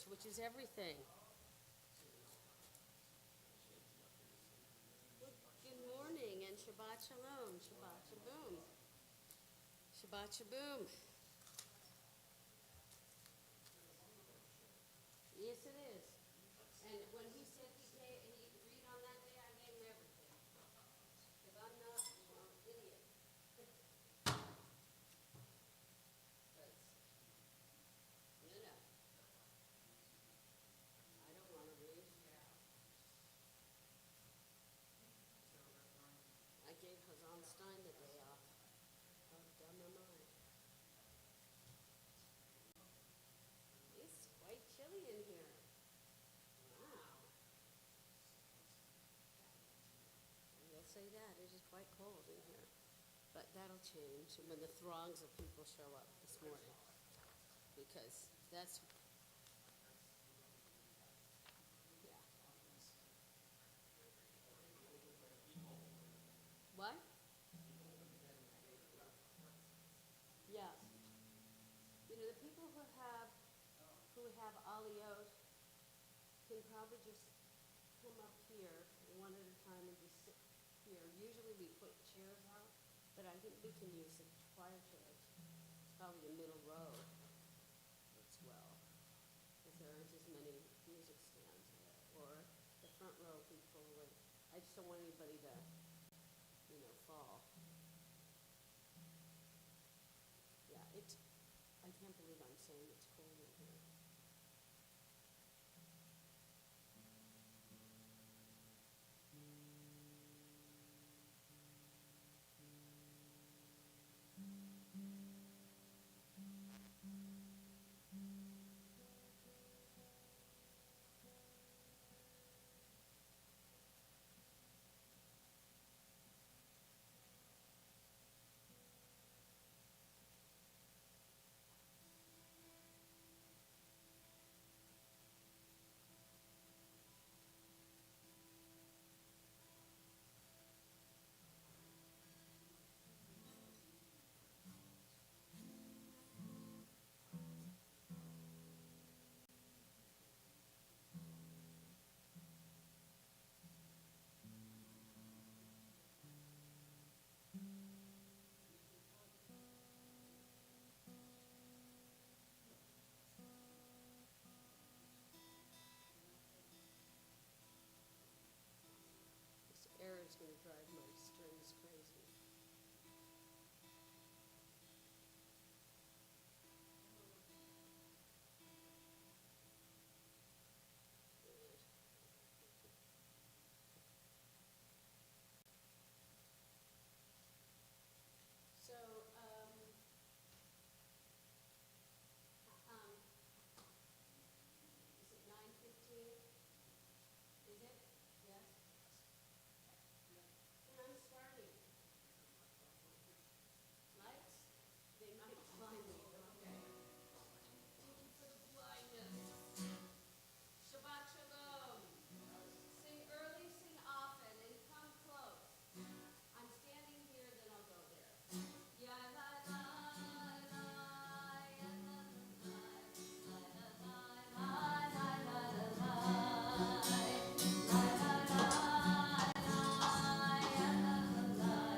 March, which is everything. Good morning and Shabbat Shalom, Shabbat Shaboom. Shabbat Shaboom. Yes, it is. And when he said he'd read on that day, I gave him everything. Because I'm not an idiot. But, no. I don't want to read. I gave Hazan Stein the day off. I've done my mind. It's quite chilly in here. Wow. You'll say that. It is quite cold in here. But that'll change when the throngs of people show up this morning. Because that's, yeah. What? Yeah. You know, the people who have aliyot can probably just come up here one at a time and just sit here. Usually we put chairs out, but I think we can use the choir chairs. It's probably the middle row as well, because there aren't as many music stands there. Or the front row can pull away. I just don't want anybody to, fall. Yeah, I can't believe I'm saying it's cold in here. This air is going to drive my strings crazy. So, is it 9:15? Is it? Yes? And I'm starting. Lights? They might blind me, okay. Thank you for the blindness. Shabbat Shalom. Sing early, sing often, and come close. I'm standing here, then I'll go there. Ya la la la, ya la la la, la la la la la, la la la la, ya la la la, la la la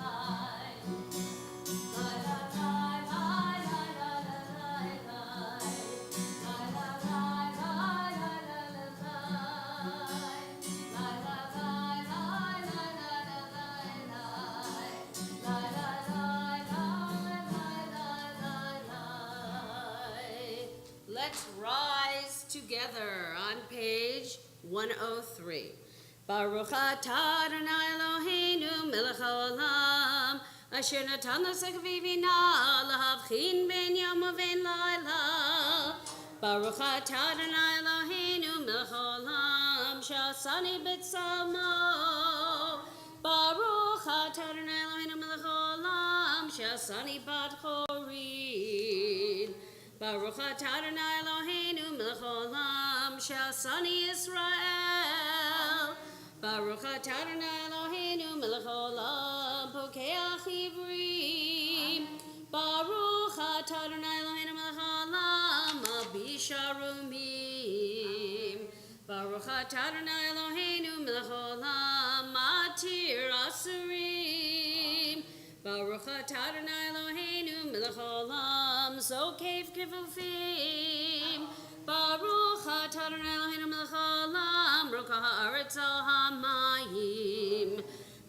la, let's rise together on page 103. Baruch atah Adonai Eloheinu melech haolam asher natan לנו שכל ובינה להבחין בין יום ובין לילה. Baruch atah Adonai Eloheinu melech haolam שעשני בצלמו. Baruch atah Adonai Eloheinu melech haolam שעשני בת חורין. Baruch atah Adonai Eloheinu melech haolam שעשני Israel. Baruch atah Adonai Eloheinu melech haolam pokeach ivrim. Baruch atah Adonai Eloheinu melech haolam Adonai Eloheinu melech haolam matir asurim. Baruch atah Adonai Eloheinu melech haolam zokev kefufim. Baruch atah Adonai Eloheinu melech haolam roka haaretz al hamayim.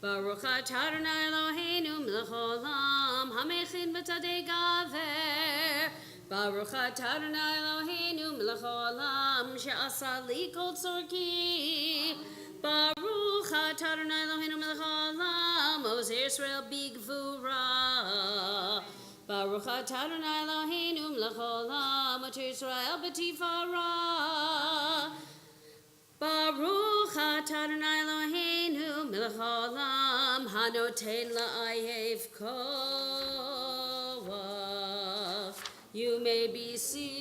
Baruch atah Adonai Eloheinu melech haolam hamechin b'tzadei gaver. Baruch atah Adonai Eloheinu melech haolam she'asa li kol tzorki. Baruch atah Adonai Eloheinu melech haolam ozer Yisrael bigvura. Baruch atah Adonai Eloheinu melech haolam ozer Yisrael b'tifara. Baruch atah Adonai Eloheinu melech haolam hanoten la'ayev koach. You may be seated.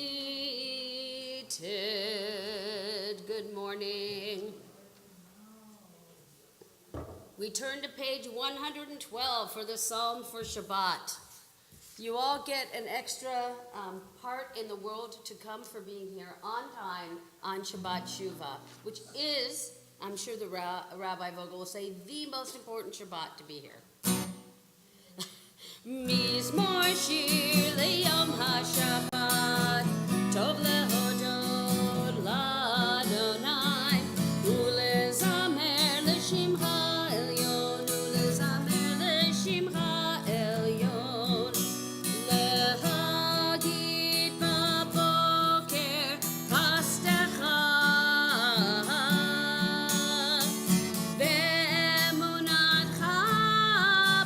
Good morning. We turn to page 112 for the Psalm for Shabbat. You all get an extra part in the world to come for being here on time on Shabbat Shuvah, which is, I'm sure the Rabbi Vogel will say, the most important Shabbat to be here. Mizmor shir leyom haShabbat, tov lehodot laDonai, ulezamer leshimcha elyon, ulezamer leshimcha elyon, lehagid baboker pastecha, ve'emunatcha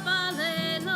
balelot.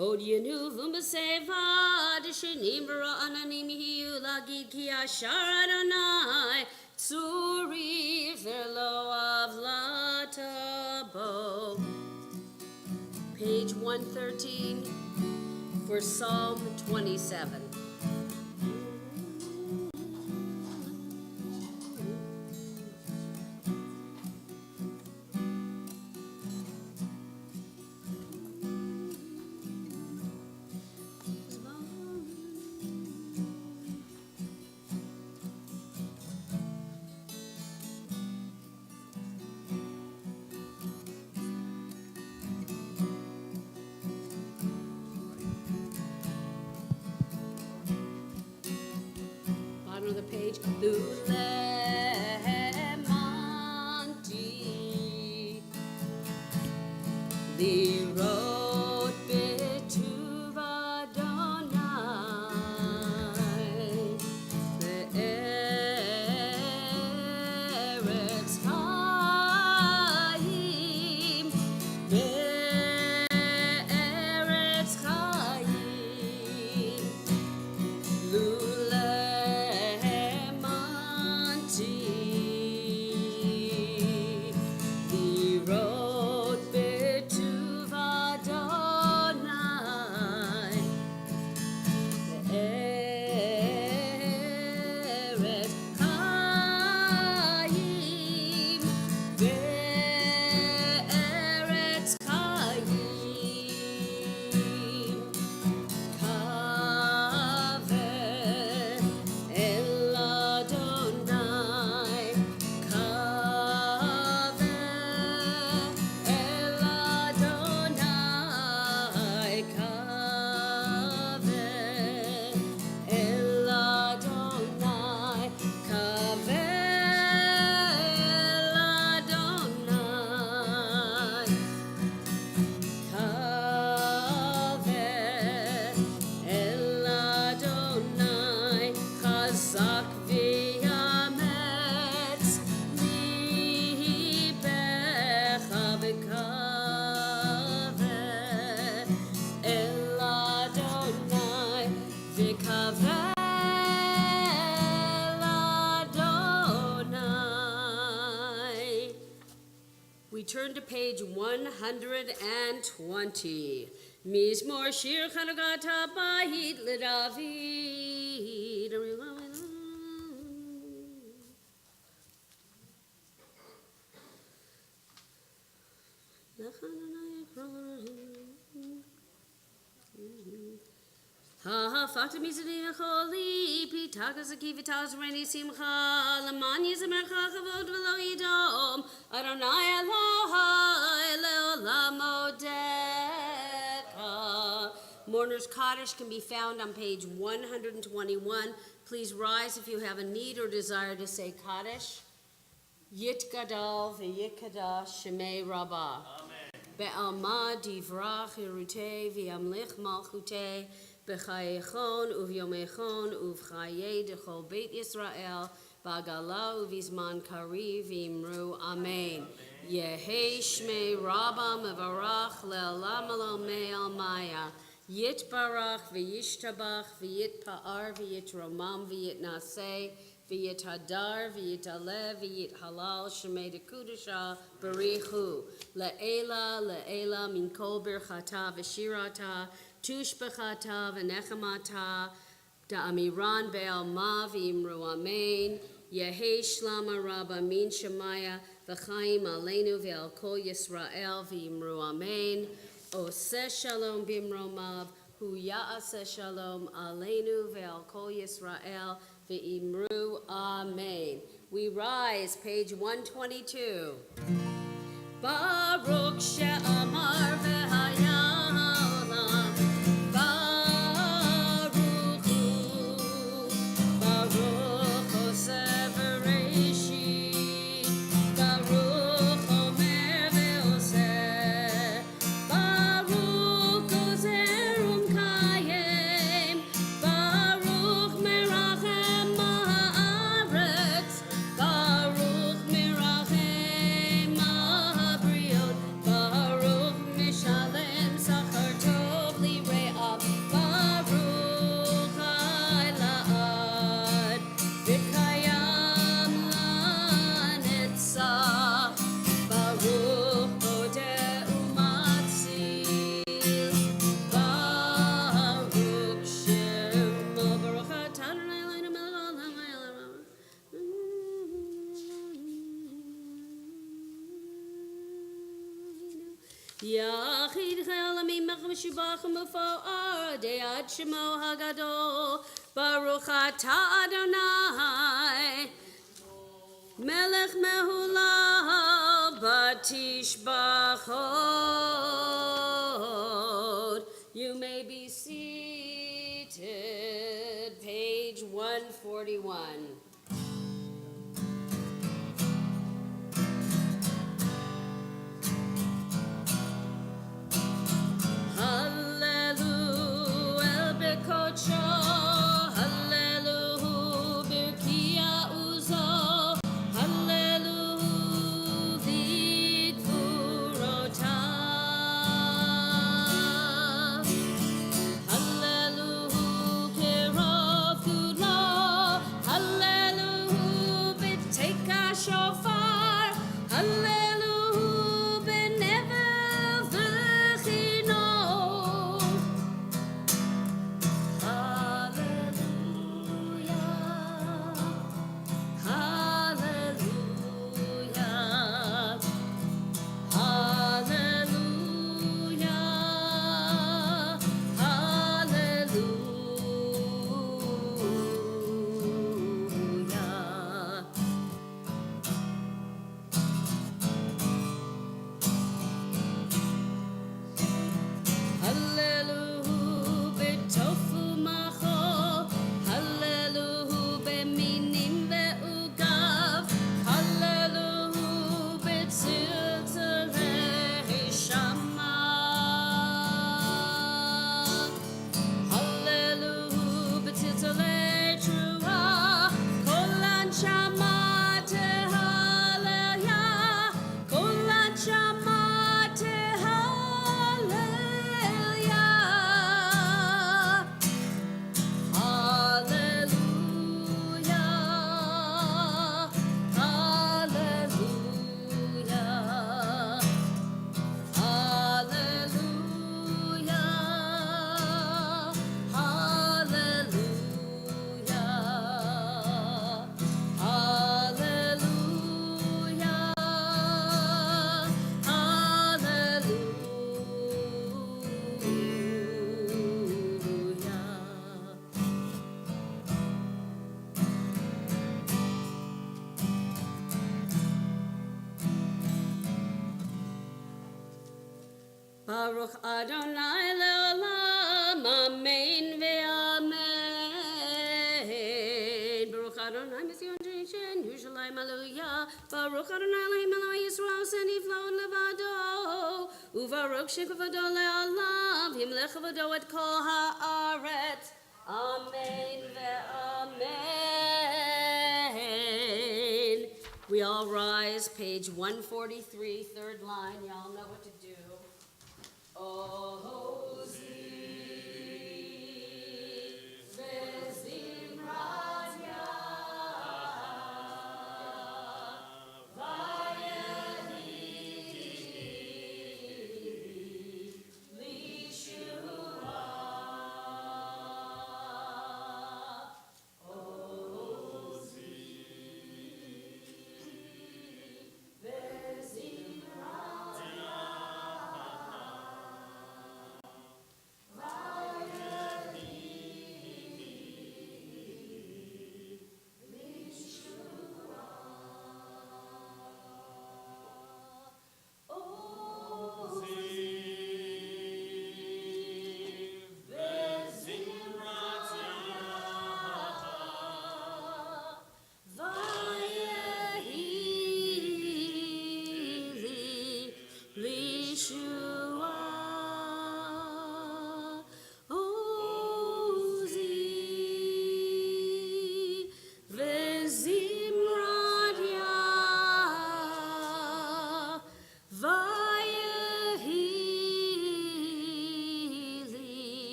Od yenu v'meseva d'shenim v'ra'ananim hiyu lagid ki ashar Adonai tzuri v'lo avlatabo. Page 113 for Psalm 27. Of the page, Lulemanti, Lirot betuv Adonai, be'eretz chayim, be'eretz chayim, Lirot betuv Adonai. 120. Mizmor Shir Chanukata Bahit LeDavid. Ha fakta misadi choli pitakas akivitas reni simcha lamani zemercha chavod v'lo yidom Adonai Elohai leolam odecha. Mourner's Kaddish can be found on page 121. Please rise if you have a need or desire to say Kaddish. Yit gadol v'yit kadash shemei rabbah. Be'alma divrach hirutei v'yamlich malchutei B'chayechon uvyomechon uvchaye dechol Beit Yisrael b'agala uvizman kari v'imru Amen. Yehei shmei Rabba mevarach le'olam alomei almaya Yit barach v'yishtabach v'yit pa'ar v'yit romam v'yit naseh v'yit hadar v'yit alev v'yit halal shemei dekudusha barichu le'ela min kol birchata v'shirata Tushbechata v'nechamata da'amiran be'alma v'imru amen Yehei shlama rabba min shemaya v'chaim aleinu ve'al kol Yisrael v'imru amen Oseh shalom bimromav hu ya'aseh shalom aleinu ve'al kol Yisrael v'imru amen. We rise, page 122. Baruch she'amar v'haya Yachid Chalamim Mechmeshubach Mufa'ar De'ad Shemo Hagadol Baruch Atah Adonai Melech Mehulal Batishbachot. You may be seated. Page 141. Hallelujah. Baruch Adonai leolam, amen ve'amen. Baruch Adonai Messiah Shen, Yerushalayim Aliyah. Baruch Adonai Elohim Elohim Yisrael, Seni Flon Levado. Uvaruch Shekavado leolam, Himlech Avado et kol haaretz. Amen ve'amen. We all rise, page 143, third line. Y'all know what to do. Oh,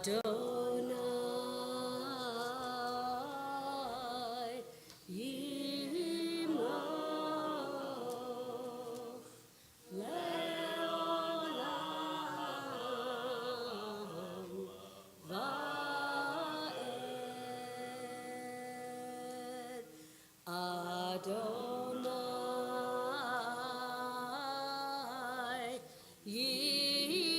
Adonai Yimloch Leolam Va'ed Adonai Yimloch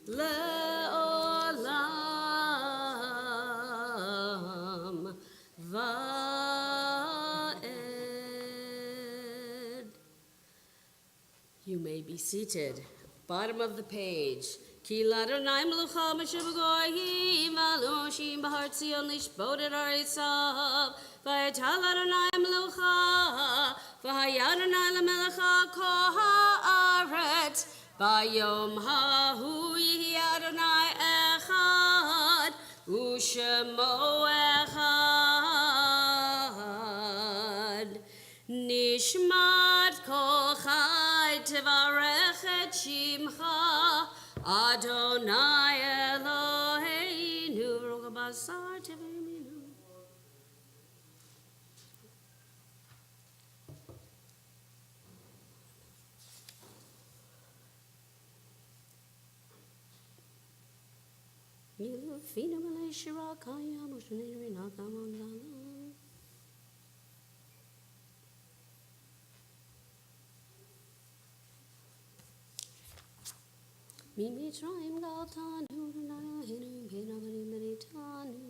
Le'olam Va'ed. You may be seated. Bottom of the page. Ki l'Adonai melucha m'shav goyim v'aloshim b'har tzion lishbot et ha'ritzav v'etal Adonai melucha v'haya Adonai l'melecha kol ha'aretz Bayom hahu yihi Adonai echad, u'shemo echad. Nishmat kol chai tevarech et shimcha, Adonai Eloheinu, v'roch basar tevareminu. Fina malay shirakaya mushneri nakamangala. Mi mitzrayim galtanu nayahinu pinavani meritanu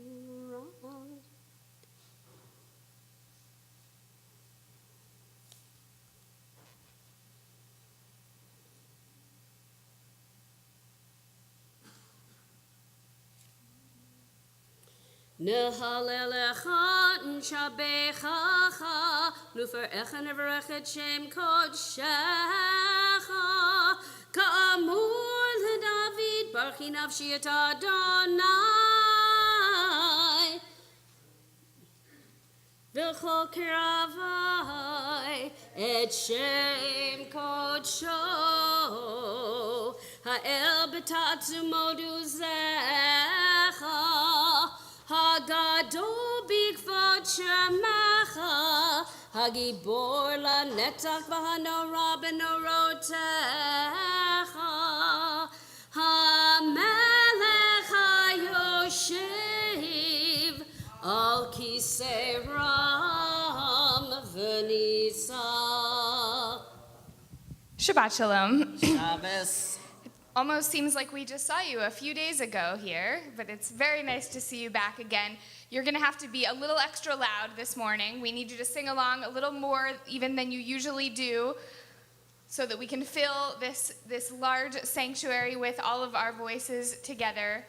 ras. Nehalelecha nshabechacha nuferecha neverechet shem kodshecha ka'amur leDavid barchi nafshi et Adonai v'chol kiravai et shem kodsho ha'el b'tatzu modu zecha Hagadol bigvot shemacha, Hagibor lanetzach v'hanora benorotecha, Hamelech hayoshev al kisei ram v'nisa. Shabbat Shalom. Shabbos. almost seems like we just saw you a few days ago here, but it's very nice to see you back again. You're going to have to be a little extra loud this morning. We need you to sing along a little more even than you usually do so that we can fill this large sanctuary with all of our voices together.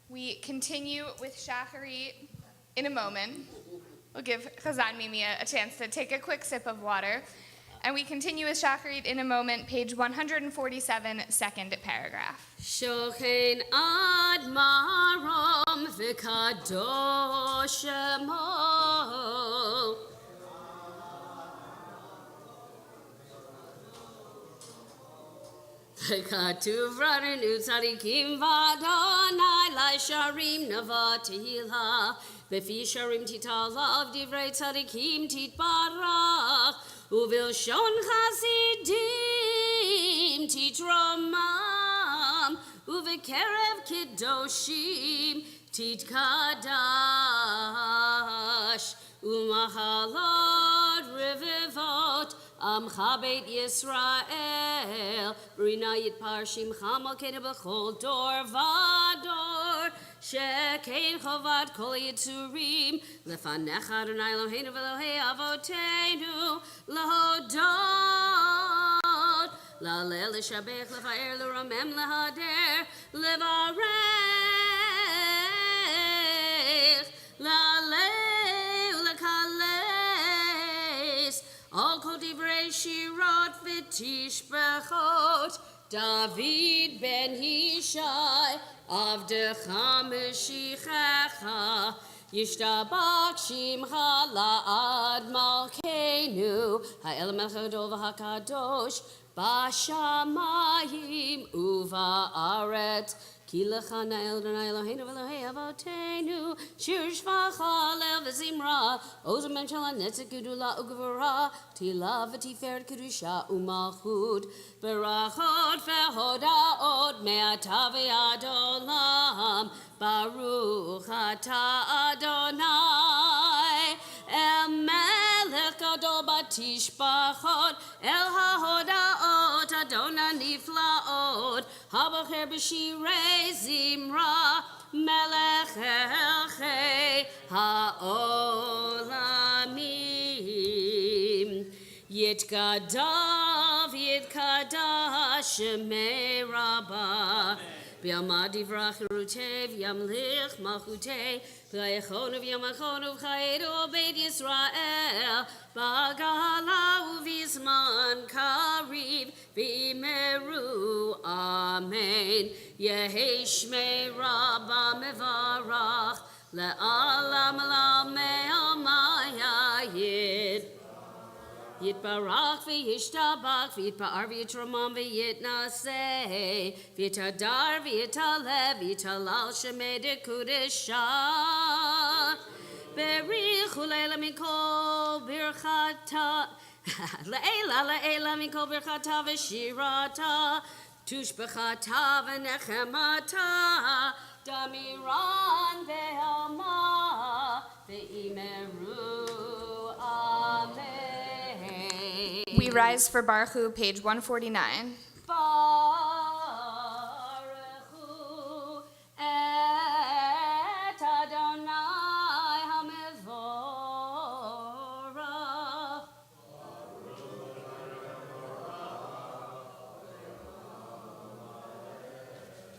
We continue with Shacharit in a moment. We'll give Chazan Mimi a chance to take a quick sip of water. And we continue with Shacharit in a moment, page 147, second paragraph. Shochen ad marom v'kadosh shemo. V'katuv radenu tzadikim v'adonai lai sharim navatila. B'fi sharim titalav divrei tzadikim titbarach. Uvilshon chasidim titramam, uvekerev kiddoshim titkadash, umahalot revivot amcha beit Yisrael, brinayit parshim chamal kena b'chol dor vador. Shekein chovat kol yitzurim lefanecha Adonai Eloheinu v'Elohei avoteinu lahodot lalel l'shabech lefaer l'ramem lehader levarech laleu lekales all kol divrei shirot v'tishbechot David ben Hishai Avdecha Meshichecha Yishtabach Shimcha La'ad Malkeinu Ha'el Melech Gadol v'Hakadosh B'Shamayim Uva'aretz Ki lecha na'el Adonai Eloheinu v'Elohei avoteinu Shir shvacha lev v'zimra Ozem ben shel ha'netzek gedula ugvura Tila v'tiferet kedusha u'malchut Berachot v'hodaot me'ata v'ad olam Baruch atah Adonai El melech gadol batishbachot El hahodaot Adonai niflaot Habacher b'shirei zimra Melech elchei ha'olamim Yitkadav yitkadash shemei rabbah B'yama divrach rutev yamlich malchutei B'yachonu v'yamachonu v'chayedu beit Yisrael B'gala u'vizman kariv v'imeru amen Yehi shmei rabbah mevarach le'alam lamei amayayid Yitbarach v'yishtabach v'yitba'ar v'yitramam v'yitnaseh v'yitadar v'yitalev v'yitalal shemei dekudesha berichu le'ela mikol birchata le'ela mikol birchata v'shirata tushbechata v'nechemata damiran ve'alma ve'imeru amen. We rise for Baruch Hu, page 149. Baruchu et Adonai hamevorach.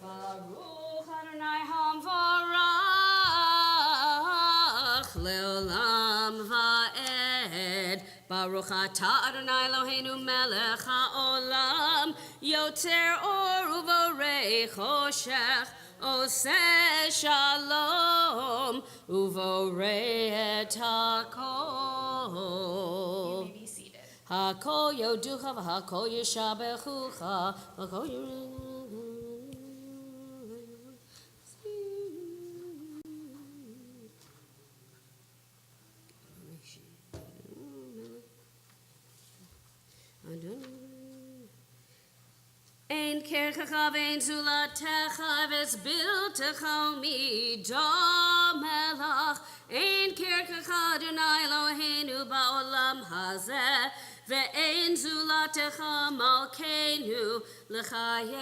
Baruch Adonai hamevorach leolam va'ed. Baruch atah Adonai Eloheinu melech ha'olam Yotzer or uvorei choshech Oseh shalom Uvorei et hakol You may be seated. Hakol yoducha v'hakol yishabechucha Hakol Ein kerchecha vein zulatecha v'zbiltecha midomelach Ein kerchecha Adonai Eloheinu ba'olam hazeh ואין זולתך מלכנו לחיי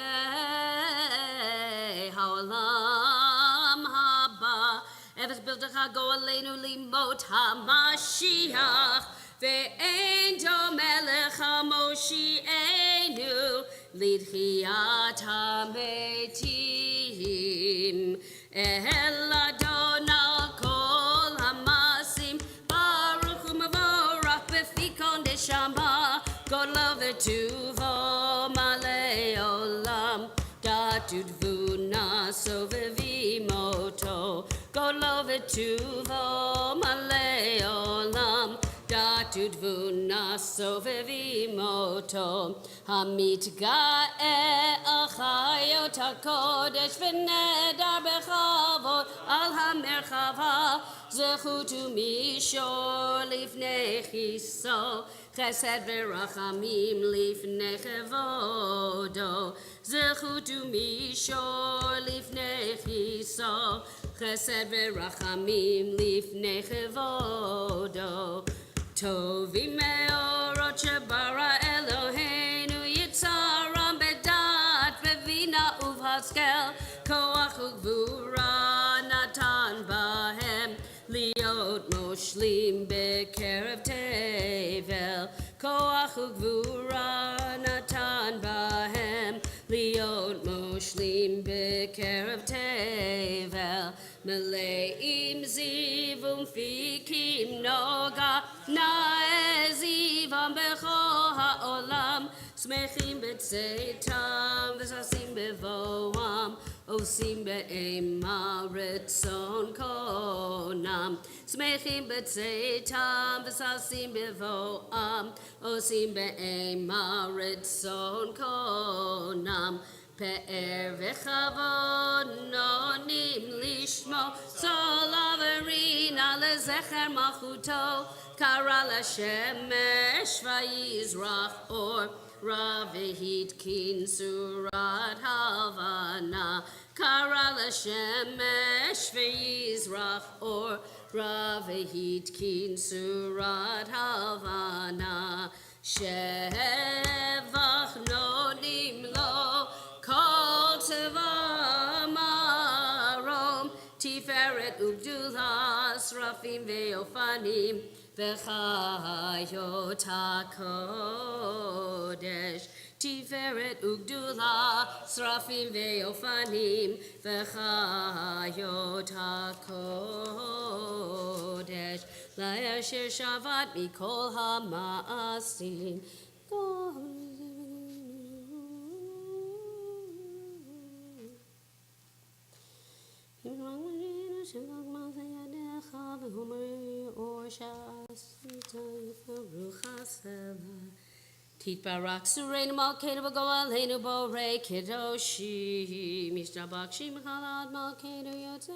העולם הבא. אפס בלתך גואלנו לימות המשיח, ואין דומה לך מושיענו לתחיית המתים. אל אדון על כל המעשים, ברוך ומבורך בפי כל נשמה, גודלו וטובו מלא עולם, דת ותבונה סובבים אותו, גודלו וטובו מלא עולם, דת ותבונה סובבים אותו. המתגאה על חיות הקודש ונדר בכבוד על המרחבה, זכות ומישור לפני כיסו, חסד ורחמים לפני כבודו, זכות ומישור לפני כיסו, חסד ורחמים לפני כבודו. טובים מאורות שברא אלוהינו, יצרם בדעת בבינה ובהשכל, כוח וגבורה נתן בהם, להיות מושלים בקרב תבל, כוח וגבורה נתן בהם, להיות מושלים בקרב תבל. מלאים זיו ומפיקים נוגה, נאה זיום בכל העולם, שמחים בצאתם וששים בבואם, עושים באימה רצון קונם. שמחים בצאתם וששים בבואם, עושים באימה רצון קונם. פאר וכבוד נונים לשמו, סולה ורינה לזכר מלכותו, קרא לשמש ויזרח אור, רע והתקין צורת הלבנה. קרא לשמש ויזרח אור, רע והתקין צורת הלבנה. שבח נונים לו כל צבא מרום, תפארת וגדולה, שרפים ואופנים וחיות הקודש. תפארת וגדולה, שרפים ואופנים וחיות הקודש. לאשר שבת מכל המעשים. תתברך שורנו מלכנו וגואלנו בורא קדושים, ישתבח שמך לעד מלכנו יוצר.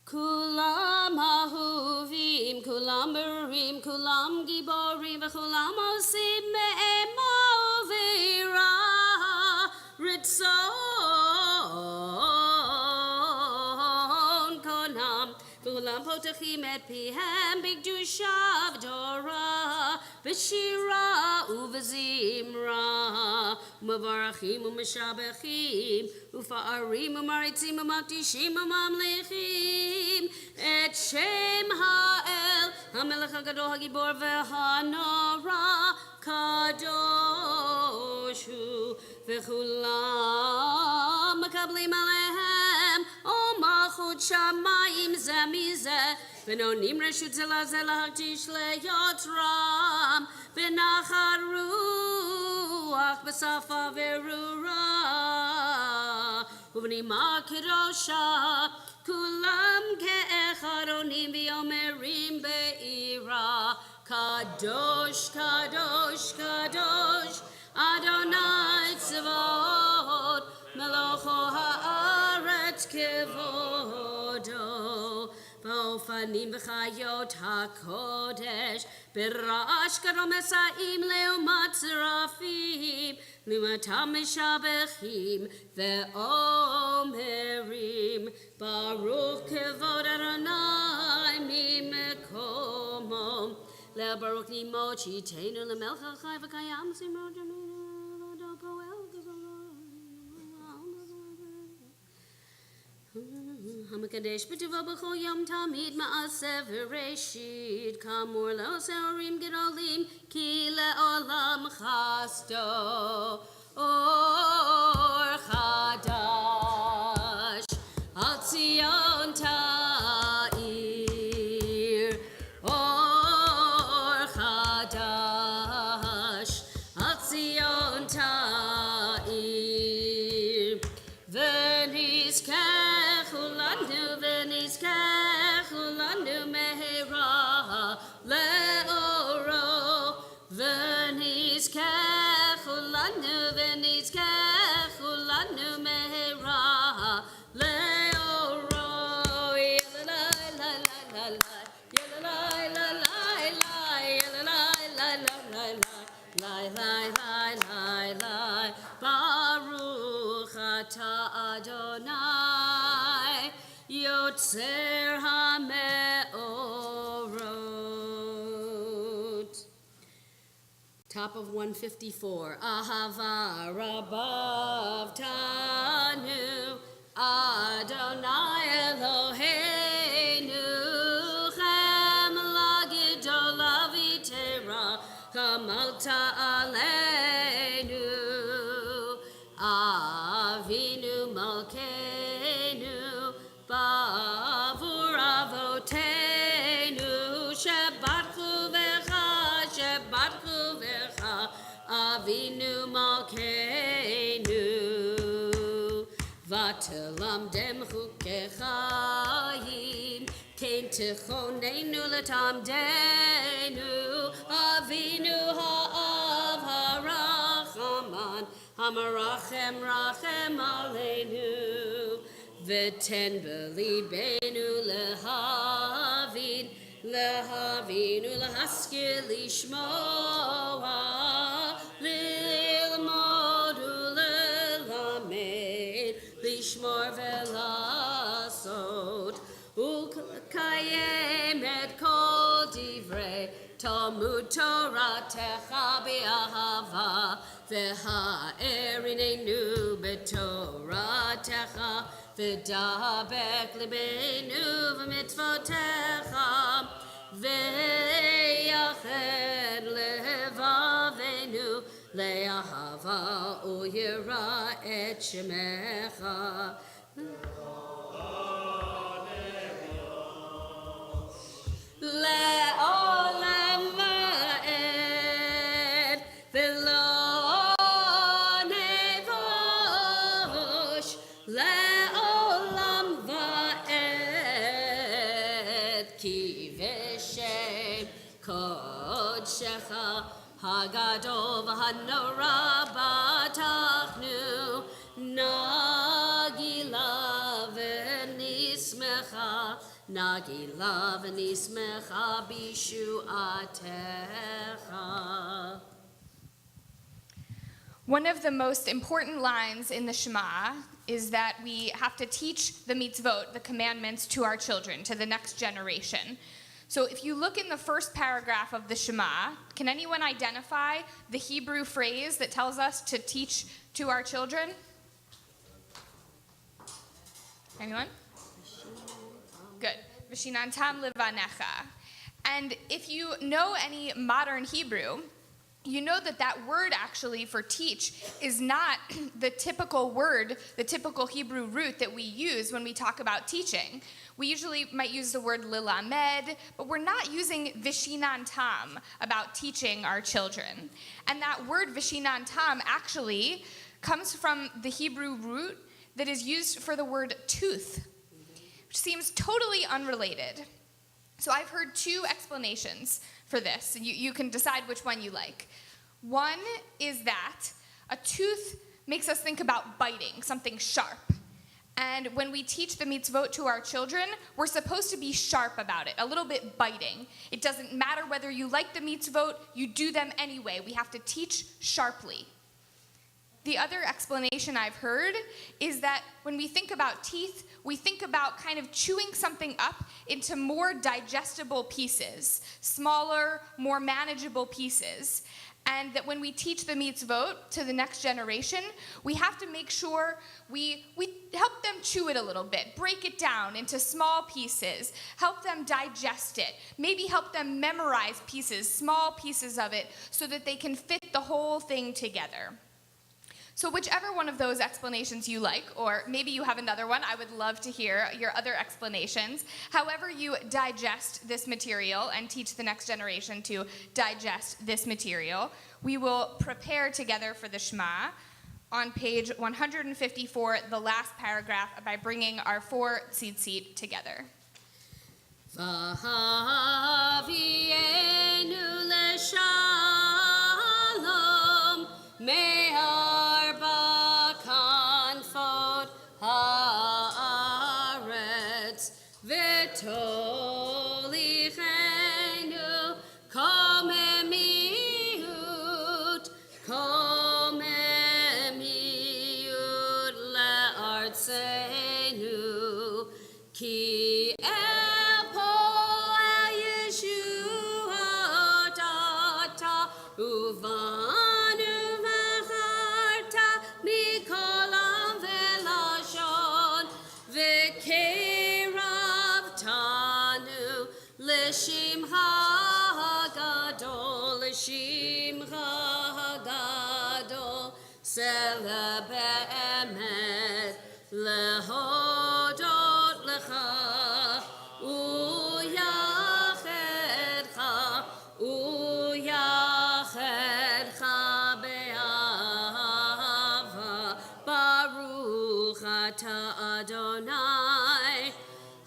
כולם אהובים, כולם ברורים, כולם גיבורים, וכולם עושים מאימה וביראה רצון קונם, וכולם פותחים את פיהם בקדושה ותורה, בשירה ובזמרה, ומברכים ומשבחים, ופארים ומריצים ומקדישים וממליכים את שם האל, המלך הגדול הגיבור והנורא, קדוש הוא, וכולם מקבלים עליהם מלכות שמיים זה מזה, ונותנים רשות זה לזה להקדיש ליוצרם בנחת רוח, בשפה ברורה ובנימה קדושה, כולם כאחד עונים ואומרים ביראה, קדוש קדוש קדוש אדוני צבאות, מלכו הארץ כבודו. באופנים וחיות הקודש, ברעש גדול מסעים לעומת צרפים, לעומתם משבחים ואומרים, ברוך כבוד אדוני ממלך Baruch Nimo Chitenu Lemelcha Chai V'Kayam Simro Jaminu Do Poel Hamakadesh B'Tuva B'Chol Yom Tamid Ma'aseh V'Reshit Kamor Lo Seorim Gedolim Ki Le'olam Chasto Or Chadash Al Tzion Ta'ir Or Chadash Al Tzion Ta'ir V'nizkechu lanu mehera le'oro V'nizkechu lanu mehera le'oro Yelalai la la la la Yelalai la la la Yelalai la la la la Lai Baruch Ata Adonai Yotzer HaMeorot. Top of 154. Ahava Rabav Tanu Adonai Eloheinu Chem Lagidol Avitera Kamalta Aleinu Avinu Malkeinu Bavur Avotenu Shebatchu Vecha Avinu Malkeinu Vatelamdem Chukechayim Kein Tichonenu Latamdenu Avinu Ha'av Harachaman Hamarachem Rachem Aleinu V'ten b'libenu lehavinu lehaskir lishmoa lilmodu lelamed lishmor velasot ukayem et kol divrei Talmud Torah techa be'ahava v'ha'erinenu b'Torah techa v'dabek libenu v'mitzvotecha v'yached levavenu le'ahava u'yira et shemecha le'olam va'ed v'lo nevosh le'olam va'ed ki v'shem kodshecha hagadol v'hanora batachnu nagila v'nismecha Nagila v'nismecha bishu'atecha. One of the most important lines in the Shema is that we have to teach the mitzvot, the commandments, to our children, to the next generation. So if you look in the first paragraph of the Shema, can anyone identify the Hebrew phrase that tells us to teach to our children? Anyone? Good. V'shinantam levanecha. And if you know any modern Hebrew, you know that that word actually for teach is not the typical word, the typical Hebrew root that we use when we talk about teaching. We usually might use the word lilamed, but we're not using vishinantam about teaching our children. And that word vishinantam actually comes from the Hebrew root that is used for the word tooth, which seems totally unrelated. So I've heard two explanations for this, and you can decide which one you like. One is that a tooth makes us think about biting, something sharp. And when we teach the mitzvot to our children, we're supposed to be sharp about it, a little bit biting. It doesn't matter whether you like the mitzvot, you do them anyway. We have to teach sharply. The other explanation I've heard is that when we think about teeth, we think about kind of chewing something up into more digestible pieces, smaller, more manageable pieces. And that when we teach the mitzvot to the next generation, we have to make sure we help them chew it a little bit, break it down into small pieces, help them digest it, maybe help them memorize pieces, small pieces of it, so that they can fit the whole thing together. So whichever one of those explanations you like, or maybe you have another one, I would love to hear your other explanations. However you digest this material and teach the next generation to digest this material, we will prepare together for the Shema on page 154, the last paragraph, by bringing our 4 tzitzit together. V'havienu l'shalom me'arba kanfot haaretz v'tolichenu komemiut le'artzenu ki Uvanu v'charta mikolam v'lashon v'kerav tanu l'shimcha gadol sela be'emet lehodot lecha Adonai,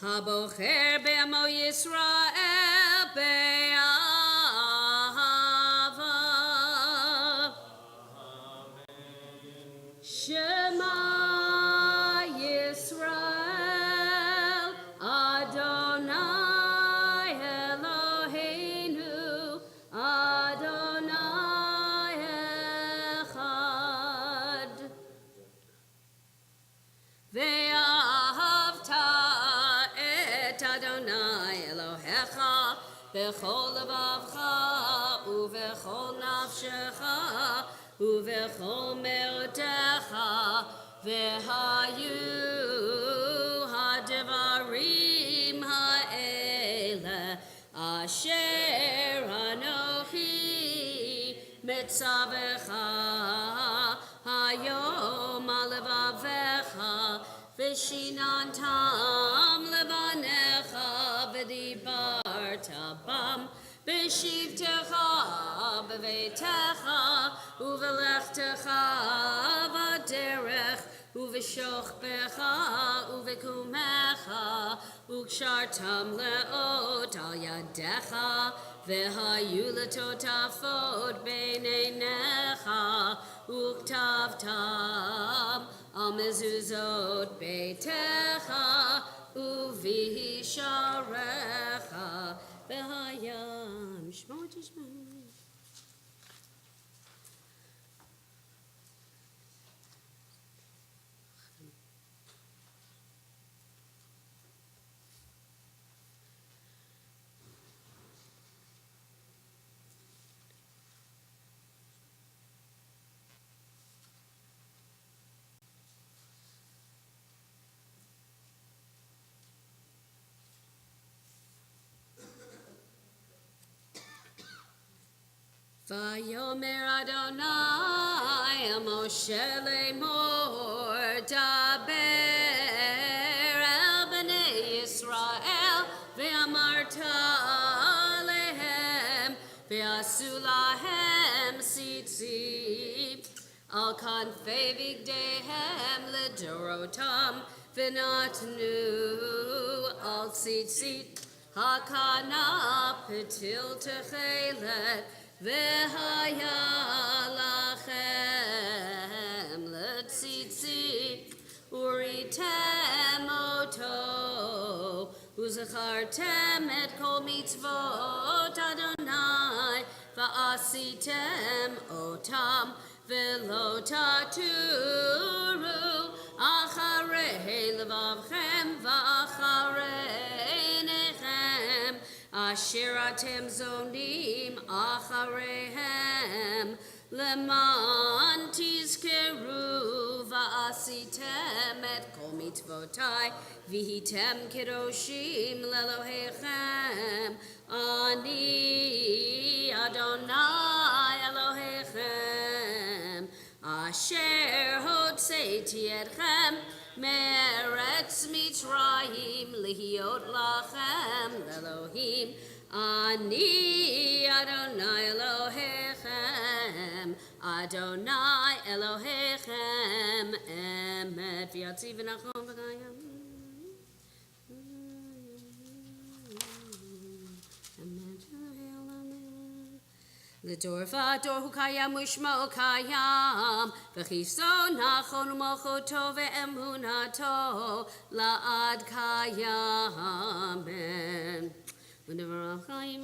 Habocher be'amo Yisrael be'ahava. Shema Yisrael, Adonai Eloheinu, Adonai Echad. Bechol levavcha uvechol nafshecha uvechol meotecha vehayu hadevarim haele asher anochi metzavecha hayom alevavecha vishinantam levanecha v'dibartabam b'shivtecha b'veitecha uvelechtecha v'derech uv'shochbecha uv'kumecha ukshartam leot al yadecha v'hayu letotafot b'neinecha uktavtam al mezuzot beitecha uvihisharecha behayam shmo tishmo. Vayomer Adonai el Moshe lemor daber el bnei Yisrael ve'amarta lehem ve'asu lahem tzitzit al kanfei vigdehem ledorotam ve'natnu al tzitzit hakana petil techelet V'haya lachem letzitzit uritem oto uzachartem et kol mitzvot Adonai va'asitem otam velo taturu acharei levavchem v'acharei nechem asher atem zonim achareihem leman tizkeru va'asitem et kol mitzvotai v'hitem kedoshim lelohechem ani Adonai Elohechem asher hotzeiti etchem meretz mitzrayim lihiot lachem lelohim ani Adonai Elohechem Adonai Elohechem emet v'yatziv v'nachon v'gayam L'dor v'ador hu kayam u'shmo kayam v'chiso nachon u'mochoto ve'emunato la'ad kayam ben V'never chayim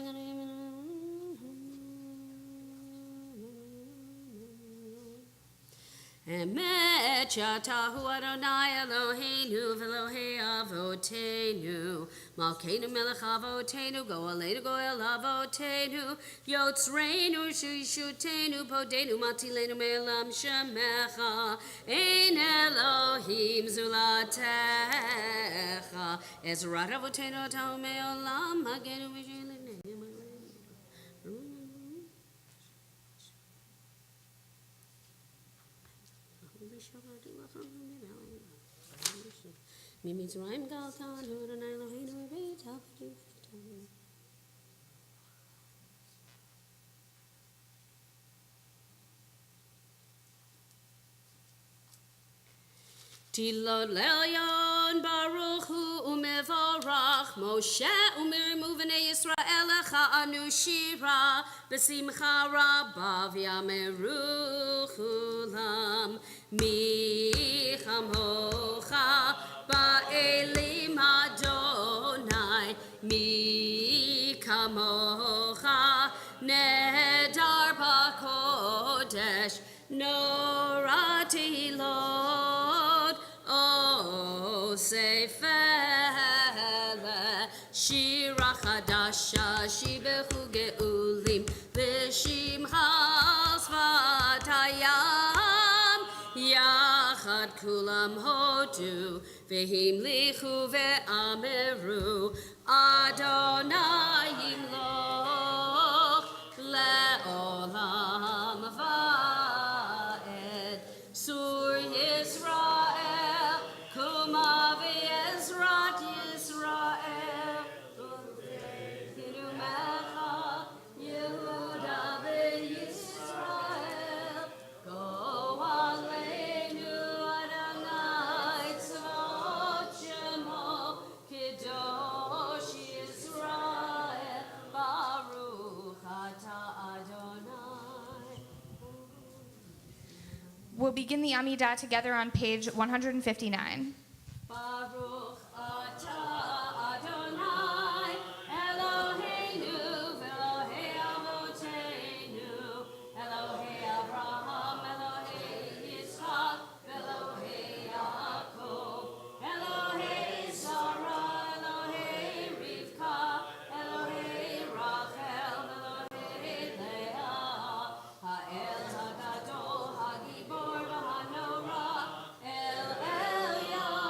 Emet shatahu Adonai Eloheinu v'Elohei avotenu Malkeinu melech avotenu go'aleinu go'el avotenu Yotzreinu shishutenu podenu matilenu me'elam shemecha Ein Elohim zulatecha Ezrat avotenu atahu me'olam magenu v'shelenu Mitzrayim galtan Adonai Eloheinu beit ha'padu Tilot le'elyon baruch hu umevorach Moshe umirimu v'nei Yisrael lecha anu shira b'simcha rabba v'yameru chulam mi chamocha ba'elim Adonai mi kamocha nedar ba'kodesh norati lod o sefele shira chadasha shibechu geulim v'shimcha svatayam yachad kulam hodu v'himlichu ve'ameru Adonai yimloch le'olam va'ed Sur Yisrael kuma v'ezrat Yisrael Kirumecha Yehuda v'Yisrael Go aleinu Adonai tzvot shemo Kadosh Yisrael Baruch ata Adonai We'll begin the Amidah together on page 159. Baruch atah Adonai Eloheinu v'Elohei avotenu Elohei Avraham Elohei Yitzchak v'Elohei Yaakov Elohei Sarah Elohei Rivka Elohei Rachel Elohei Leah Ha'el HaGadol HaGibor v'Hanorah El Elyon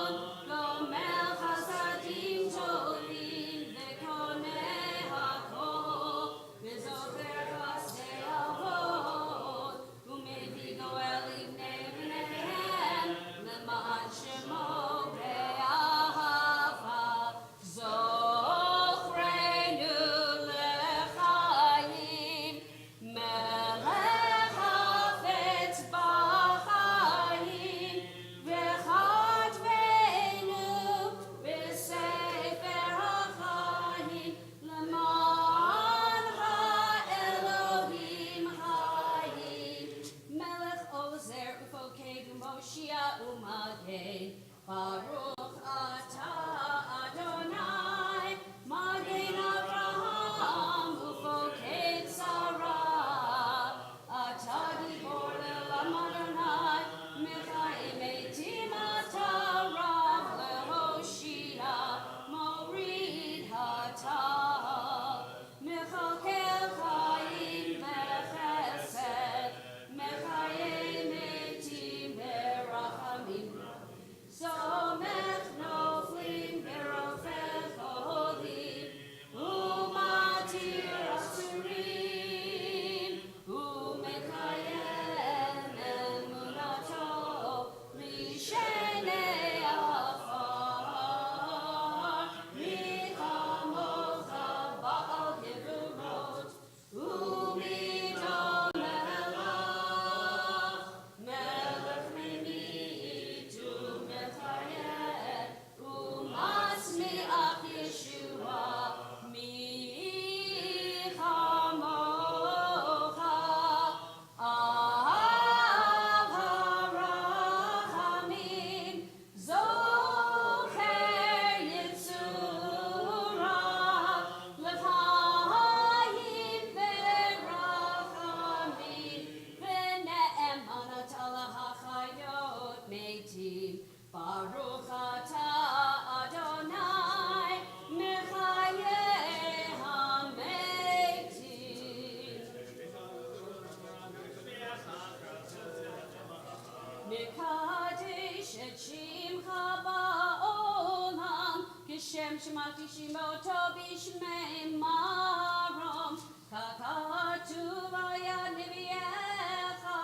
Shem Shemati Shimoto Bishme Marom Kakatu Vaya Niviecha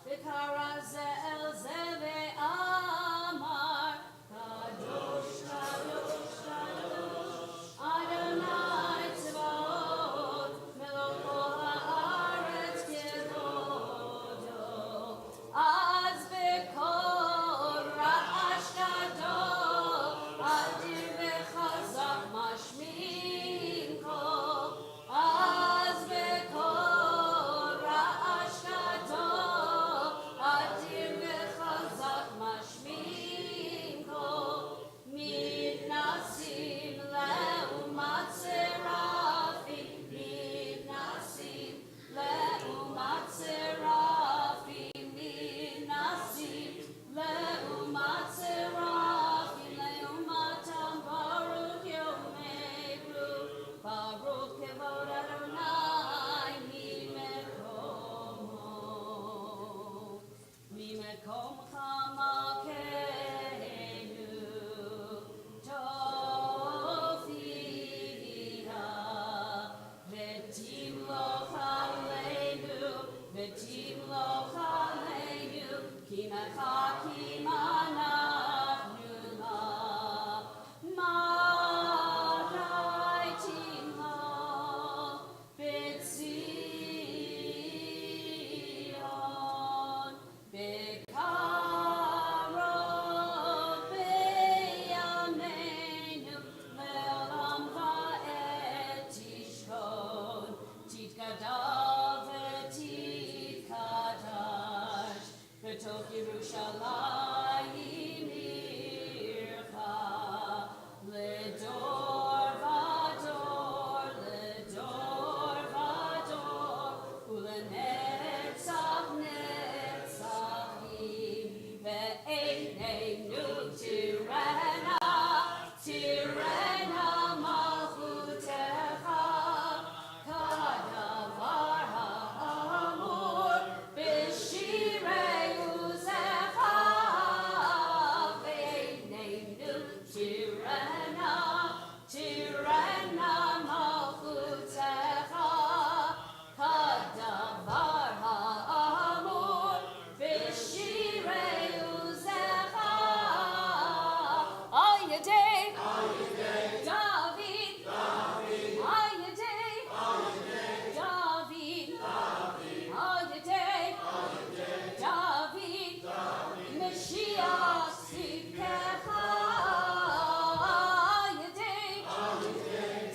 Vikarazel Zeve Amar Kadosh Kadosh Kadosh Adonai Tzvaot Melech Haaretz Kevodo Az Bekol Ra'ash Gadol Adir V'chazak Mashmin Kol Az Bekol Ra'ash Gadol Adir V'chazak Mashmin Kol Midnasim Le'umat Serafim Midnasim Le'umat Serafim Midnasim Le'umat Serafim Le'umatam Baruch Yomei Baruch Kevod Adonai Mimekom Chamakenu Tofia Vetim Loch Aleinu Vetim Loch Aleinu Kimecha Kimanachnu La Maraitim La Betzion Bekarot Beyameinu Le'olam Va'ed Tishkon Titkadav V'titkadash B'toch Yerushalayim Ircha Ledor Vador Ledor Vador Ulenetzach Netzachim Ve'eineinu Tirena Tirena Malchutecha Kadavar ha'amur B'shirei uzecha Ve'eineinu Tirena Tirena Malchutecha Kadavar ha'amur B'shirei uzecha Al Yedei David Al Yedei David Al Yedei David Mashiach Tzidkecha Al Yedei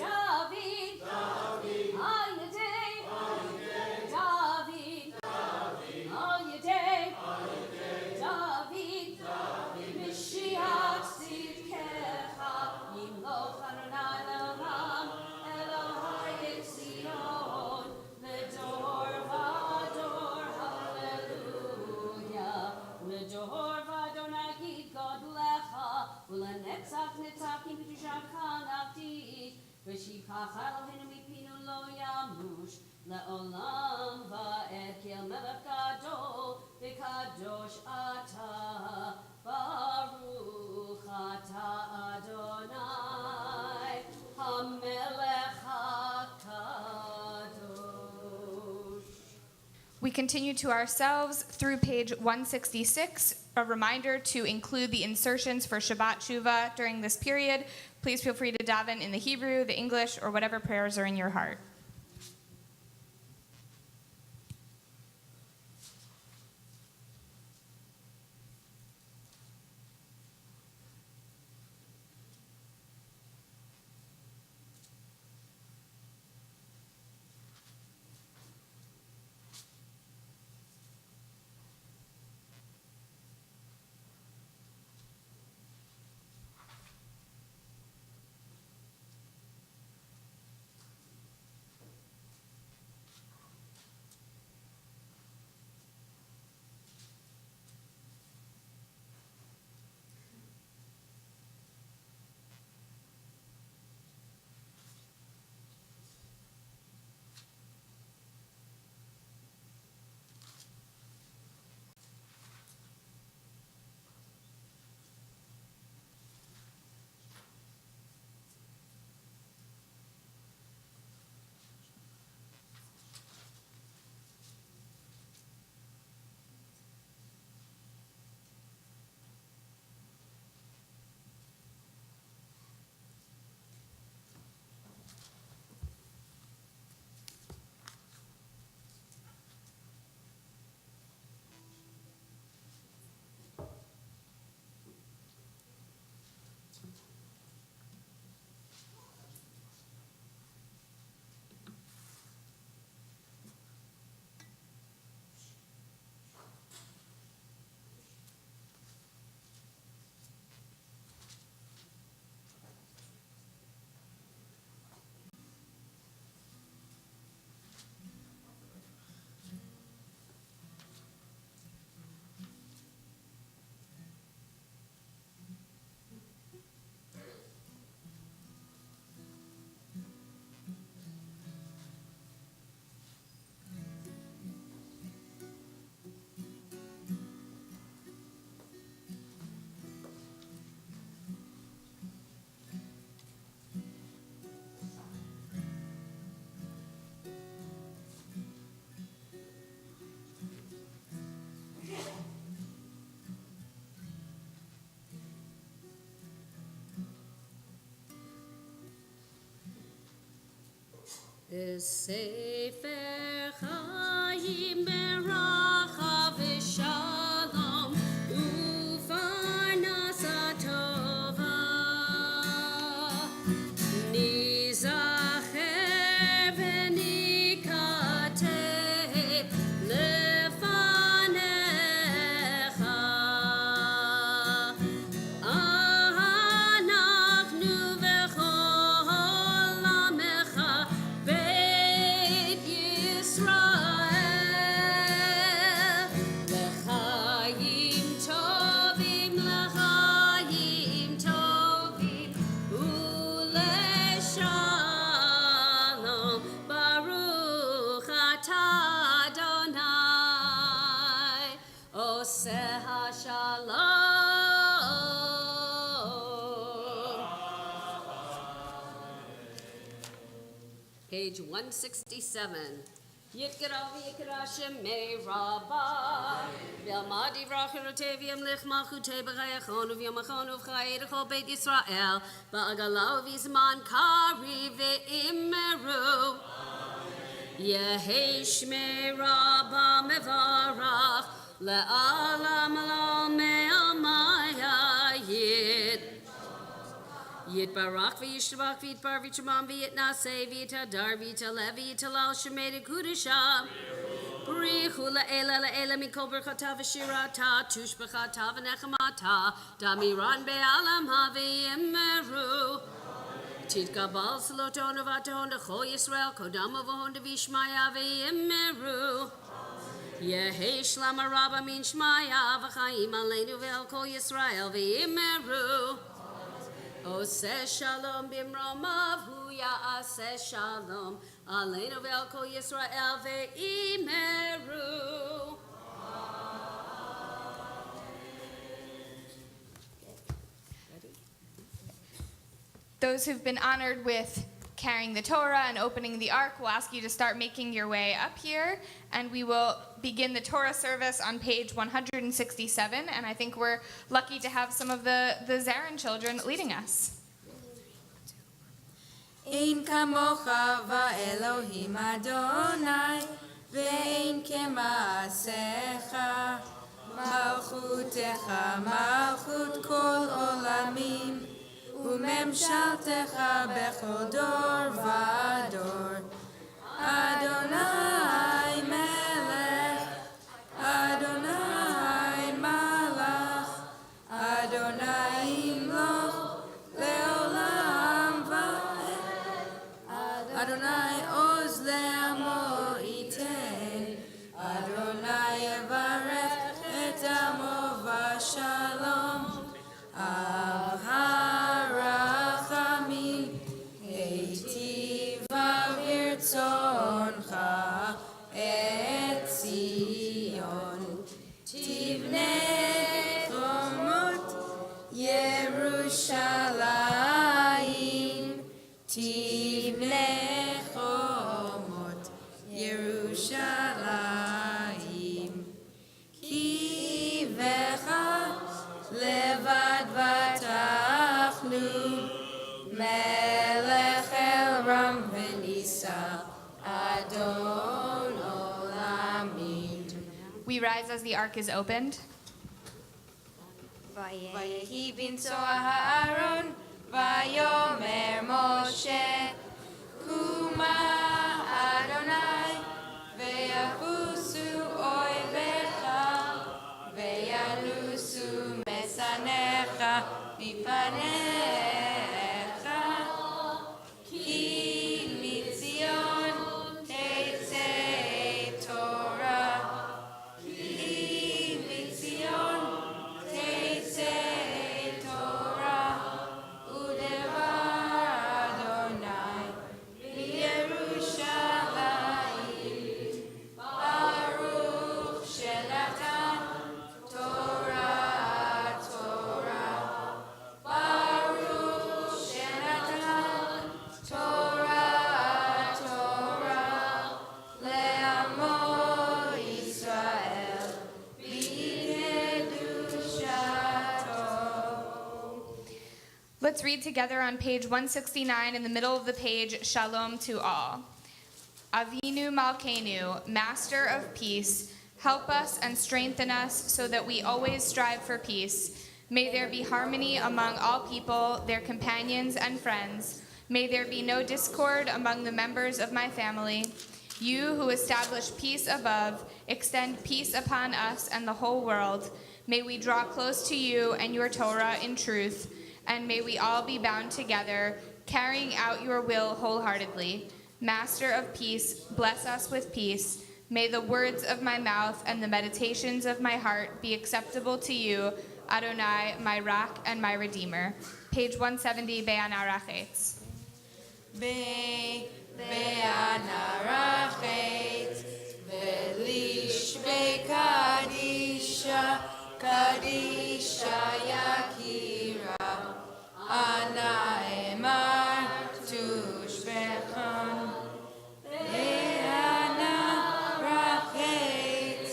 David Al Yedei David Al Yedei David Mashiach Tzidkecha Yimloch Adonai Le'olam Elohai Yitzion Ledor Vador Hallelujah Ledor Vador Nagid God Lecha Ulenetzach Netzachim B'tushachcha Navdi V'shivchach Eloheinu Mipinu Lo Yamush Le'olam Va'ed Kel Melech Gadol V'kadosh Ata Baruch Ata Adonai HaMelech HaKadosh. We continue to ourselves through page 166. A reminder to include the insertions for Shabbat Shuvah during this period. Please feel free to daven in the Hebrew, the English, or whatever prayers are in your heart. Sefer Chaim beracha v'shalom ufarnasa tova nizacher v'nikatev lefanecha אנחנו וכל עמך בית ישראל לחיים טובים ולשלום ברוך אתה אדוני עושה השלום. Page 167. Yikra v'yikra shemei rabba v'yamadi v'rachirote v'yamlich malchute b'chayachon v'yamachon v'chayei l'chol beit Yisrael ba'agala v'zman kari v'immeru Yehi shmei rabba mevarach le'alam alal me'amaya yid Yitbarach v'yishtabach v'yitbar v'yitramam v'yitnaseh v'yitadar v'yitaleh v'yitalal shemei l'kudusha B'richu la'ela la'ela mikol berchata v'shirata tushbechata v'nechamata damiran be'alam ha'v'yimmeru Titkabal saloton uvaton d'chol Yisrael kodam uvahon d'vishmaya v'yimmeru Yehi shlam araba min shmaya v'chaim aleinu ve'al kol Yisrael v'yimmeru Oseh shalom bimromav hu ya'aseh shalom aleinu ve'al kol Yisrael ve'imeru. Those who've been honored with carrying the Torah and opening the Ark will ask you to start making your way up here, and we will begin the Torah service on page 167, and I think we're lucky to have some of the Zarin children leading us. Ein kamocha va'elohim Adonai ve'ein kema'asecha malchutecha malchut kol olamim וממשלתך בכל דור ודור. אדוני מלך, אדוני מלך, אדוני ימלוך לעולם ועד. אדוני עוז לעמו ייתן, אדוני יברך את עמו בשלום. צונך את ציון תבנה חומות ירושלים תבנה חומות ירושלים כי בך לבד בטחנו מלך אל רם ונישא Adon Olamim. We rise as the ark is opened. Vayehi binto Aaron, Vayomer Moshe, Kuma Adonai, Veyahusu oivecha, Veyalusu mesanecha, Mipanecha, Ki mitzion tetzei Torah, Ki mitzion tetzei Torah, udevar Adonai b'Yerushalayim, Baruch shenatan Torah, Torah, Baruch shenatan Torah, Torah, le'amo Yisrael b'kedushato. Let's read together on page 169 in the middle of the page, Shalom to all. Avinu Malkeinu, Master of Peace, help us and strengthen us so that we always strive for peace. May there be harmony among all people, their companions and friends. May there be no discord among the members of my family. You who establish peace above, extend peace upon us and the whole world. May we draw close to you and your Torah in truth, and may we all be bound together, carrying out your will wholeheartedly. Master of peace, bless us with peace. May the words of my mouth and the meditations of my heart be acceptable to you, Adonai, my rock and my redeemer. Page 170, Be'anarachetz. Be'anarachetz, velish be'kadisha, kadisha yakira, ana emar tushbechan. Be'anarachetz,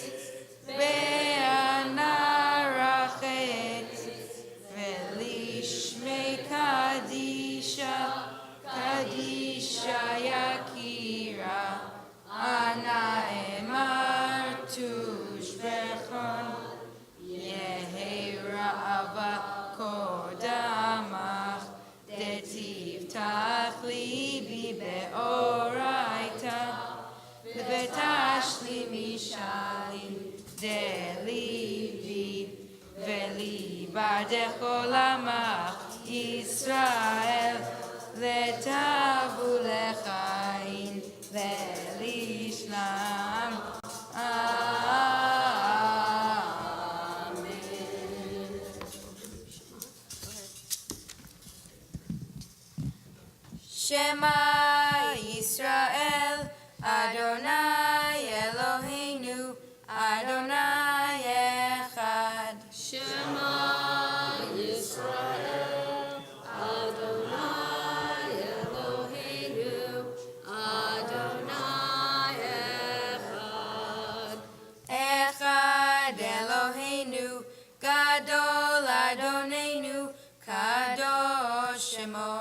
be'anarachetz, velish be'kadisha, kadisha yakira, ana emar tushbechan. Yehi ra'ava kodamach, detivtach libi be'oraita, v'tashli mishalim delibi, v'libadech olamach Yisrael, letavu lechayin v'lishlam. Amen. Shema Yisrael, Adonai Eloheinu, Adonai Echad. Shema Yisrael, Adonai Eloheinu, Adonai Echad. Echad Eloheinu, Gadol Adonenu, Kadosh Shemo.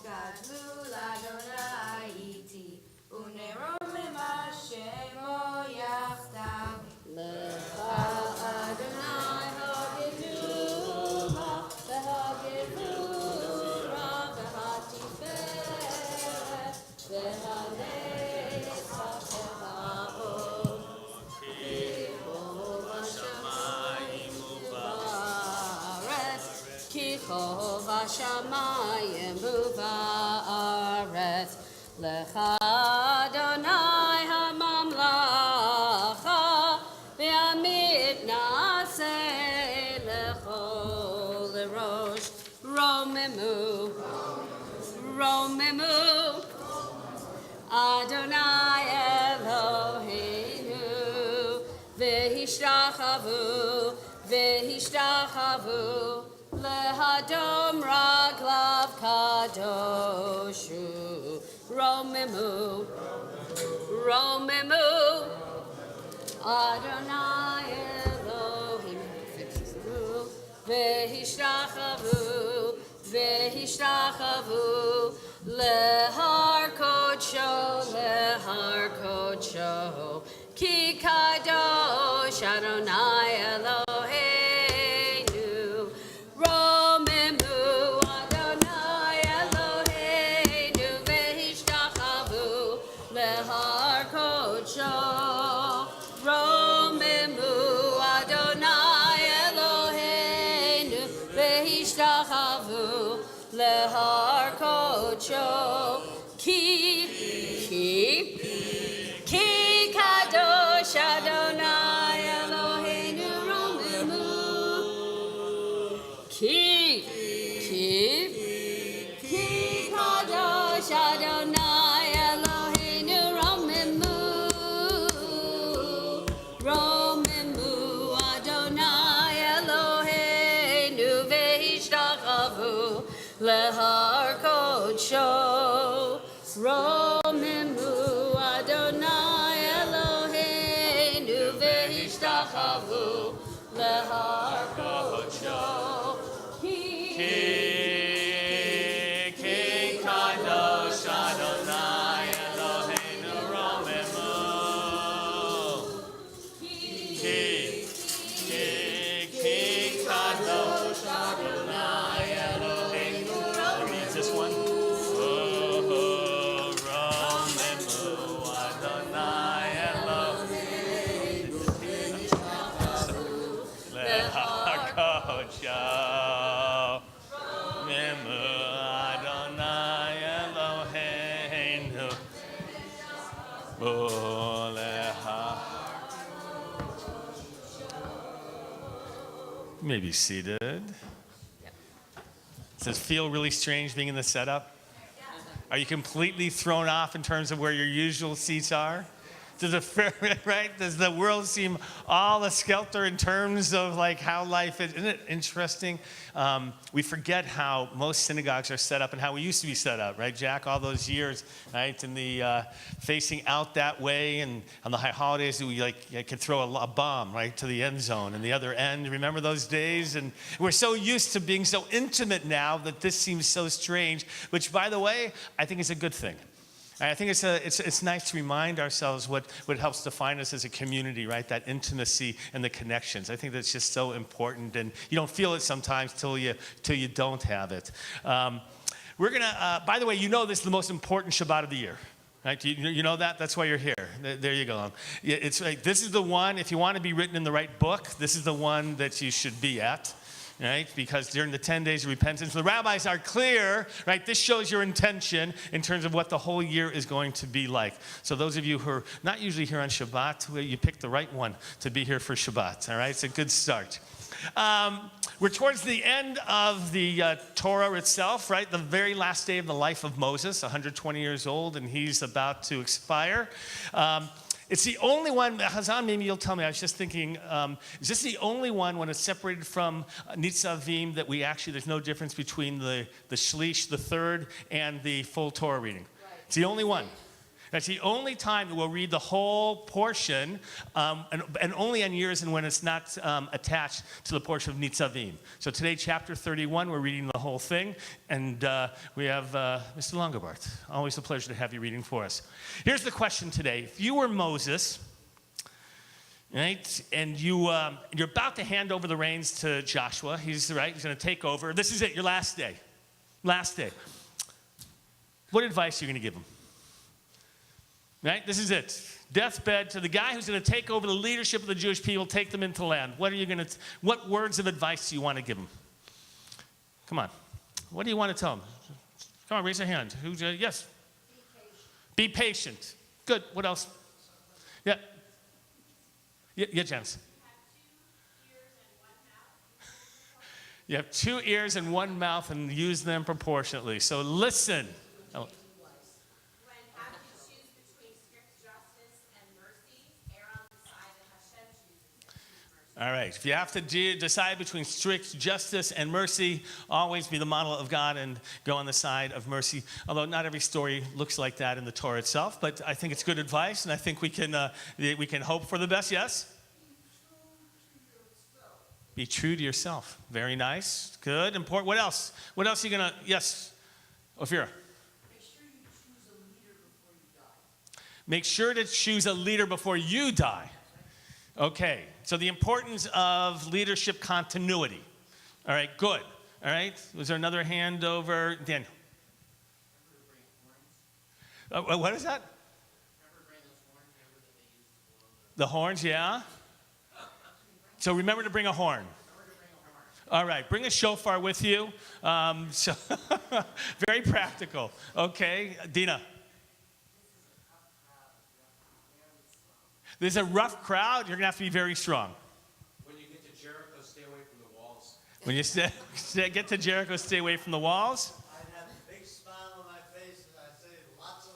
Gadlul Adonai iti, uneromim Hashemo yachdav. Hashamayim uvaretz, lecha Adonai hamamlacha, ve'amid naseh lechol erosh, romemu, romemu, Adonai Eloheinu, ve'hishtachavu, ve'hishtachavu, lehadom raglav kadoshu, romemu, romemu, Adonai Eloheinu, vehishtachavu, vehishtachavu, lehar kodsho, ki kadosh Adonai Eloheinu. Romemu Adonai Eloheinu, vehishtachavu lehar kodsho. Romemu Adonai Eloheinu, vehishtachavu lehar kodsho. Ki kadosh Adonai Eloheinu, romemu. Ki kadosh Adonai Eloheinu, romemu, romemu Adonai Eloheinu, vehishtachavu lehar kodsho, romemu Adonai Eloheinu, vehishtachavu Shachavu Lehar Kocho Ki Kadosh Adonai Eloheinu Romemu Ki Kadosh Adonai Eloheinu Romemu. Read this one. You may be seated. Does it feel really strange being in the setup? Are you completely thrown off in terms of where your usual seats are? Does the world seem all a-skelter in terms of like how life is? Isn't it interesting? We forget how most synagogues are set up and how we used to be set up, right, Jack? All those years, right, in the facing out that way, and on the high holidays, we could throw a bomb right to the end zone and the other end. Remember those days? And we're so used to being so intimate now that this seems so strange. Which, by the way, I think is a good thing. And I think it's nice to remind ourselves what helps define us as a community, right? That intimacy and the connections. I think that's just so important, and you don't feel it sometimes till you don't have it. We're gonna, by the way, you know this is the most important Shabbat of the year, right? You know that? That's why you're here. There you go. It's like, this is the one. If you want to be written in the right book, this is the one that you should be at. Right? Because during the 10 days of repentance, the rabbis are clear, right? This shows your intention in terms of what the whole year is going to be like. So those of you who are not usually here on Shabbat, you picked the right one to be here for Shabbat, all right? It's a good start. We're towards the end of the Torah itself, right? The very last day of the life of Moses, 120 years old, and he's about to expire. It's the only one, Hazan, maybe you'll tell me, I was just thinking, is this the only one when it's separated from Nitzavim that there's no difference between the Shlish, the third, and the full Torah reading? Right. It's the only one. That's the only time that we'll read the whole portion, and only on years and when it's not attached to the portion of Nitzavim. So today, chapter 31, we're reading the whole thing, and we have Mr. Longebart. Always a pleasure to have you reading for us. Here's the question today. If you were Moses, right, and you're about to hand over the reins to Joshua, he's going to take over. This is it, your last day. Last day. What advice are you going to give him? Right? This is it. Deathbed to the guy who's going to take over the leadership of the Jewish people, take them into the land. What words of advice do you want to give him? Come on. What do you want to tell him? Come on, raise your hand. Yes? Be patient. Good. What else? Yeah. Yeah, Janice. You have 2 ears and 1 mouth and use them proportionately. So listen. Oh. All right. If you have to decide between strict justice and mercy, always be the model of God and go on the side of mercy. Although not every story looks like that in the Torah itself, but I think it's good advice, and I think we can hope for the best. Yes. Be true to yourself. Very nice. Good. Important. What else? What else are you gonna? Yes. Ophira. Make sure to choose a leader before you die. Okay, so the importance of leadership continuity. All right, good. All right, was there another hand over? Daniel. What is that? The horns, yeah. So remember to bring a horn. All right, bring a shofar with you. So very practical. Okay, Dina. There's a rough crowd. You're going to have to be very strong. When you get to Jericho, stay away from the walls. When you get to Jericho, stay away from the walls. I'd have a big smile on my face and I'd say lots of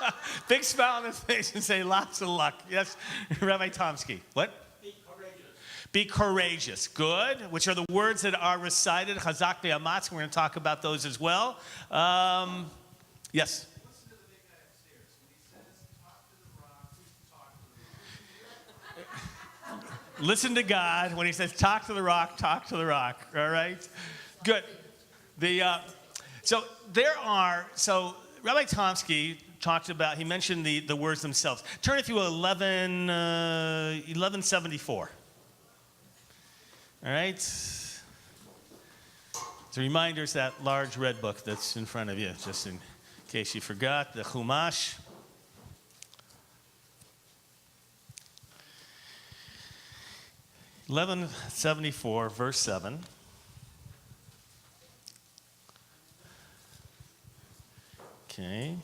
luck. Big smile on his face and say lots of luck. Yes, Rabbi Tomsky. What? Be courageous. Be courageous. Good. Which are the words that are recited. Chazak ve'amatz. We're going to talk about those as well. Yes. Listen to God. When he says, talk to the rock, talk to the rock. All right? Good. So Rabbi Tomsky talked about, he mentioned the words themselves. Turn if you will, 1174. All right? It's a reminder, it's that large red book that's in front of you, just in case you forgot, the Chumash. (1174), verse 7. Okay.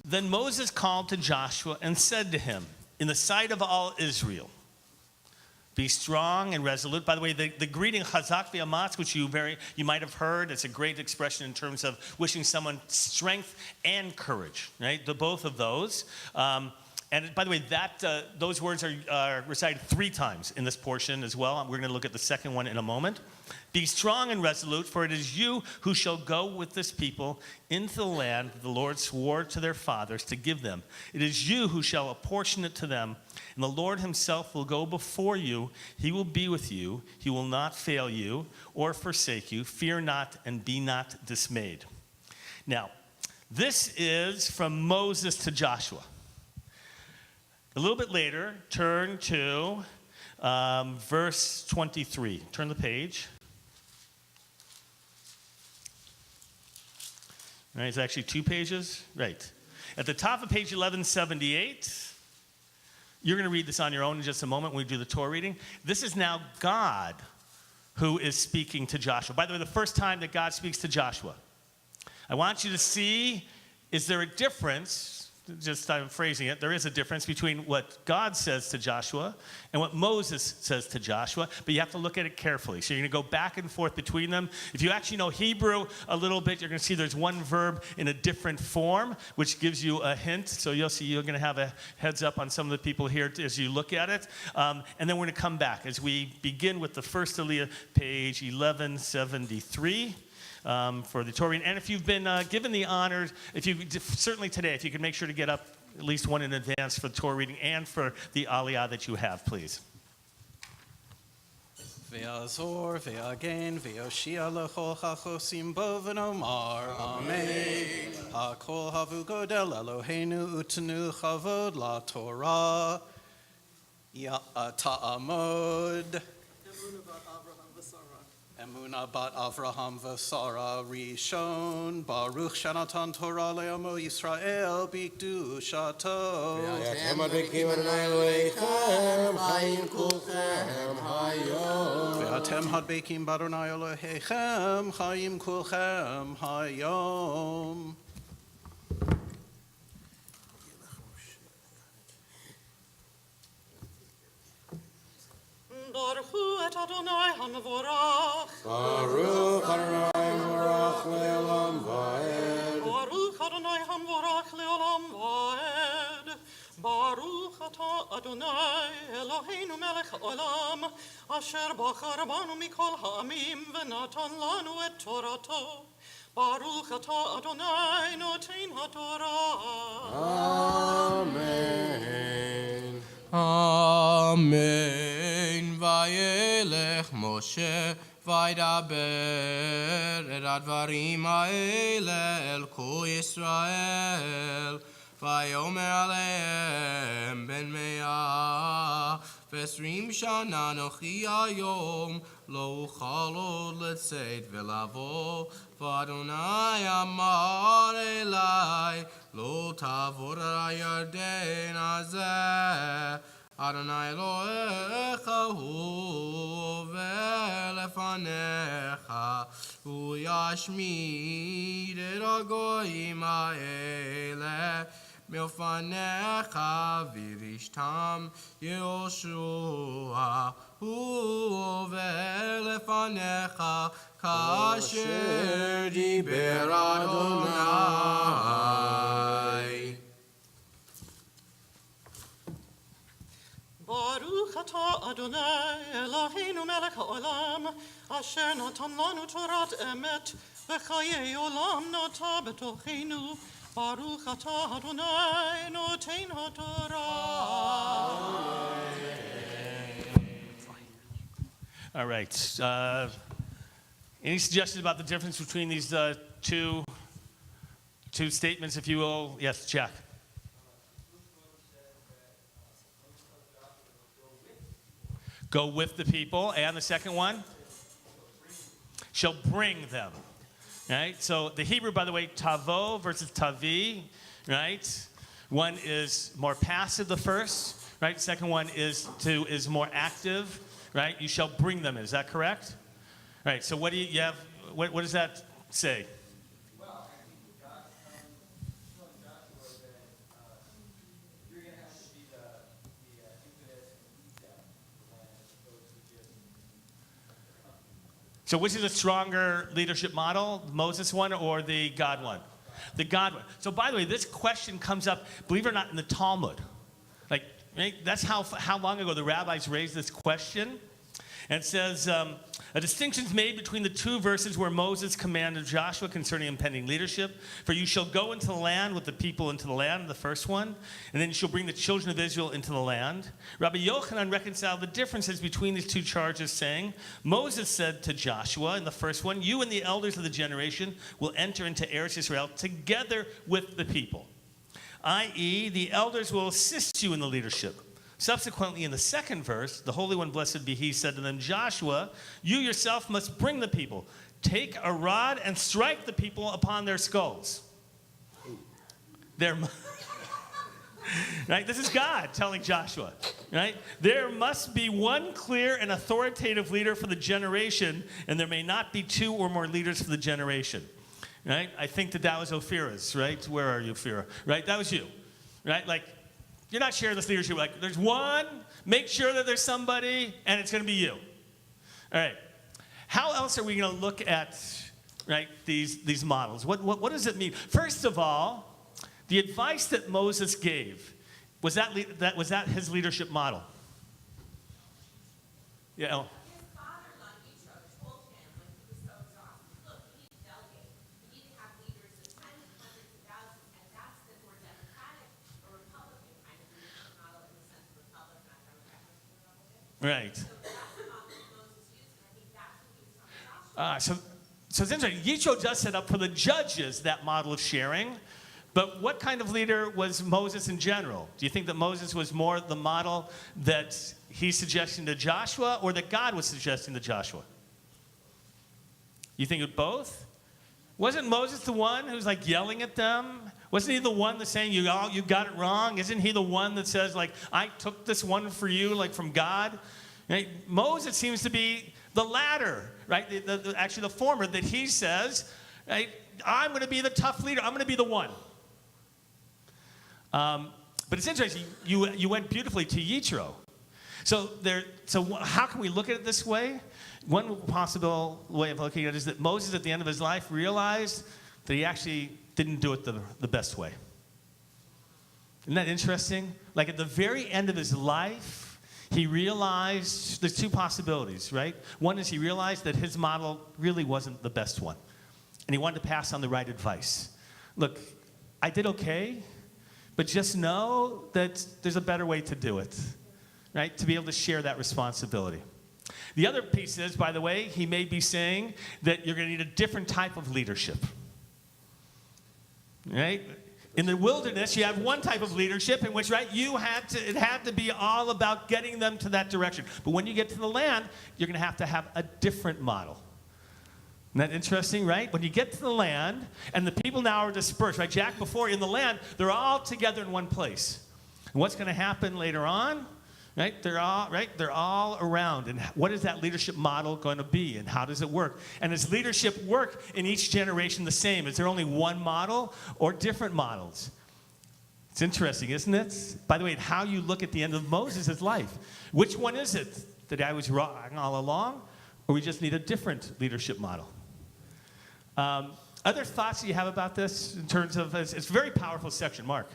Then Moses called to Joshua and said to him, in the sight of all Israel, be strong and resolute. By the way, the greeting Chazak v'amatz, which you might have heard, it's a great expression in terms of wishing someone strength and courage, right? Both of those. And by the way, those words are recited 3 times in this portion as well. We're going to look at the second one in a moment. Be strong and resolute, for it is you who shall go with this people into the land the Lord swore to their fathers to give them. It is you who shall apportion it to them, and the Lord himself will go before you. He will be with you. He will not fail you or forsake you. Fear not and be not dismayed. Now, this is from Moses to Joshua. A little bit later, turn to verse 23. Turn the page. Right, it's actually 2 pages. Right. At the top of page 1178, you're going to read this on your own in just a moment when we do the Torah reading. This is now God who is speaking to Joshua. By the way, the first time that God speaks to Joshua. I want you to see, is there a difference? Just I'm phrasing it. There is a difference between what God says to Joshua and what Moses says to Joshua, but you have to look at it carefully. So you're going to go back and forth between them. If you actually know Hebrew a little bit, you're going to see there's one verb in a different form, which gives you a hint. So you'll see you're going to have a heads up on some of the people here as you look at it. And then we're going to come back as we begin with the first Aliyah, page 1173. For the Torah. And if you've been given the honor, certainly today, if you can make sure to get up at least one in advance for the Torah reading and for the Aliyah that you have, please. Ve'azor, ve'agen, ve'oshia lechol hachosim bo v'nomar, Amen. Hakol havu godel Eloheinu utenu chavod la Torah, ta'amod. Emunah bat Avraham v'Sara Rishon, Baruch Shanatan Torah le'amo Yisrael b'kedushato. Ve'atem hadbekim Adonai Elohechem, Hayim kulchem hayom. Ve'atem hadbekim Adonai Elohechem, Hayim kulchem hayom. Baruch et Adonai HaMevorach. Baruch Adonai Mevorach le'olam va'ed. Baruch Adonai HaMevorach le'olam va'ed. Baruch atah Adonai Eloheinu melech olam, asher bachar banu mikol ha'amim v'natan lanu et Torato. Baruch atah Adonai noten ha'Torah. Amen. Amen. Vayelech Moshe vaydaber et advarim ha'ele el kol Yisrael. Vayomer alehem ben me'ah v'esrim shana nochi hayom lo uchal od letzeit ve'lavo v'Adonai amar elai lo tavor ha'yarden hazeh Adonai Elohecha hu ve'lefanecha hu yashmid et hagoyim ha'ele milfanecha v'rishtam Yehoshua hu ve'lefanecha kasher diber Adonai. Baruch atah Adonai Eloheinu melech ha'olam, asher natan lanu torat emet, v'chayei olam nata betochenu. Baruch atah Adonai noten ha'Torah. All right. Any suggestions about the difference between these two statements, if you will? Yes, Jack. Go with the people. And the second one? Shall bring them. Right? So the Hebrew, by the way, tavo versus tavi, right? One is more passive, the first, right? Second one is more active, right? You shall bring them. Is that correct? Right. So what do you have? What does that say? Well, I think God telling Joshua that you're going to have to be the impetus and lead them the land as opposed to just. So which is a stronger leadership model, the Moses one or the God one? The God one. So by the way, this question comes up, believe it or not, in the Talmud. Like, right? That's how long ago the rabbis raised this question. And it says, a distinction is made between the two verses where Moses commanded Joshua concerning impending leadership. For you shall go into the land with the people into the land, the first one. And then you shall bring the children of Israel into the land. Rabbi Yochanan reconciled the differences between these two charges, saying, Moses said to Joshua in the first one, you and the elders of the generation will enter into Eretz Israel together with the people. I.e., the elders will assist you in the leadership. Subsequently, in the second verse, the Holy One, blessed be he, said to them, Joshua, you yourself must bring the people. Take a rod and strike the people upon their skulls. Right? This is God telling Joshua. Right? There must be one clear and authoritative leader for the generation, and there may not be two or more leaders for the generation. Right? I think that was Ophira's, right? Where are you, Ophira? Right? That was you. Right? Like, you're not sharing this leadership. Like, there's one, make sure that there's somebody, and it's going to be you. All right. How else are we going to look at, right, these models? What does it mean? First of all, the advice that Moses gave, was that his leadership model? Yeah. His father-in-law, Yitro, told him when he was so exhausted, look, you need to delegate. You need to have leaders of tens, hundreds, and thousands, and that's the more democratic or Republican kind of leadership model in the sense of republic, not democratic. Right. So that's the model that Moses used, and I think that's what he was telling Joshua. So it's interesting. Yitro does set up for the judges that model of sharing. But what kind of leader was Moses in general? Do you think that Moses was more the model that he's suggesting to Joshua or that God was suggesting to Joshua? You think of both? Wasn't Moses the one who's like yelling at them? Wasn't he the one that's saying, you got it wrong? Isn't he the one that says, like, I took this one for you, like from God? Right? Moses seems to be the latter, right? Actually, the former, that he says, right, I'm going to be the tough leader. I'm going to be the one. But it's interesting. You went beautifully to Yitro. So how can we look at it this way? One possible way of looking at it is that Moses, at the end of his life, realized that he actually didn't do it the best way. Isn't that interesting? Like at the very end of his life, he realized there's two possibilities, right? One is he realized that his model really wasn't the best one. And he wanted to pass on the right advice. Look, I did okay. But just know that there's a better way to do it, right? To be able to share that responsibility. The other piece is, by the way, he may be saying that you're going to need a different type of leadership, right? In the wilderness, you have one type of leadership in which, right, it had to be all about getting them to that direction. But when you get to the land, you're going to have a different model. Isn't that interesting, right? When you get to the land, and the people now are dispersed, right? Jack, before in the land, they're all together in one place. And what's going to happen later on? Right? They're all around. And what is that leadership model going to be? And how does it work? And does leadership work in each generation the same? Is there only one model or different models? It's interesting, isn't it? By the way, how you look at the end of Moses' life. Which one is it? That I was wrong all along? Or we just need a different leadership model? Other thoughts that you have about this in terms of, it's a very powerful section, Mark.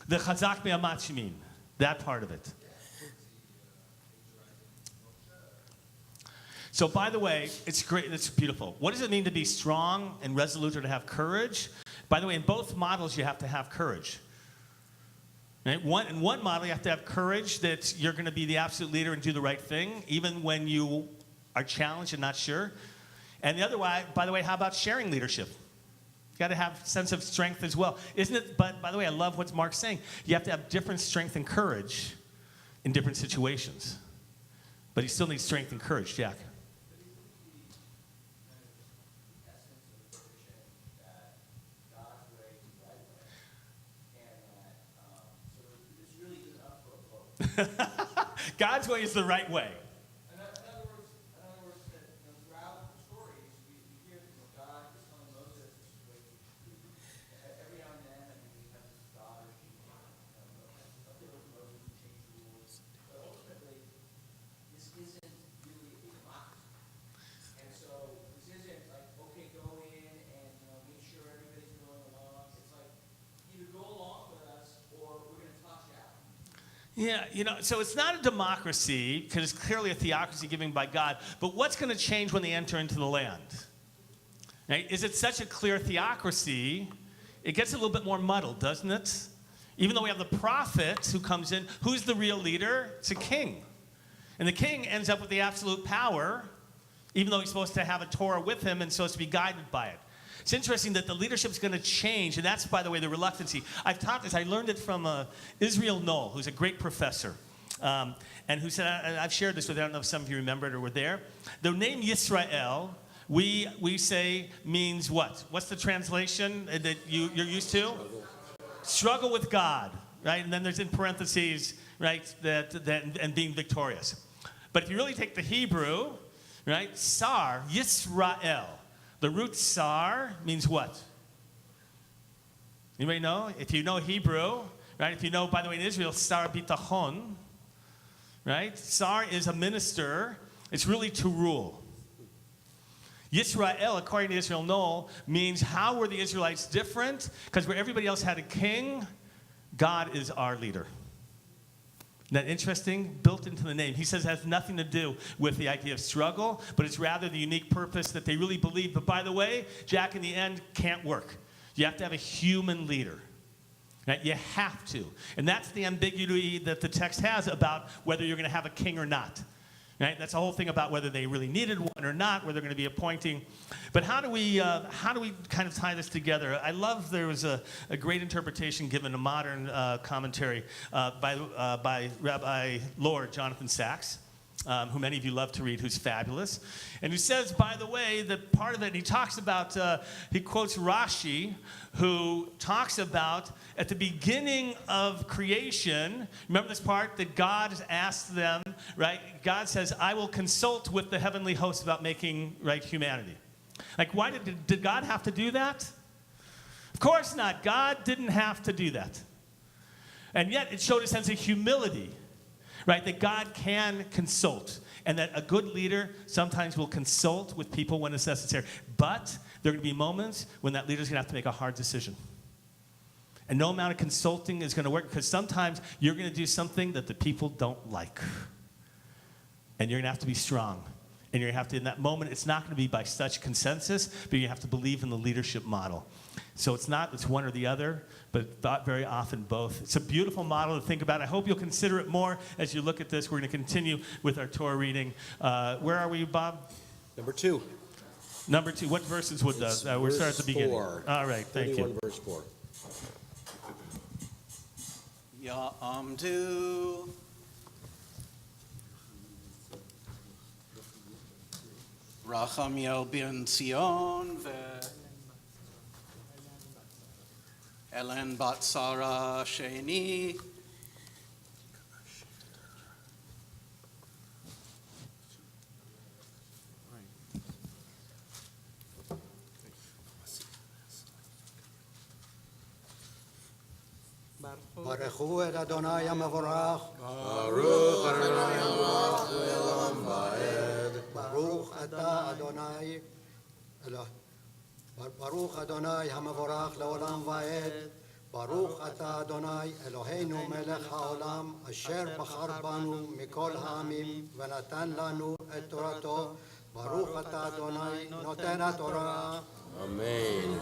The chazak me'amat shemin, that part of it. So by the way, it's great, it's beautiful. What does it mean to be strong and resolute or to have courage? By the way, in both models, you have to have courage. Right? In one model, you have to have courage that you're going to be the absolute leader and do the right thing, even when you are challenged and not sure. And the other way, by the way, how about sharing leadership? You got to have a sense of strength as well. Isn't it? But by the way, I love what Mark's saying. You have to have different strength and courage in different situations. But you still need strength and courage, Jack. God's way is the right way. In other words, that, throughout the stories, we hear that God is telling Moses this way to treat. Every now and then, we have this God or appeal to Moses to change rules. But ultimately, this isn't really a democracy. And so this isn't like, okay, go in and make sure everybody's going along. It's like, either go along with us or we're going to toss you out. Yeah, so it's not a democracy, because it's clearly a theocracy given by God, but what's going to change when they enter into the land? Right? Is it such a clear theocracy, it gets a little bit more muddled, doesn't it? Even though we have the prophet who comes in, who's the real leader? It's a king. And the king ends up with the absolute power, even though he's supposed to have a Torah with him and supposed to be guided by it. It's interesting that the leadership's going to change, and that's, by the way, the reluctancy. I've taught this. I learned it from Israel Knoll, who's a great professor, and who said, I've shared this with you. I don't know if some of you remember it or were there. The name Yisrael, we say means what? What's the translation that you're used to? Struggle with God, right? And then there's in parentheses, right, that and being victorious. But if you really take the Hebrew, right, Sar, Yisrael. The root sar means what? Anybody know? If you know Hebrew, right? If you know, by the way, in Israel, sar bitachon, right? Sar is a minister. It's really to rule. Yisrael, according to Israel Knoll, means how were the Israelites different? Because where everybody else had a king, God is our leader. Isn't that interesting? Built into the name. He says it has nothing to do with the idea of struggle, but it's rather the unique purpose that they really believe. But by the way, Jack, in the end, can't work. You have to have a human leader. Right? You have to. And that's the ambiguity that the text has about whether you're going to have a king or not. Right? That's the whole thing about whether they really needed one or not, whether they're going to be appointing. But how do we kind of tie this together? I love there was a great interpretation given, a modern commentary by Rabbi Lord Jonathan Sachs, who many of you love to read, who's fabulous. And he says, by the way, that part of it, he talks about, he quotes Rashi, who talks about at the beginning of creation, remember this part, that God has asked them, right? God says, I will consult with the heavenly host about making, right, humanity. Like, why did God have to do that? Of course not. God didn't have to do that. And yet it showed a sense of humility, right? That God can consult, and that a good leader sometimes will consult with people when it's necessary. But there are going to be moments when that leader's going to have to make a hard decision. And no amount of consulting is going to work, because sometimes you're going to do something that the people don't like. And you're going to have to be strong. And you're going to have to, in that moment, it's not going to be by such consensus, but you have to believe in the leadership model. So it's one or the other, but very often both. It's a beautiful model to think about. I hope you'll consider it more as you look at this. We're going to continue with our Torah reading. Where are we, Bob? Number 2. Number 2. What verses would those? We'll start at the beginning. 4. All right, thank you. 31 verse 4. Ya'amdu Rachamiel ben Zion Ellen bat Sarah Sheni ברכו את אדוני המבורך, ברוך אדוני המלך לעולם ועד. ברוך אתה אדוני, ברוך אדוני המבורך לעולם ועד, ברוך אתה אדוני אלוהינו מלך העולם, אשר בחר בנו מכל העמים ונתן לנו את תורתו, ברוך אתה אדוני נותן התורה. Amen.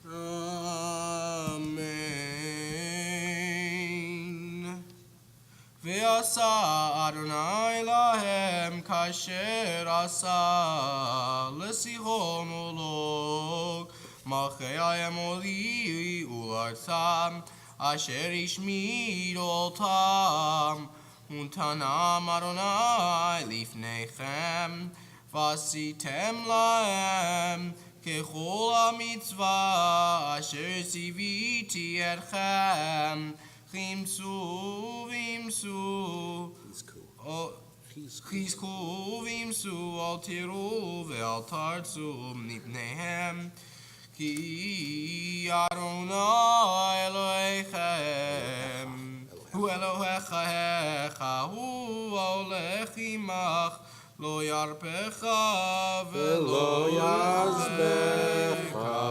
Amen. Ve'asa Adonai lahem kasher asa l'sichon ulog malchei emoli ulartam asher ishmid otam untanam Adonai lifnechem vasitem lahem kechol hamitzvah asher ziviti etchem Chimsu vimsu Chizku vimsu al tiru ve'al tartzu mipnehem Ki Adonai Elohechem Hu Elohecha hecha Hu olech imach Lo yarpecha ve'lo yazbecha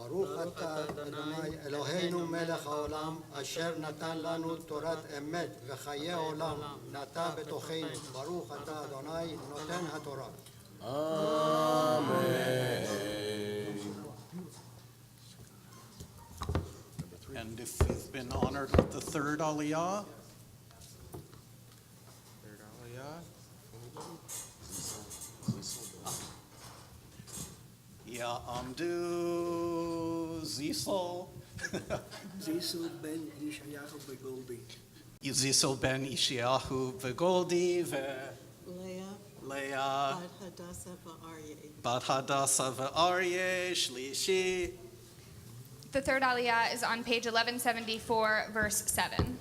ברוך אתה, אדוני אלוהינו מלך העולם, אשר נתן לנו תורת אמת וחיי עולם, נטע בתוכנו. ברוך אתה, אדוני, נותן התורה. And if you've been honored with the third Aliyah, Ya'amdu Zisel. Zisel ben Yeshayahu Begoldi. Zisel ben Ishiyahu Vegoldi Leah, Leah Bat Hadassah Bat Hadassah v'Aryeh. V'Aryeh Shlishi. The third Aliyah is on page 1174, verse 7.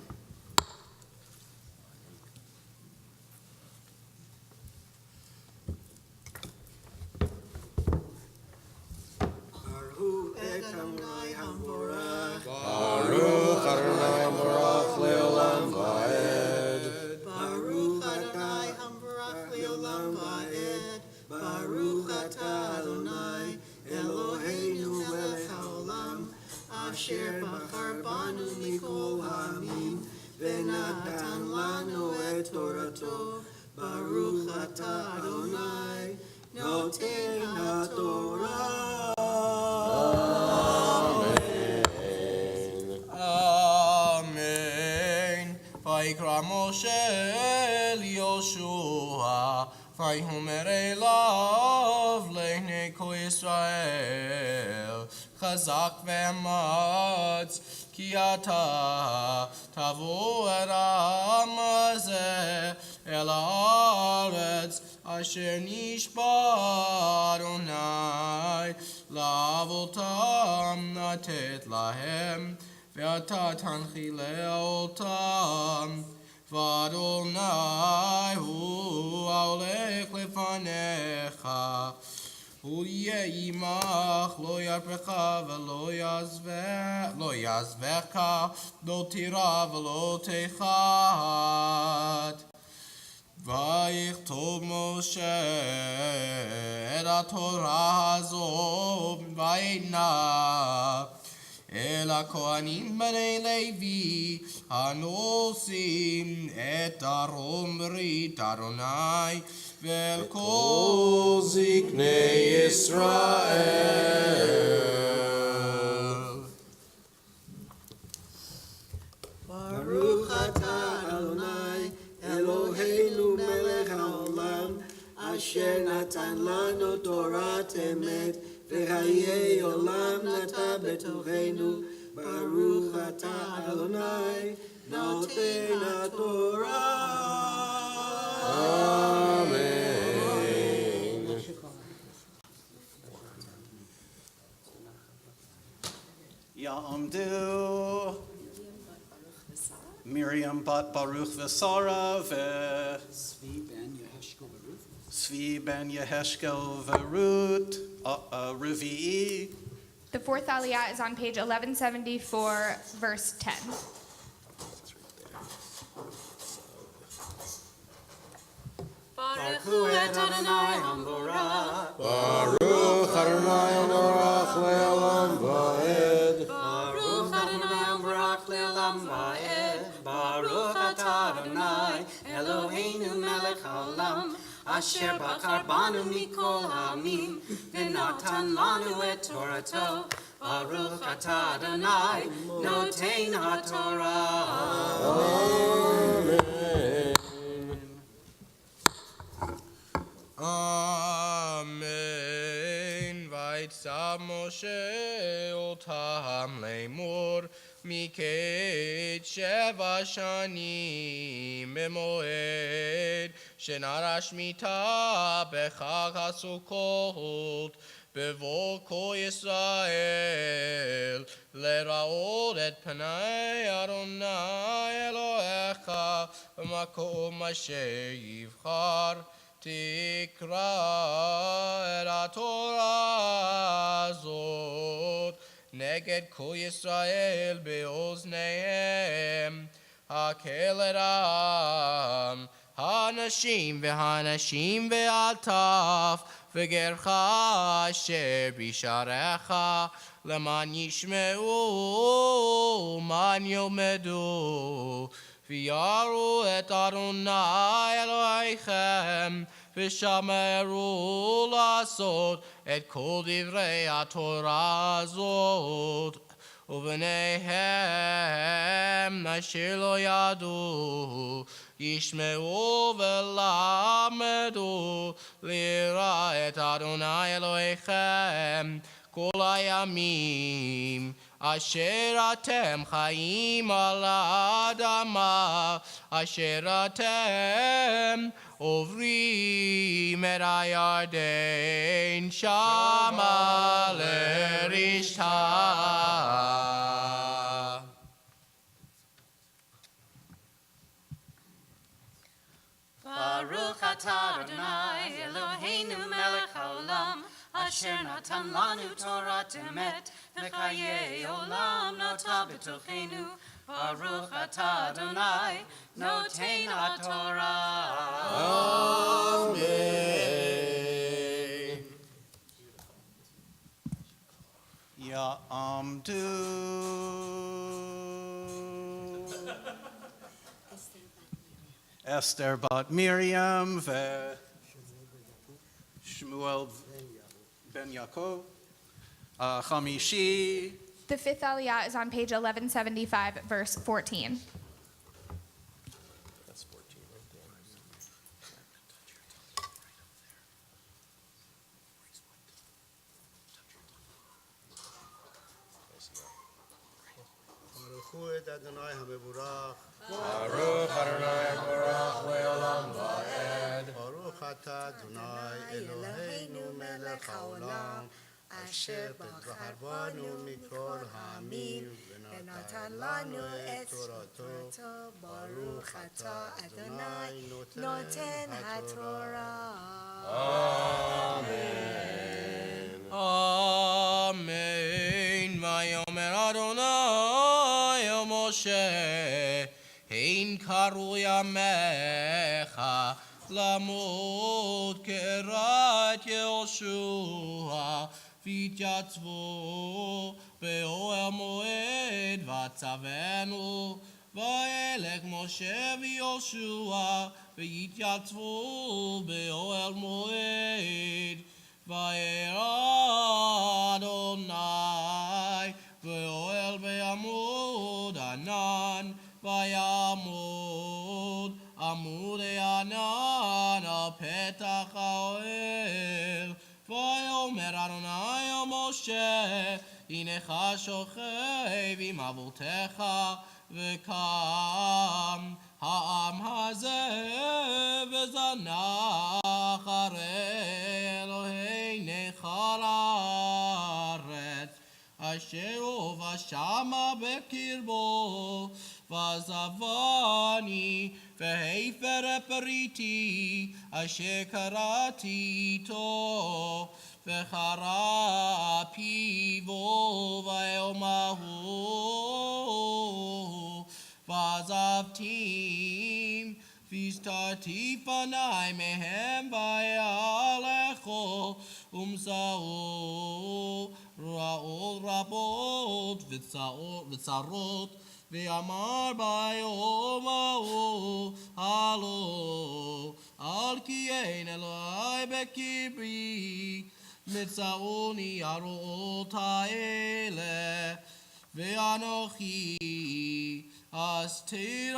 Baruch et Adonai Hamorach. Baruch Adonai Morach Leolam Vaed. Baruch Adonai Hamorach Leolam Vaed. Baruch atah Adonai Eloheinu melech haolam. Asher bachar banu mikol ha'amim. Venatan lanu et torato. Baruch atah Adonai noten haTorah. Amen. Vayikra Moshe el Yoshua, Vayihomer elav lehnei kol Yisrael, Chazak ve'amatz, ki ata tavo et ha'am hazeh el haaretz, asher nishba Adonai la'avotam natet lahem. ואתה תנחיליה אותם, ואדוני הוא ההולך לפניך, הוא יהיה עמך, לא ירפך ולא יעזבך, לא תירא ולא תחת. ויכתוב משה את התורה הזו ויתנה אל הכהנים בני לוי הנושאים את ארון ברית אדוני ואל כל זקני ישראל. Baruch atah Adonai Eloheinu melech haolam asher natan lanu torat emet v'chayei olam nata betochenu. Baruch atah Adonai noten haTorah. Amen. Ya'amdu Miriam bat Baruch v'Sara Svi ben Yeheshkel v'Rut Revi'i. The fourth Aliyah is on page 1174, verse 10. Baruch et Adonai Hamorach. Baruch Adonai Morach Leolam Vaed. Baruch Adonai Hamorach le'olam va'ed. Baruch atah Adonai Eloheinu melech haolam. אשר בחר בנו מכל העמים, ונתן לנו את תורתו. ברוך אתה אדוני, נותן התורה. Amen. ויצב משה אותם לאמור, מקץ 7 שנים במועד שנערה שמיטה בחג הסוכות, בבוא כל ישראל לראות את פני אדוני אלוהיך במקום אשר יבחר. תקרא את התורה הזאת נגד כל ישראל באוזניהם. הקל את העם, הנשים והנשים והטף וגרך אשר בשעריך, למען ישמעו למען ילמדו ויראו את אדוני אלוהיכם, ושמרו לעשות את כל דברי התורה הזאת. ובניהם אשר לא ידעו ישמעו ולמדו לירא את אדוני אלוהיכם כל הימים אשר אתם חיים על האדמה, אשר אתם עוברים את הירדן שמה לרשתה. ברוך אתה אדוני אלוהינו מלך העולם, אשר נתן לנו תורת אמת וחיי עולם נטע בתוכנו. ברוך אתה אדוני נותן התורה. Amen. יעמדו אסתר בת מרים ושמואל בן יעקב. חמישי. The fifth Aliyah is on page 1175, verse 14. That's 14 right there. ברכו את אדוני המבורך. Baruch Adonai Baruch Le'olam Va'ed. ברוך אתה אדוני אלוהינו מלך העולם, אשר בחר בנו מכל העמים ונתן לנו את תורתו. ברוך אתה אדוני נותן התורה. Amen. ויאמר אדוני אל משה, הן קראו ימיך למות קראת יהושע, והתייצבו באוהל מועד וצוונו. וילך משה ויהושע והתייצבו באוהל מועד. וירא אדוני באוהל בעמוד ענן, ויעמוד עמוד הענן על פתח האוהל. ויאמר אדוני אל משה, הנך שוכב עם אבותיך, וקם העם הזה וזנח אחרי אלוהי נכר הארץ, אשר ובשמה בקרבו. ועזבני והפר פריתי אשר קראתי איתו, וחרה פיו ויאמרו. ועזבתים והסתרתי פני מהם ויהלכו, ומצאו רעות רבות וצרות. ואמר ביום ההוא, הלא על כי אין אלוהים בקברי, מצאוני הרעות האלה, ואנוכי אסתיר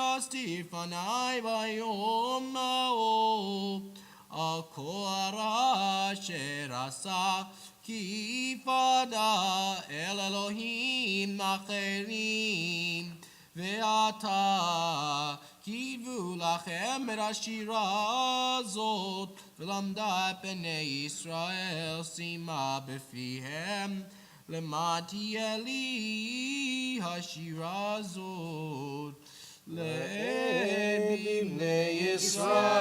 פניי ביום ההוא, על כל הרע אשר עשה, כי פנה אל אלוהים אחרים, ועתה כתבו לכם את השירה הזאת, ולמדה את בני ישראל שימה בפיהם, למען תהיה לי השירה הזאת לבני ישראל.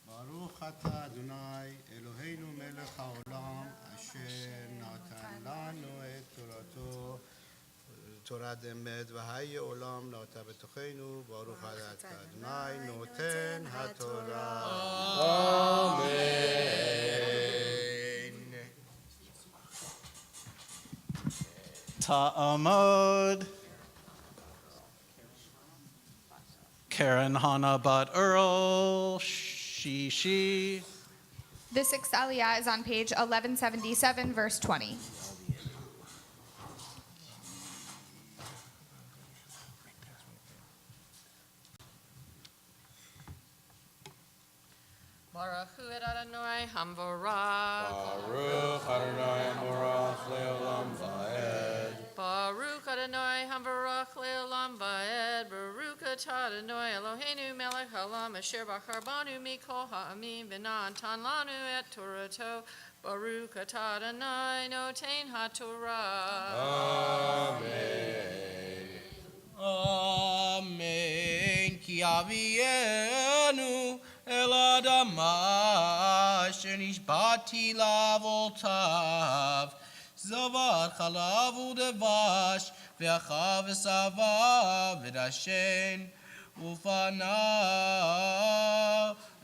ברוך אתה אדוני אלוהינו מלך העולם אשר נתן לנו את תורתו תורת אמת וחיי עולם נעתה בתוכנו. ברוך אתה אדוני נותן התורה. Ta'amod. Karen Hannah Bat Earl, she. The sixth Aliyah is on page 1177, verse 20. Baruch hu et Adonai hamvorach. Baruch Adonai Morach Leolam Vaed. Baruch Adonai hamvorach leolam vaed. Baruch atah Adonai Eloheinu melech haolam asher bachar banu mikol ha'amim v'natan lanu et torato. Baruch atah Adonai noten haTorah. Amen. Amen. Ki avienu el adama asher nishbati lavoltav. Zavar chalav udevash ve'achav v'sava v'dashen ufana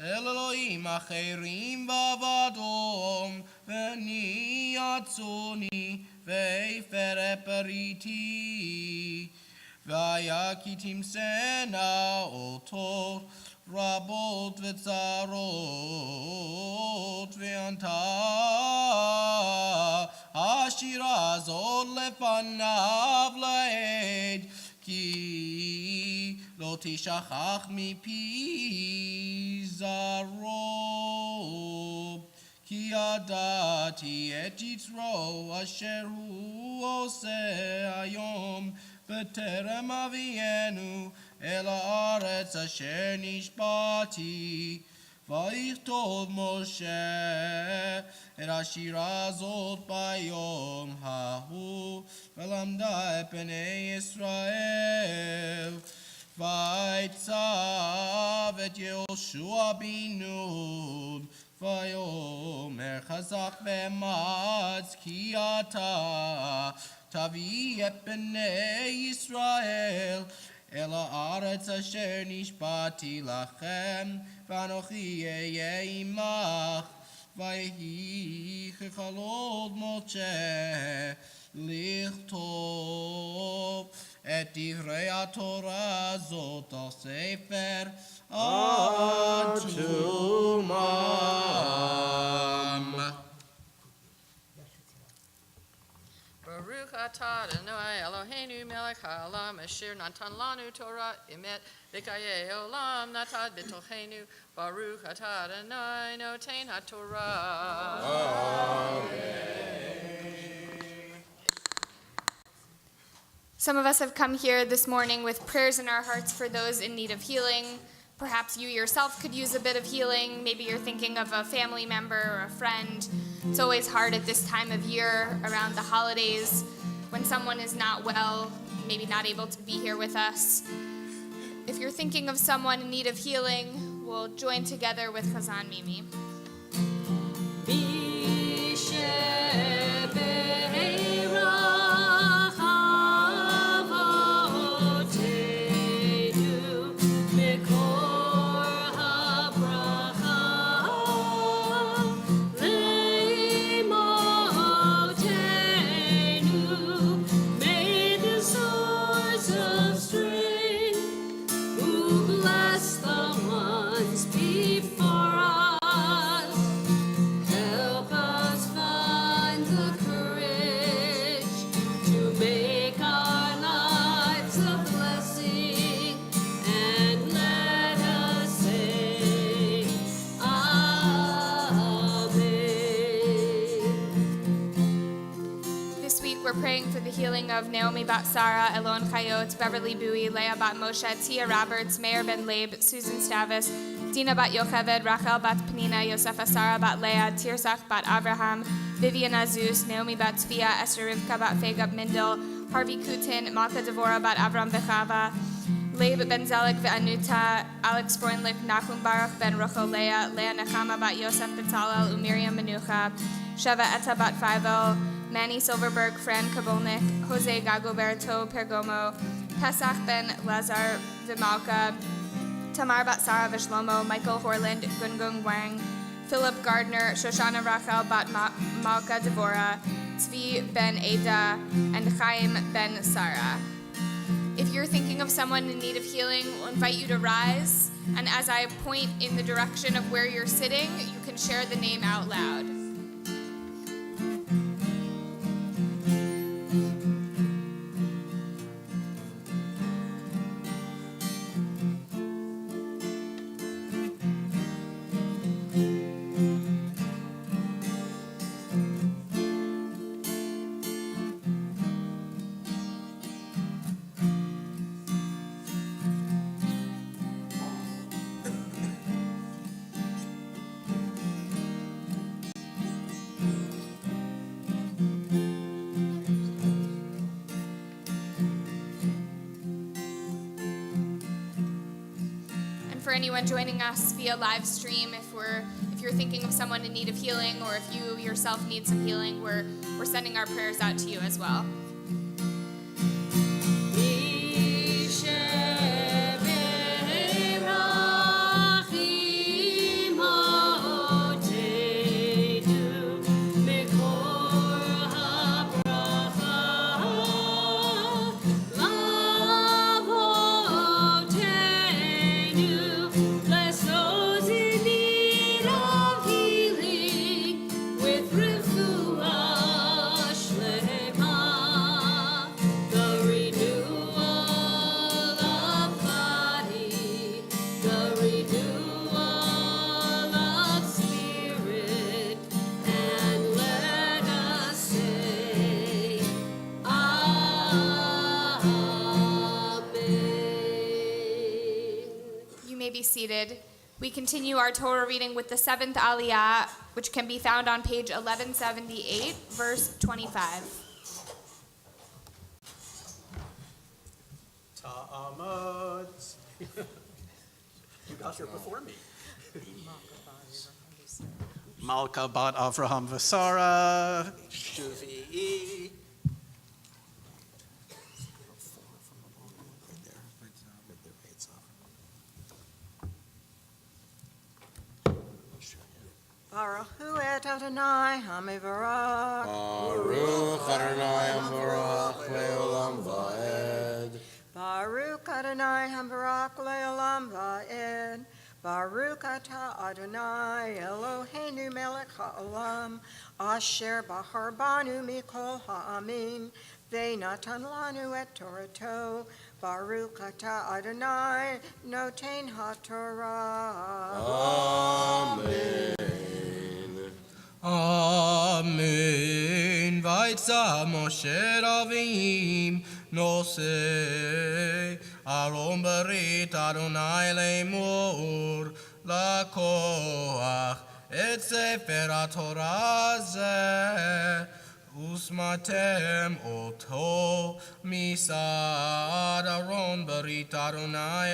el Elohim acherim v'avadom v'ni atzoni ve'fer periti v'aya ki timsena otot rabot v'tzarot ve'anta השירה הזאת לפניו לעד, כי לא תשכח מפי זרעו. כי ידעתי את יתרו אשר הוא עושה היום, בטרם אבינו אל הארץ אשר נשבעתי. ויכתוב משה את השירה הזאת ביום ההוא, ולמדה את בני ישראל. ויצב את יהושע בן נון, ויאמר חזק ואמץ, כי אתה תביא את בני ישראל אל הארץ אשר נשבעתי לכם, ואנוכי אהיה עמך. ויהי ככלות משה לכתוב את דברי התורה הזאת על ספר עד תומם. Baruch atah Adonai Eloheinu melech haolam asher natan lanu Torah emet v'kayei olam natad b'tochenu. Baruch atah Adonai noten haTorah. Some of us have come here this morning with prayers in our hearts for those in need of healing. Perhaps you yourself could use a bit of healing. Maybe you're thinking of a family member or a friend. It's always hard at this time of year around the holidays when someone is not well, maybe not able to be here with us. If you're thinking of someone in need of healing, we'll join together with Chazan Mimi. Bless the ones before. healing of Naomi bat Sarah, Elon Chayot, Beverly Bowie, Leah bat Moshe, Tia Roberts, Mayor Ben Leib, Susan Stavis, Dina bat Yocheved, Rachel bat Penina, Yosefa Sarah bat Leah, Tirzach bat Abraham, Vivian Azus, Naomi bat Tzvia, Esther Rivka bat Fagab Mindel, Harvey Kutin, Malka Devora bat Avram Vechava, Leib ben Zelig ve'anuta, Alex Freundlich, Nachum Baruch ben Rochel Leah, Leah Nechama bat Yosef Betzalel, Umiriam Menucha, Sheva Etta bat Feivel, Manny Silverberg, Fran Kabolnik, Jose Gagoberto Pergomo, Pesach ben Lazar Vimalka, Tamar bat Sarah Vishlomo, Michael Horland, Gungung Wang, Philip Gardner, Shoshana Rachel bat Malka Devora, Tzvi ben Ada, and Chaim ben Sarah. If you're thinking of someone in need of healing, we'll invite you to rise, and as I point in the direction of where you're sitting, you can share the name out loud. For anyone joining us via live stream, if you're thinking of someone in need of healing, or if you yourself need some healing, we're sending our prayers out to you as well. Seated. We continue our Torah reading with the 7th Aliyah, which can be found on page 1178, verse 25. Ta'amad. You got here before me. Malka bat Avraham Vasara. Shuvi'i. Baruch hu et Adonai hamivarach. Baruch Adonai Amvarach Leolam Va'ed. Baruch Adonai hamivarach leolam va'ed. Baruch atah Adonai Eloheinu melech ha'olam, asher bahar banu mikol ha'amin, ve'natan lanu et Torato. Baruch atah Adonai noten ha'torah. Amen. Amen. Vaytza Moshe Ravim Nose Aron Berit Adonai Lemur Lakoach Et Sefer HaTorah Zeh Usmatem Oto Misad Aron Berit Adonai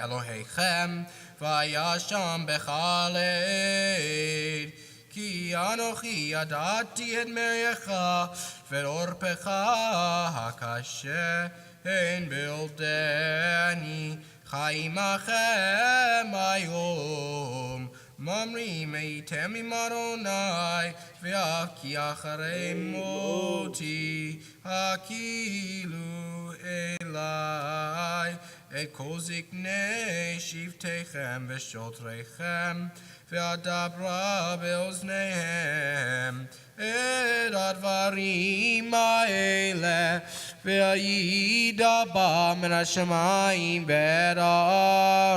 Elohechem Vayasham Bechaled Ki anochi yadati et meryecha ve'orpecha hakashen be'oldeni chaimachem ayom mamri meitem imaronai ve'aki acharei moti hakilu elai et koziknei shivtechem ve'shotrechem Ve'adabra be'oznehem et advarim ha'ele ve'ayida ba min hashamayim be'aretz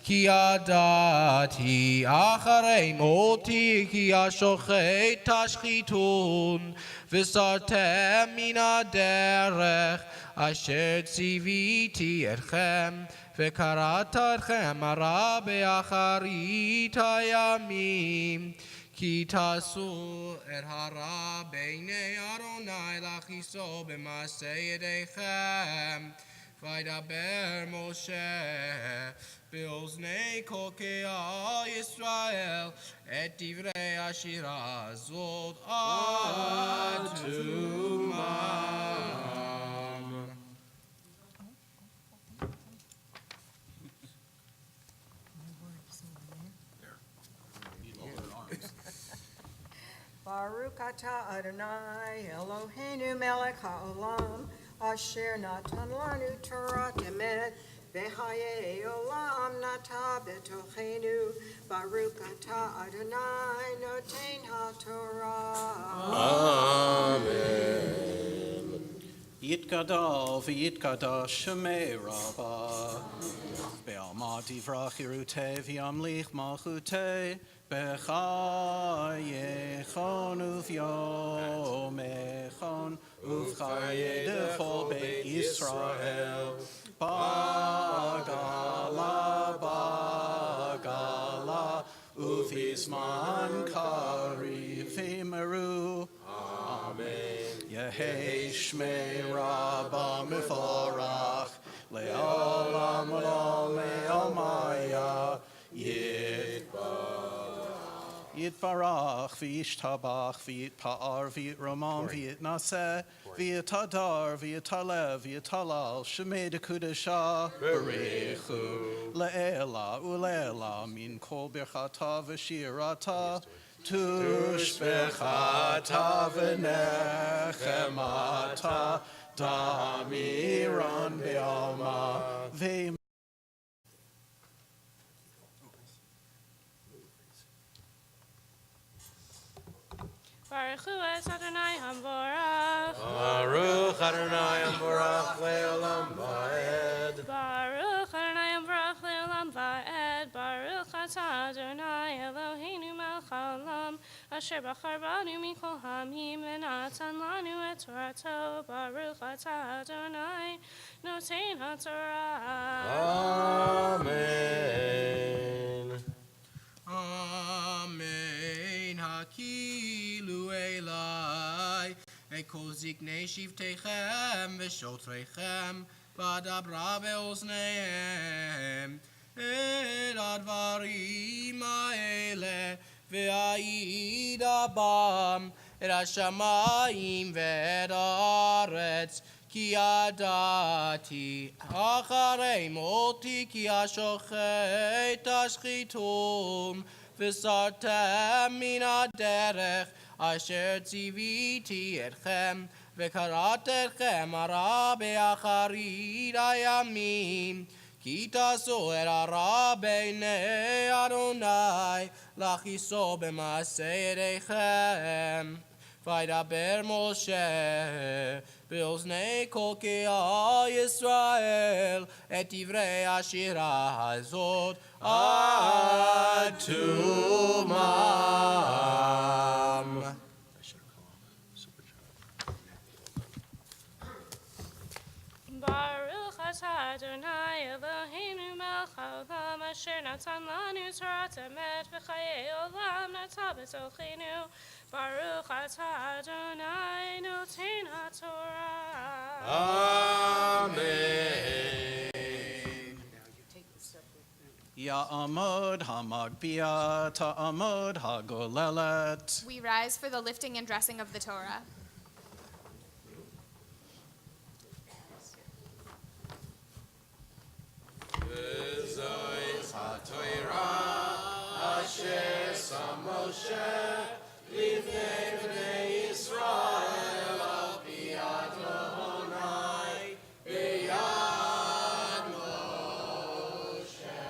כי ידעתי אחרי מותי כי השוחט תשחיתון וסרתם מן הדרך אשר ציוויתי אתכם וקראת אתכם הרע באחרית הימים כי תעשו את הרע בעיני אדוני לכיסו במעשה ידיכם וידבר משה באוזני כל קהל ישראל את דברי השירה הזאת עד תומם. Baruch atah Adonai Eloheinu melech haolam asher natan lanu Torah emet v'chayei olam nata betochenu Baruch atah Adonai noten haTorah. Amen. Yitgadal v'yitgadash shemei rabbah be'alma divrach yirutei v'yamlich malchutei b'chayechon uv'yomechon uv'chayei dechol beit Yisrael bagala uv'izman kariv v'meru. Amen. Yehei shmei rabbah meforach le'olam olam le'omaya Yitbarach v'yishtabach v'yitpa'ar v'yitromam v'yitnaseh v'yitadar v'yitalev v'yitalal shemei dekudesha b'rechu le'ela u'le'ela min kol birchata v'shirata tushbechata v'nechemata damiran be'alma ve'im. Baruch Hu es Adonai Hamvorach. Baruch Adonai Amborach Le'olam Va'ed. Baruch Adonai Hamvorach Le'olam Va'ed. Baruch atah Adonai Eloheinu melech haolam asher bachar banu mikol hamim v'natan lanu et Torato. Baruch atah Adonai noten haTorah. Amen. Amen. Hakilu elai ekol ziknei shivteichem v'shotreichem v'adabra be'oznehem et advarim ha'ele ve'ayida bam et hashamayim ve'et haaretz כי ידעתי אחרי מותי כי השוחט תשחיתום וסרתם מן הדרך אשר ציוויתי אתכם וקראת אתכם הרע באחרית הימים כי תעשו את הרע בעיני אדוני לכיסו במעשה ידיכם וידבר משה באוזני כל קהל ישראל את דברי השירה הזאת עד תומם. Baruch atah Adonai Eloheinu melech haolam asher natan lanu Torah emet v'chayei olam nata b'tochenu Baruch atah Adonai noten haTorah. Amen. Ya'amod ha'magbia ta'amod ha'golelet. We rise for the lifting and dressing of the Torah. V'zois ha'toirah asher sam Moshe lifnei b'nei Yisrael al pi Adonai b'yad Moshe.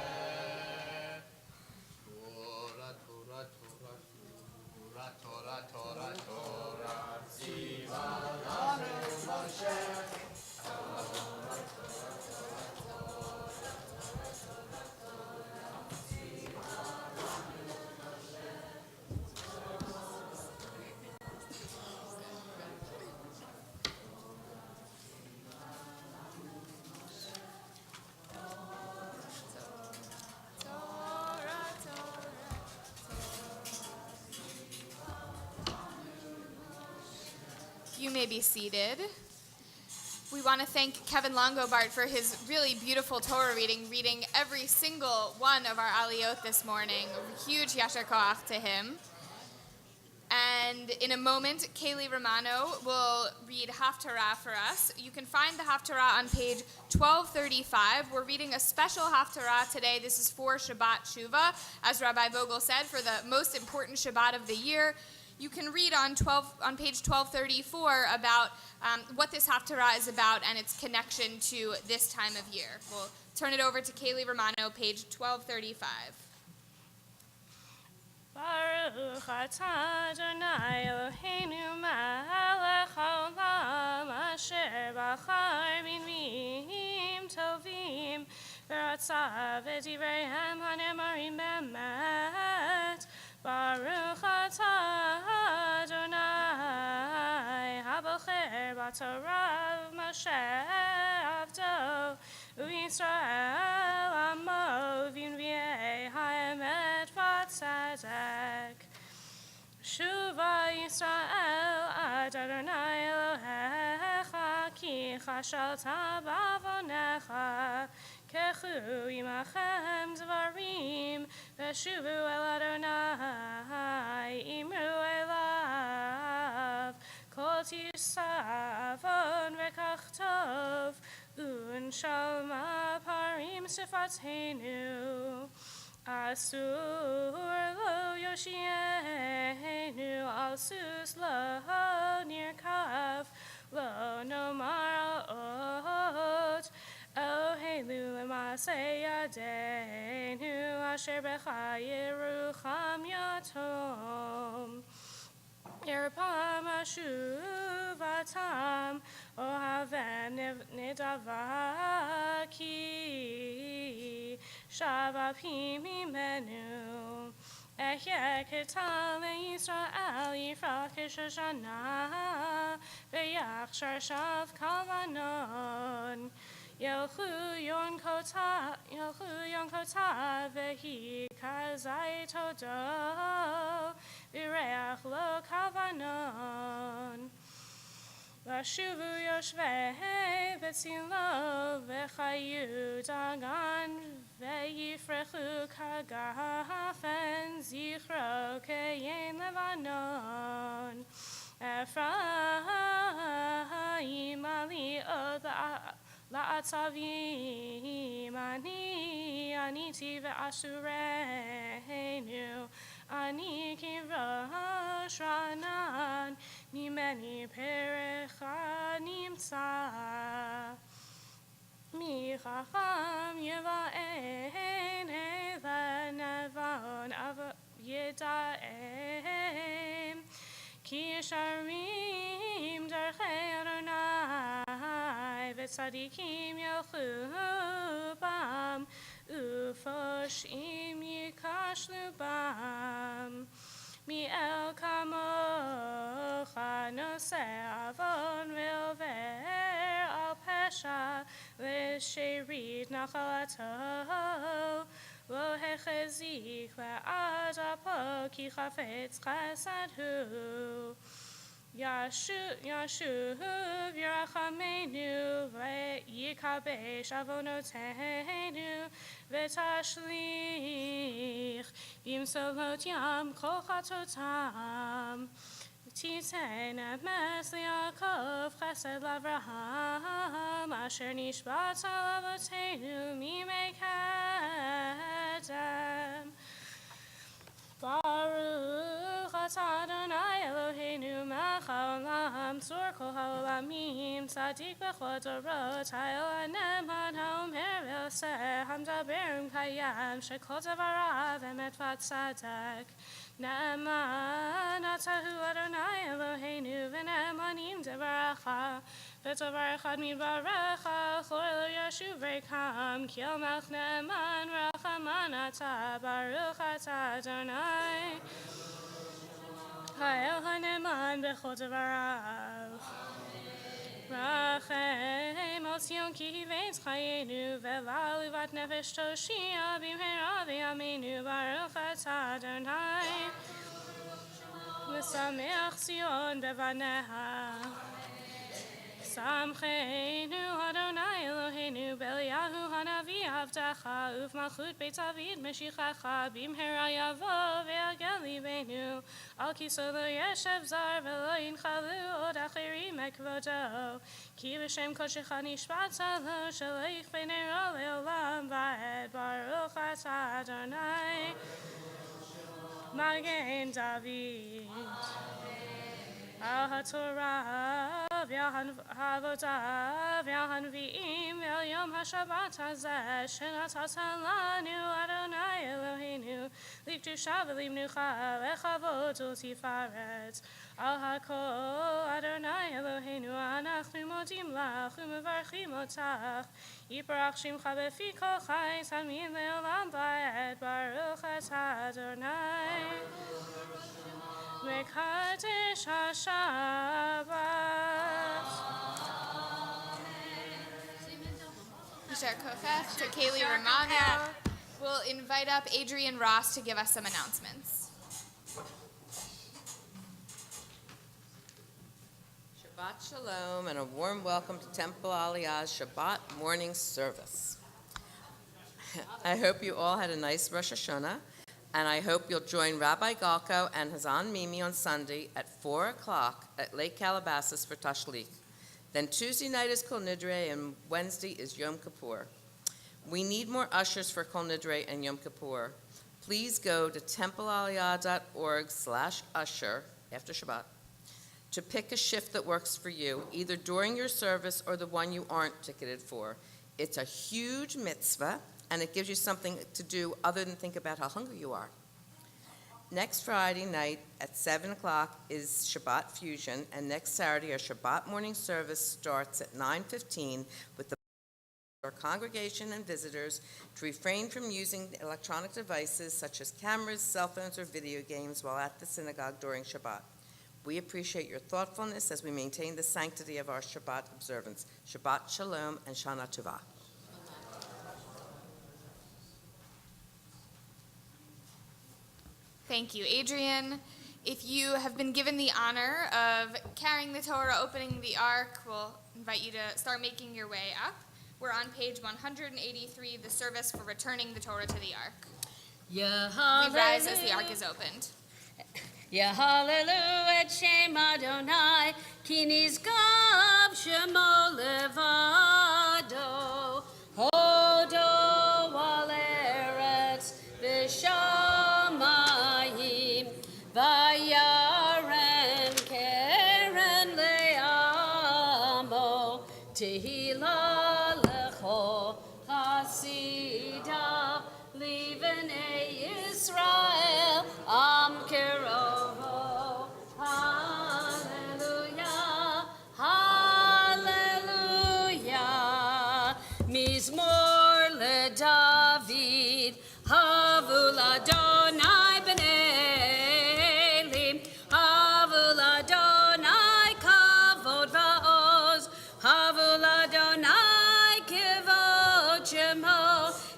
Torah, Torah, Torah, Torah, Torah, Torah, Torah, may be seated. We want to thank Kevin Longobart for his really beautiful Torah reading every single one of our Aliyot this morning. A huge yasher koach to him. And in a moment, Kaylee Romano will read Haftarah for us. You can find the Haftarah on page 1235. We're reading a special Haftarah today. This is for Shabbat Shuvah, as Rabbi Vogel said, for the most important Shabbat of the year. You can read on page 1234 about what this Haftarah is about and its connection to this time of year. We'll turn it over to Kaylee Romano, page 1235. Baruch atah Adonai Eloheinu melech haolam asher bachar b'nviim tovim v'ratzav v'divreihem hanemarim be'emet. Baruch atah Adonai habocher b'torah Moshe avdo u'Yisrael amo v'nviei ha'emet v'tzedek. Shuva Yisrael ad Adonai Elohecha ki chashalta b'avonecha kechu imachem dvarim v'shuvu el Adonai imru elav kol tisavon v'kach tov u'nshalma parim sifatenu asur lo yoshienu al sus lo nirkav lo nomar ot Elohelu l'maseh yadeinu asher becha yerucham yatom Yerpam ashuvatam ohavem nedava ki shavapim imenu Ehye ketal Yisrael yifrach Shoshana v'yachshar shav kalvanon Yelchu yon kota vehi kazai todo v'reach lo kavanon Vashuvu yoshvei v'tzilo v'chayu dagan v'yifrechu kagafen zichro keyen levanon Ephraim ali la'atzavim ani aniti ve'asureinu ani kirosh ranan nimeni perecha nimtza mi chacham yeva'en evanevon yeda'em ki yesharim darchei Adonai v'tzadikim yelchu bam u'foshim yikashlu bam mi'el kamocha noseh avon ve'over al pesha v'sherit nachalato lo hechezik ve'ad apo ki chafetz chesed hu Yashuv Yerachamenu ve'yikabesh avonotenu ve'tashlich v'imsolot yam kol chatotam Titen emes li'Yaakov chesed l'Avraham asher nishbat al avotenu mimei kedem Baruch atah Adonai Eloheinu melech haolam tzur kol haolamim tzadik b'chol dorot ha'el ha'ne'eman ha'omer v'oseh hamdaber u'mkayem shekol devarav emet v'tzedek Ne'eman atahu Adonai Eloheinu v'ne'emanim devaracha v'tovar echad midbarecha chor lo yashuv rekam ki el melech ne'eman v'rachaman atah baruch atah Adonai ha'el ha'ne'eman b'chol devarav Rachem al Tzion ki hivetz chayenu ve'la luvat nefesh toshia b'mhera v'yameinu baruch atah Adonai V'sameach Tzion bevaneha Samcheinu Adonai Eloheinu Beliahu Hanavi Avtacha Uf Malchut Beit David Meshichacha Bimhera Yavo Ve'agel Libeinu Al Kiso Lo Yeshev Zar Velo Yinchalu Od Achirim Ekvodo Ki B'Shem Koshecha Nishbat Lo Shelo Yichvei Nero Leolam Va'ed Baruch Atah Adonai Magen David Al HaTorah V'al Havodah V'al Hanvi'im V'al Yom HaShabbat Hazeh Shenatata Lanu Adonai Eloheinu L'Kedusha V'Limnucha L'Chavod U'Tifaret Al HaKol Adonai Eloheinu Anachnu Modim Lach U'Mevarchim Otach Yiparach Shimcha B'fi Kol Chai Samin Le'olam Va'ed Baruch Atah Adonai Mekadesh HaShabbat. Yishar Kochach to Kaylee Romano. We'll invite up Adrian Ross to give us some announcements. Shabbat Shalom and a warm welcome to Temple Aliyah's Shabbat morning service. I hope you all had a nice Rosh Hashanah, and I hope you'll join Rabbi Galko and Hazan Mimi on Sunday at 4 o'clock at Lake Calabasas for Tashlich. Then Tuesday night is Kol Nidre and Wednesday is Yom Kippur. We need more ushers for Kol Nidre and Yom Kippur. Please go to templealiyah.org/usher after Shabbat to pick a shift that works for you, either during your service or the one you aren't ticketed for. It's a huge mitzvah, and it gives you something to do other than think about how hungry you are. Next Friday night at 7 o'clock is Shabbat Fusion, and next Saturday our Shabbat morning service starts at 9:15 with our congregation and visitors to refrain from using electronic devices such as cameras, cell phones, or video games while at the synagogue during Shabbat. We appreciate your thoughtfulness as we maintain the sanctity of our Shabbat observance. Shabbat Shalom and Shana Tova. Thank you, Adrian. If you have been given the honor of carrying the Torah, opening the Ark, we'll invite you to start making your way up. We're on page 183, the service for returning the Torah to the Ark. We rise as the Ark is opened. Yehalelu et Shem Adonai, ki nizgav shemo levado, hodo al eretz v'shamayim, vayaren keren le'amo, tehila lecho chasida, livnei Yisrael, am kerovo, hallelujah, hallelujah, mizmor leDavid, havul Adonai b'nelim, havul Adonai kavod va'oz, havul Adonai kivod shemo,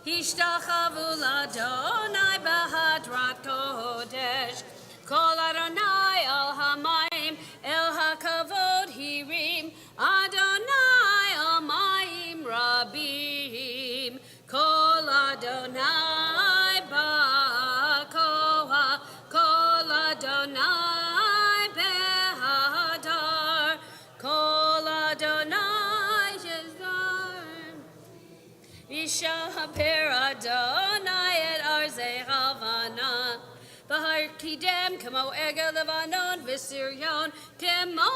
ishtachavu l'Adonai b'hadrat kodesh, kol Adonai al hamayim, el hakavod hirim, Adonai al mayim rabim, kol Adonai ba'koha, kol Adonai behadar, kol Adonai shezar. Yishaper Adonai et arzei Havana, Bahar Kidem kamo Ega Levanon v'Siryon kamo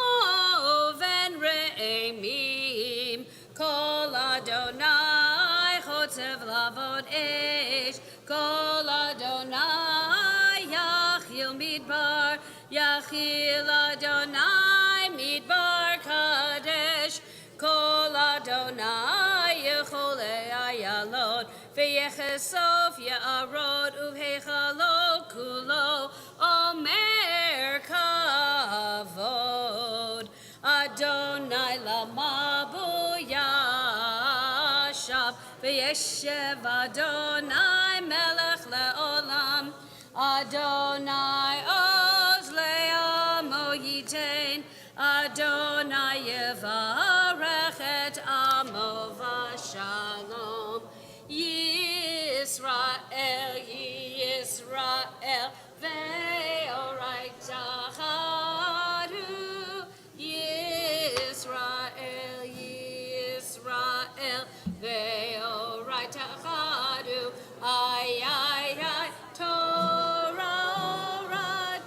ven re'emim, Kol Adonai chotzev lavod esh, Kol Adonai yachil midbar, Yachil Adonai midbar kadesh, Kol Adonai yecholei ayalon, V'yechesof ya'arod uv'hechalot kulo, Omer kavod, Adonai lamabu yashav, V'yeshev Adonai melech le'olam, Adonai oz le'amo yitein, Adonai yevarech Yisrael, ve'oraita chadu. Yisrael, Yisrael, ve'oraita chadu. Ay, ay, ay, Torah,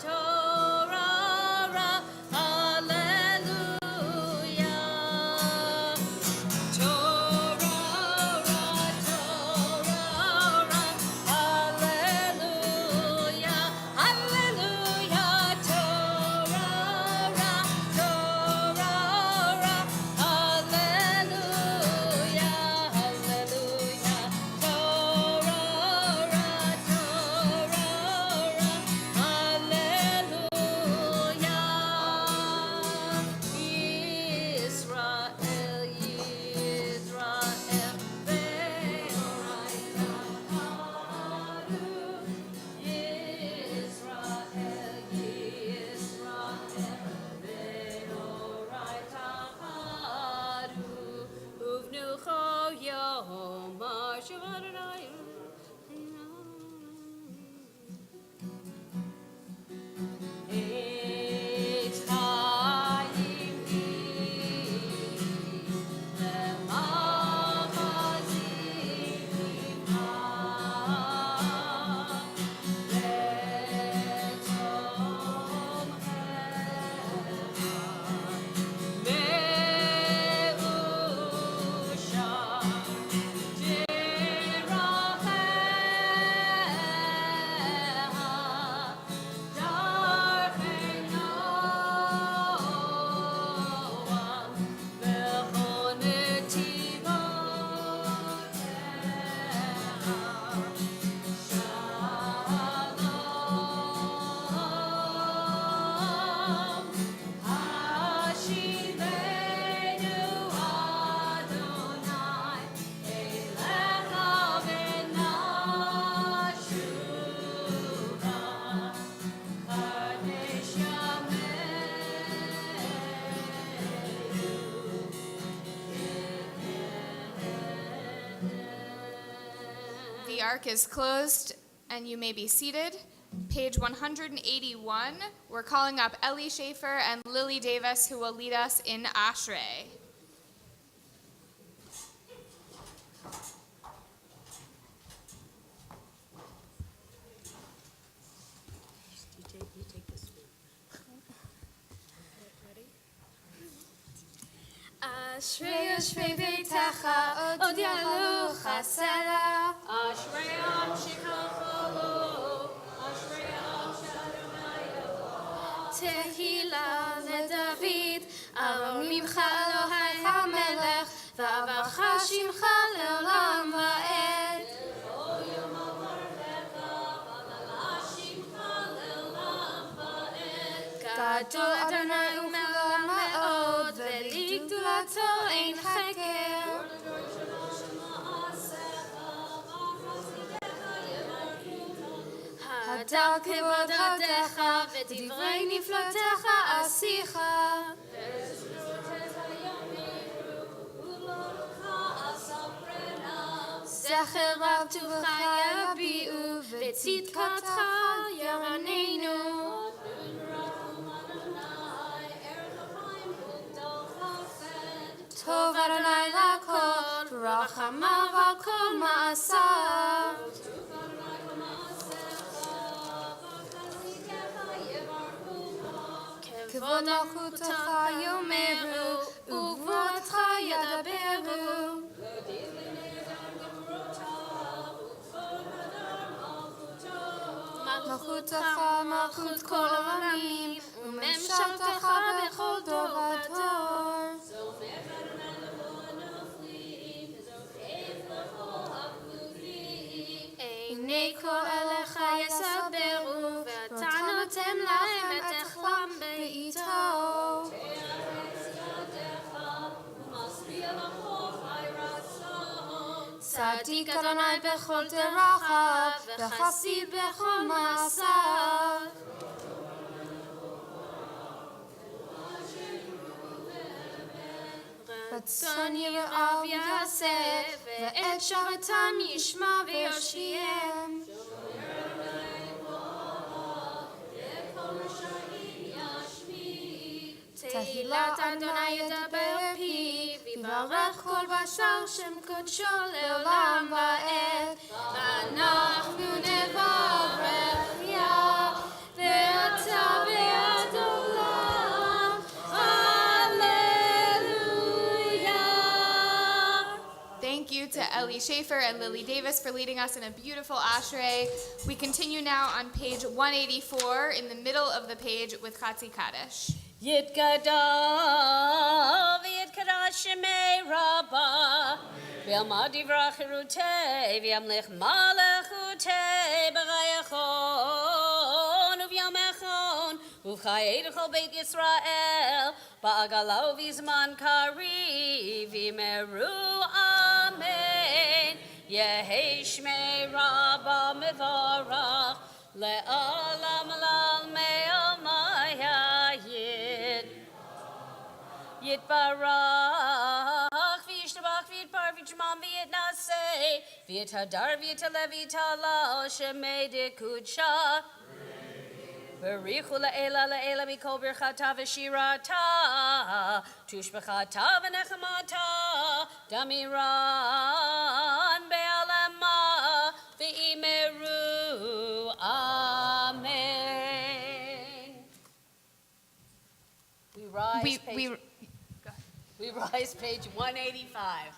Torah, hallelujah. Torah, hallelujah, hallelujah. Torah, hallelujah, hallelujah. Torah, hallelujah. Israel, Israel, ve'oraita chadu. Israel, Israel, ve'oraita chadu. Uvnucho yom ha'shavadonai. It's Chaim The ark is closed, and you may be seated. Page 181, we're calling up Ellie Schaefer and Lily Davis, who will lead us in Ashrei. Ashrei Yoshvei Beitecha, Od Yalu Chasera. Ashrei Am Shikachalu, Ashrei Am Shadonai Yavo. Tehila leDavid, Aron Mimcha Elohai HaMelech, Va'avacha Shimcha le'olam va'ed. B'chol yom ha'vartecha, va'lala Shimcha le'olam va'ed. Gadol Adonai u'me'olam me'od, ve'ligdulato ein chaker. Hadar kevod hadecha, v'divrei niflotecha asicha. Zecher rav tuvcha yabi'u, v'tzidkatcha yaranenu. Tov Adonai lakol, v'rachamav al kol ma'asav. Kevod malchutecha yomeru, ugvurotcha yadaberu. Malchutecha malchut kol olamim, umemshaltecha bechol dor vador. Einei kol elecha yasaberu, ve'tanotem lahem et echlam be'ito. Tzadik Adonai bechol derachav, v'chasid bechol ma'asav. רצון יראיו יעשה, ואת שבתם ישמע ויושיעם. תהילת אדוני ידבר פיו, ויברך כל בשר שם קודשו לעולם ועד. ואנחנו נברך יה, ואתה ועד עולם. Hallelujah. Thank you to Ellie Schaefer and Lily Davis for leading us in a beautiful ashrei. We continue now on page 184 in the middle of the page with Chatzi Kaddish. יתגדל ויתקדש שמי רבה, וילמד דברי חירותי, וימלך מלכותי ברייכון ובימכון, ובחיי לכל בית ישראל, בעגלה ובזמן קריב, יאמרו אמן. יהי שמי רבה מבורך, לעולם לעלמי עלמי יתברך וישתבח ויתפאר ויתשמם ויתנשא ויתהדר ויתעלה ויתהלל שמי דקודשה. בריחו לעילה לעילה מכל ברכתה ושירתה, תושבחתה ונחמתה, דמירן בעלמה ואמרו amen. We rise page 185.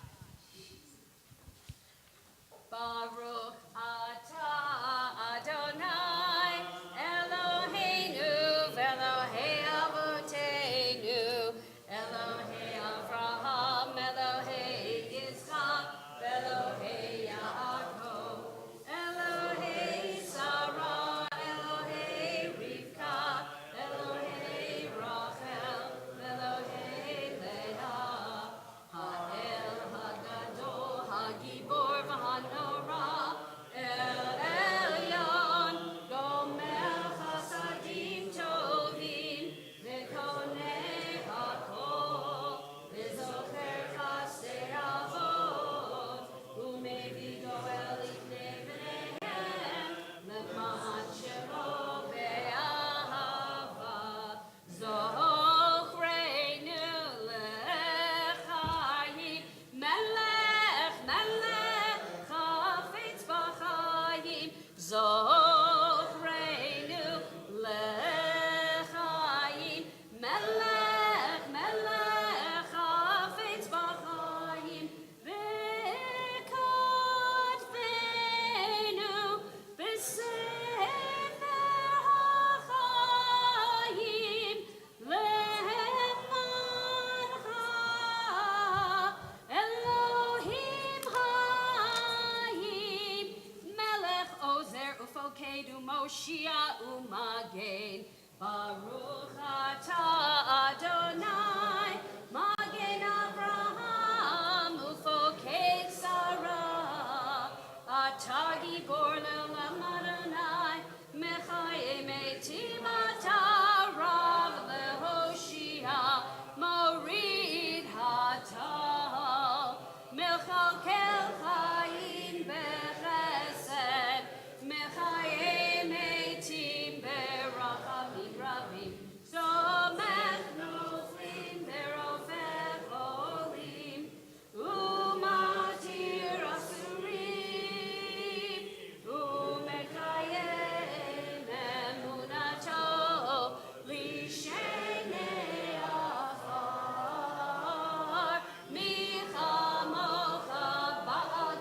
Baruch atah Adonai Eloheinu v'Elohei Avoteinu Elohei Avraham Elohei Yitzchak v'Elohei Yaakov Elohei Sarah Elohei Rivka Elohei Rachel Elohei Leah Ha'el Hagadol Hagibor v'Hanora El Elyon Gomer Chasadim Tovim V'Konei Hakol V'Zocher Chasdei Avot U'Mevido El Ifnei Bneihem L'Ma'an Shemo Be'ahava Zochreinu L'Chayim Melech Melech Chafetz B'Chayim Zochreinu L'Chayim Melech Melech Chafetz B'Chayim V'Kadvenu B'Sefer HaChayim Le'emancha Elohim Hayim Melech Ozer Ufoked Umoshia Umagen Baruch atah Adonai Magen Avraham Ufoked Sarah Atah Gibor Le'olam Adonai Mechayei Metim Atah Rav Lehoshia Morid Hatal Mechalkel Chaim Bechesed Mechayei Metim Berachamim Rabim Somech Noflim Berofech Olim Umatir Asurim Umechayem Emunato Lishenei Afar Michamocha Ba'al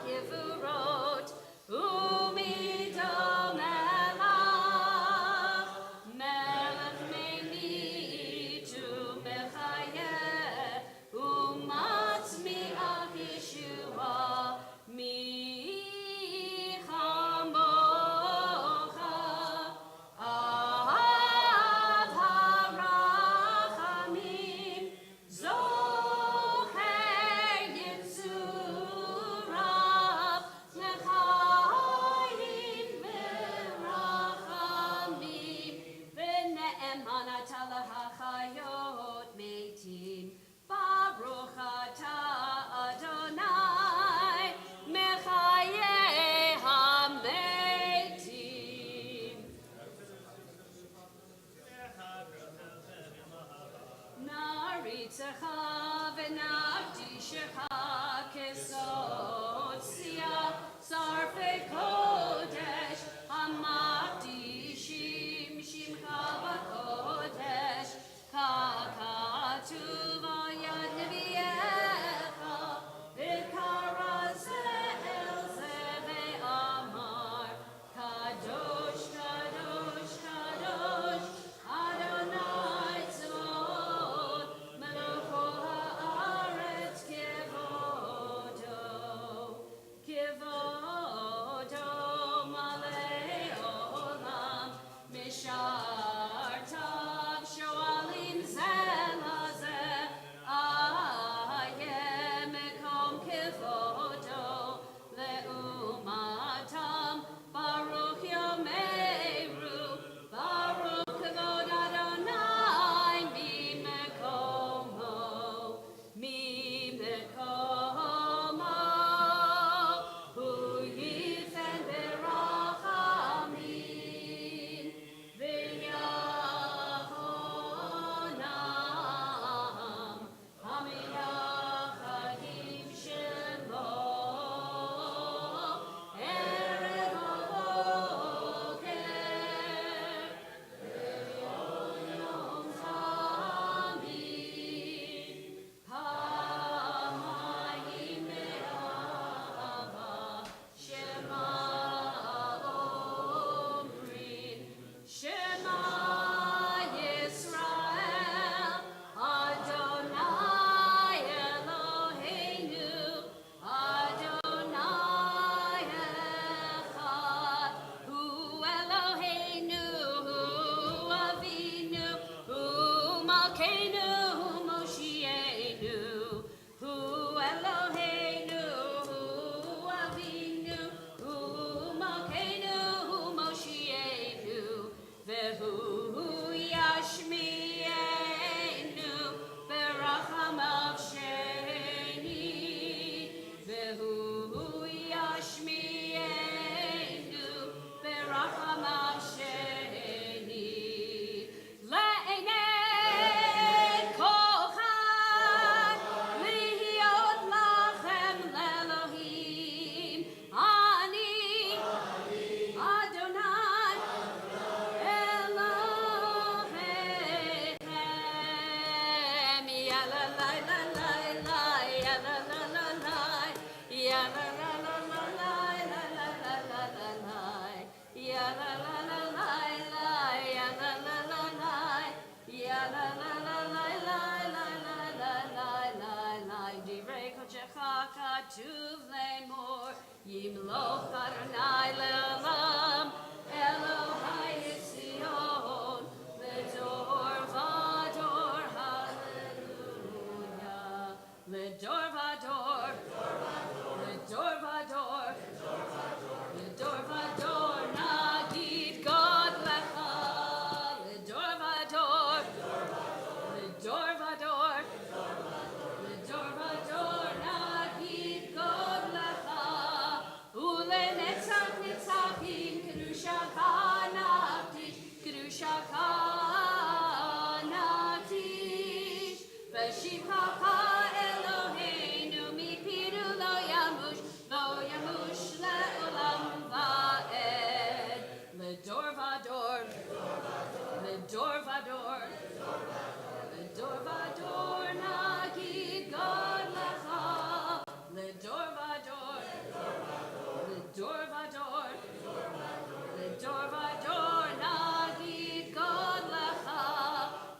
Vashuv Lemor, Yimloch Adonai Le'olam, Elohai Yitzion, Ledor Vador, Hallelujah. Ledor Vador, Ledor Vador, Ledor Vador, Nagid God Lecha, Ledor Vador, Ledor Vador, Ledor Vador, Nagid God Lecha, Ule Netzach Netzachim, Kedushaka Naftish, Kedushaka Naftish, Veshipapa Eloheinu, Mipiru Lo Yamush Le'olam Va'ed, Ledor Vador, Ledor Vador, Ledor Vador, Nagid God Lecha, Ledor Vador, Ledor Vador, Ledor Vador, Nagid God Lecha,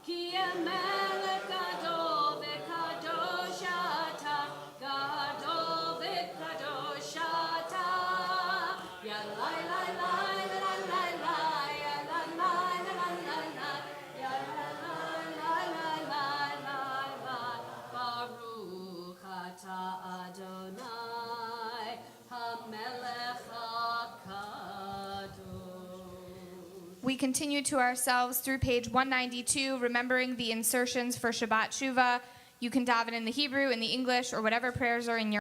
Ki Emelech Gadol V'Kadosh Ata, Gadol V'Kadosh Ata, Yalai Lai Lai Lai Lai Lai, Yalai Lai Lai Lai Lai, Yalai Lai Lai Lai Lai Lai, Baruch Ata Adonai, HaMelech HaKadosh. We continue to ourselves through page 192, remembering the insertions for Shabbat Shuvah. You can daven in the Hebrew, in the English, or whatever prayers are in your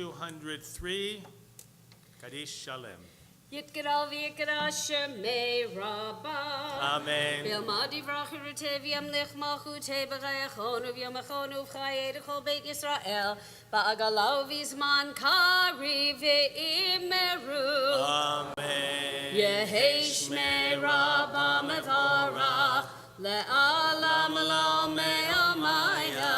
203, Kaddish Shalem. Yitgeral v'yikra shemei rabba. Amen. V'yamadi v'rachirute v'yamlich malchute b'chayachonu v'yamachonu v'chaye d'chol Beit Yisrael ba'agalau v'zman kari v'imeru. Amen. Yehi shmei rabba mevarach le'alam lo me'amaya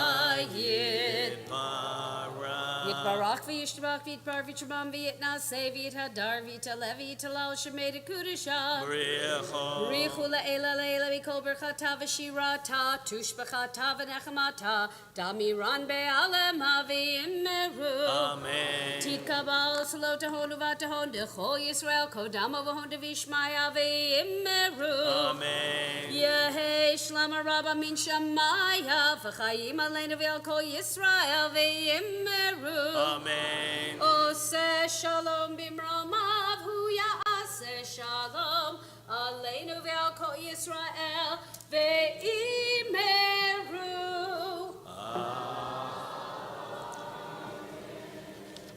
Yitbarach v'yishtabach v'yitbar v'yitramam v'yitnaseh v'yithadar v'yitalev v'yitalal shemei d'kudashah B'richu le'ela le'ela v'kol berchata v'shirata tushbachata v'nechamata damiran be'alema v'yimeru Amen. Titkabal salotahon uvatahon d'chol Yisrael kodamo v'hon d'vishmaya v'yimeru Amen. Yehei shlama rabba min shamaya v'chayim aleinu v'el kol Yisrael v'yimeru Amen. Oseh shalom bimromav hu ya'aseh shalom aleinu ve'al kol Yisrael ve'imeru.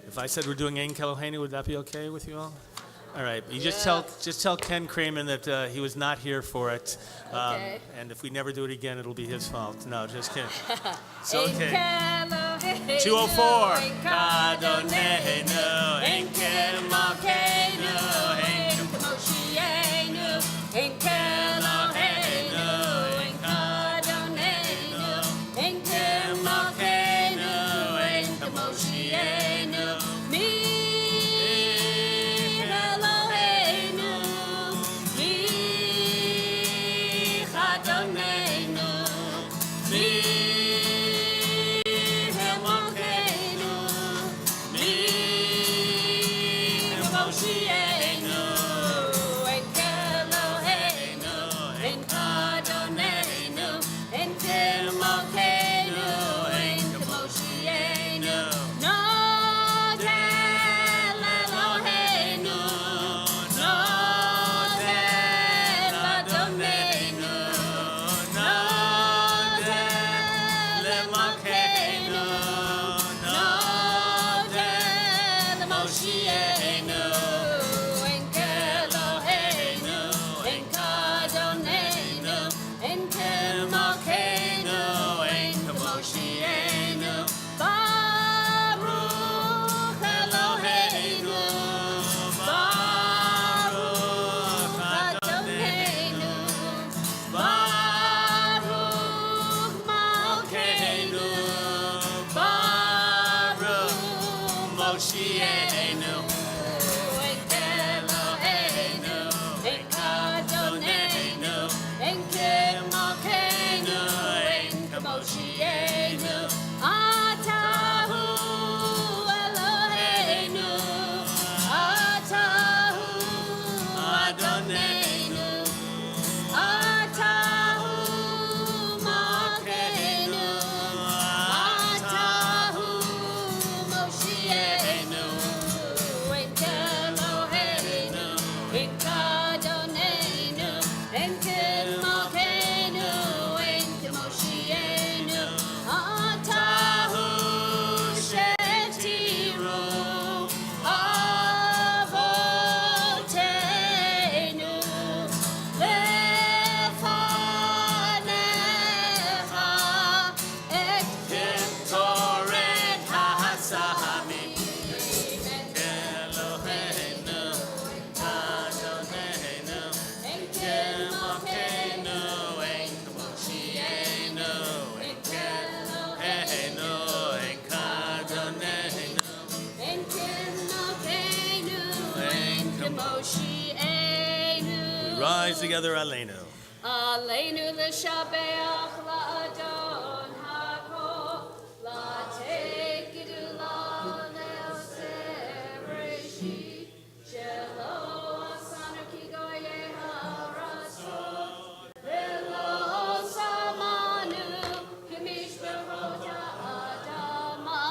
If I said we're doing Ein Keloheinu, would that be okay with you all? All right. You just tell Ken Cramen that he was not here for it. Okay. And if we never do it again, it'll be his fault. No, just kidding. So, okay. 204. 204. Kadoneinu, Ein Kemokeinu, Ein Moshienu, Ein Keloheinu, Ein Kadoneinu, Ein Kemokeinu, Ein Moshienu, Mi Eloheinu, Mi Kadoneinu, Mi Eloheinu, Mi Moshienu, Ein Keloheinu, Ein Kadoneinu, Ein Kemokeinu, Ein Moshienu, Nodel Eloheinu, Nodel Adoneinu, Nodel Elokeinu, Nodel Moshienu, Ein Keloheinu, Ein Kadoneinu, Ein Kemokeinu, Ein Moshienu, Baruch Eloheinu, Baruch Adoneinu, Baruch Malkeinu, Baruch Moshienu, Ein Keloheinu, Ein Kadoneinu, Ein Kemokeinu, Ein Moshienu, Atahu Eloheinu, Atahu Adoneinu, Atahu Malkeinu, Atahu Moshienu, Ein Keloheinu, Ein Kadoneinu, Ein Kemokeinu, Ein Moshienu, Atahu Shetiru Avoteinu Lefanecha et Ketoret HaSamim Eloheinu Adoneinu Ein Kemokeinu Ein Moshienu Ein Keloheinu Ein Kadoneinu Ein Kemokeinu Ein Moshienu. Rise together, Aleinu. Aleinu l'shabeach la'adon ha'kol la'tekidu la'ne'oseh reshit shelo asanu ki goyei ha'rason velo samanu k'mishperot ha'adama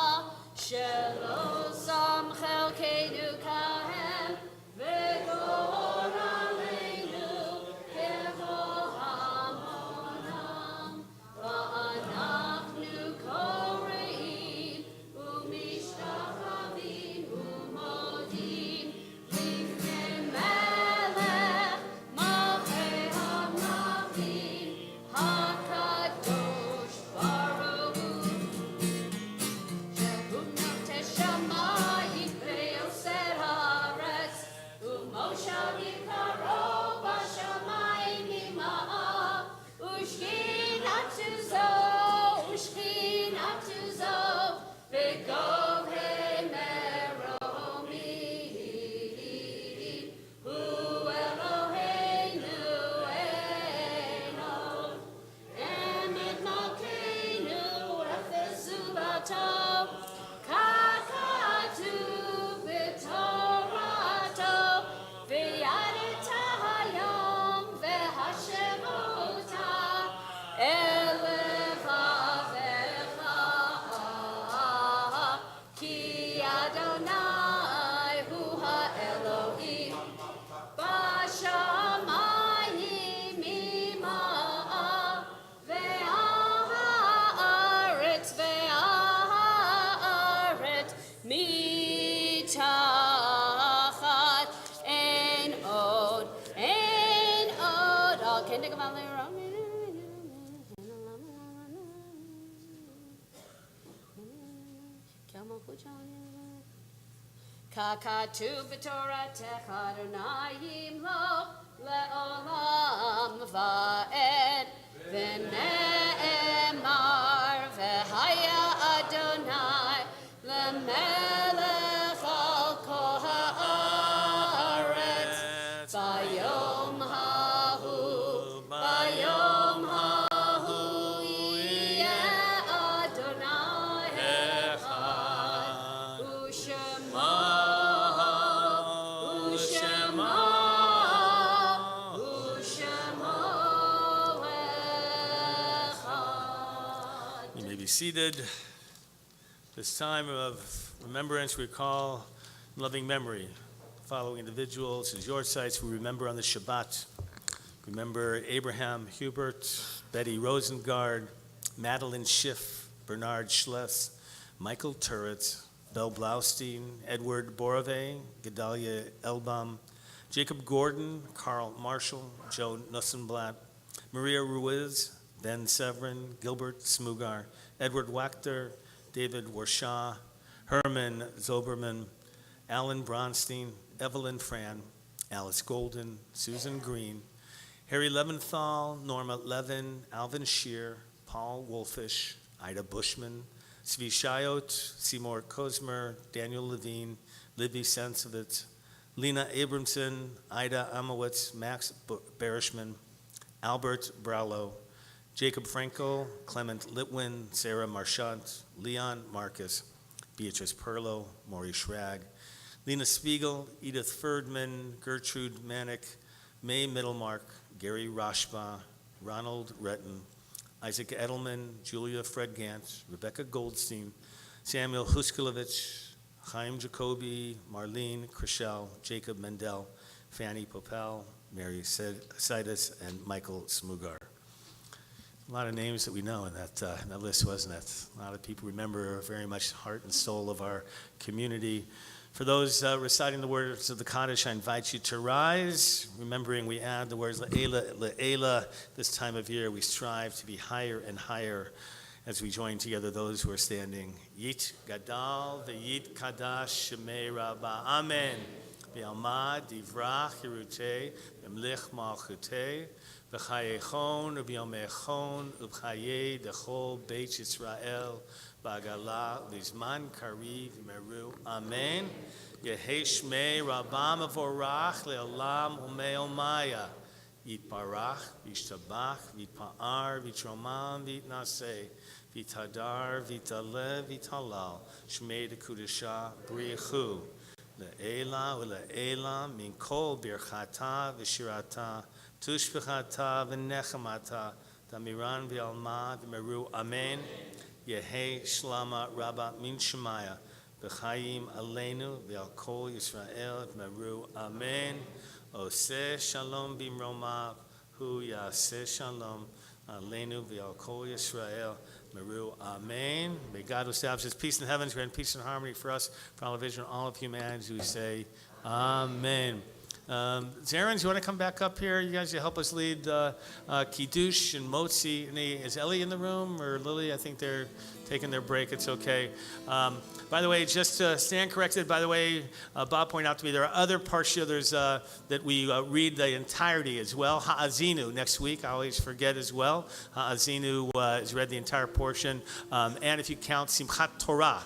shelo sam chelkeinu kahem v'gor aleinu kevol hamonam Kakatu b'Torah Adonai yimloch le'olam va'ed v'ne'emar v'haya Adonai le'melech al kol ha'aretz bayom hahu yeh Adonai echad u'shema You may be seated. This time of remembrance, we recall in loving memory the following individuals. As your sites, we remember on the Shabbat. Remember Abraham Hubert, Betty Rosengard, Madeline Schiff, Bernard Schless, Michael Turret, Belle Blaustein, Edward Borove, Gedalia Elbaum, Jacob Gordon, Carl Marshall, Joe Nussenblatt, Maria Ruiz, Ben Severin, Gilbert Smugar, Edward Wachter, David Warshaw, Herman Zoberman, Alan Bronstein, Evelyn Fran, Alice Golden, Susan Green, Harry Leventhal, Norma Levin, Alvin Shear, Paul Wolfish, Ida Bushman, Zvi Shayot, Seymour Kozmer, Daniel Levine, Libby Sensovitz, Lena Abramson, Ida Amowitz, Max Berishman, Albert Brallo, Jacob Frankel, Clement Litwin, Sarah Marchant, Leon Marcus, Beatrice Perlow, Maury Schrag, Lena Spiegel, Edith Ferdman, Gertrude Manick, May Middlemark, Gary Roshba, Ronald Retton, Isaac Edelman, Julia Fred Gantz, Rebecca Goldstein, Samuel Huskelovich, Chaim Jacoby, Marlene Krischel, Jacob Mendel, Fanny Popel, Mary Sidus, and Michael Smugar. A lot of names that we know in that list, wasn't it? A lot of people remember very much the heart and soul of our community. For those reciting the words of the Kaddish, I invite you to rise. Remembering we add the words Le'ela, Le'ela. This time of year, we strive to be higher and higher as we join together those who are standing. Yit Gadal ve'yit Kadash Shemei Rabbah. Amen. V'alma divrach Yerutei v'mlich malchutei v'chayechon v'yomechon v'chayei dechol Beit Yisrael Bagala Lizman Kariv Meru. Amen. Yehi Shmei Rabbah Mavorach Le'olam Umeomaya. Yitbarach, Yishtabach, Yitpa'ar, Yitromam, Yitnaseh, Yitadar, Yitalev, Yitalal, Shmei Dekudesha, Brichu, Le'ela, Le'ela, Min Kol Birchata, V'shirata, Tushbechata, V'nechamata, Damiran V'alma, V'meru. Amen. Yehi Shlama Rabba Min Shemaya, V'chayim Aleinu, V'al Kol Yisrael, V'meru. Amen. Oseh Shalom Bimromav, Hu Yaseh Shalom, Aleinu V'al Kol Yisrael, Meru. Amen. May God establish His peace in the heavens, grant peace and harmony for us, for all of Israel, all of humanity. We say, Amen. Zarens, you want to come back up here? You guys, you help us lead Kiddush and Motzi. Is Ellie in the room or Lily? I think they're taking their break. It's okay. By the way, just to stand corrected, by the way, Bob pointed out to me there are other parsha that we read the entirety as well. Ha'azinu next week. I always forget as well. Ha'azinu is read the entire portion. And if you count Simchat Torah,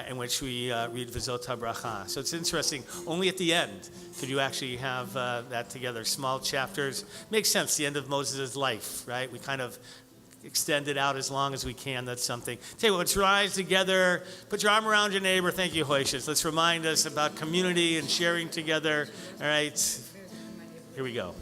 in which we read V'zot HaBracha. So it's interesting. Only at the end could you actually have that together. Small chapters. Makes sense, the end of Moses' life, right? We kind of extend it out as long as we can. That's something. Tell you what, let's rise together. Put your arm around your neighbor. Thank you, Hoishas. Let's remind us about community and sharing together. All right. Here we go.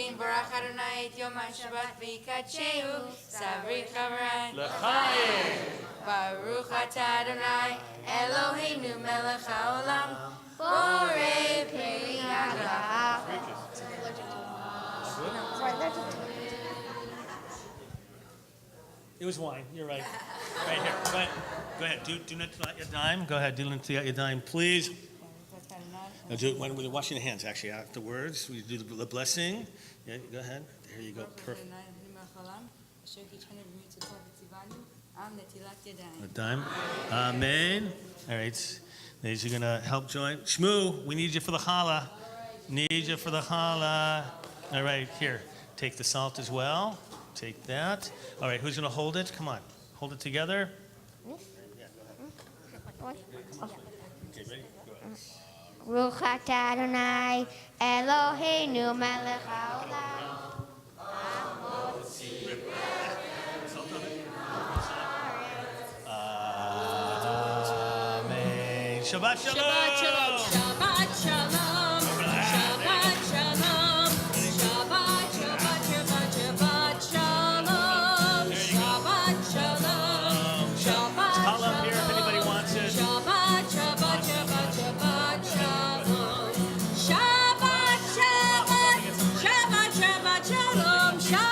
King Baruch Adonai et Yom HaShabbat v'yikadshehu Savri Chavrai L'chaim. Baruch atah Adonai Eloheinu melech haolam Borei peri hagah. It was wine. You're right. Right here. Go ahead. Do Netilat Yadayim. Go ahead. Do Netilat Yadayim, please. Now do it when we're washing the hands. Actually, afterwards, we do the blessing. Yeah, go ahead. There you go. Perfect. Yadayim. Amen. All right. Ladies, you're gonna help join. Shmoo, we need you for the challah. Need you for the challah. All right. Here, take the salt as well. Take that. All right, who's going to hold it? Come on. Hold it together. Yeah, go ahead. Okay, ready? Go ahead. Baruch atah Adonai Eloheinu melech haolam. Amen. Shabbat shalom. Shabbat shalom. Shabbat shalom. Shabbat shalom. Shabbat, Shabbat, Shabbat, Shabbat shalom. Shabbat shalom. Shabbat Call up here if anybody wants it. Shabbat, Shabbat, Shabbat, Shabbat shalom. Shabbat, Shabbat, Shabbat, Shabbat shalom. Shabbat, Shabbat, Shabbat,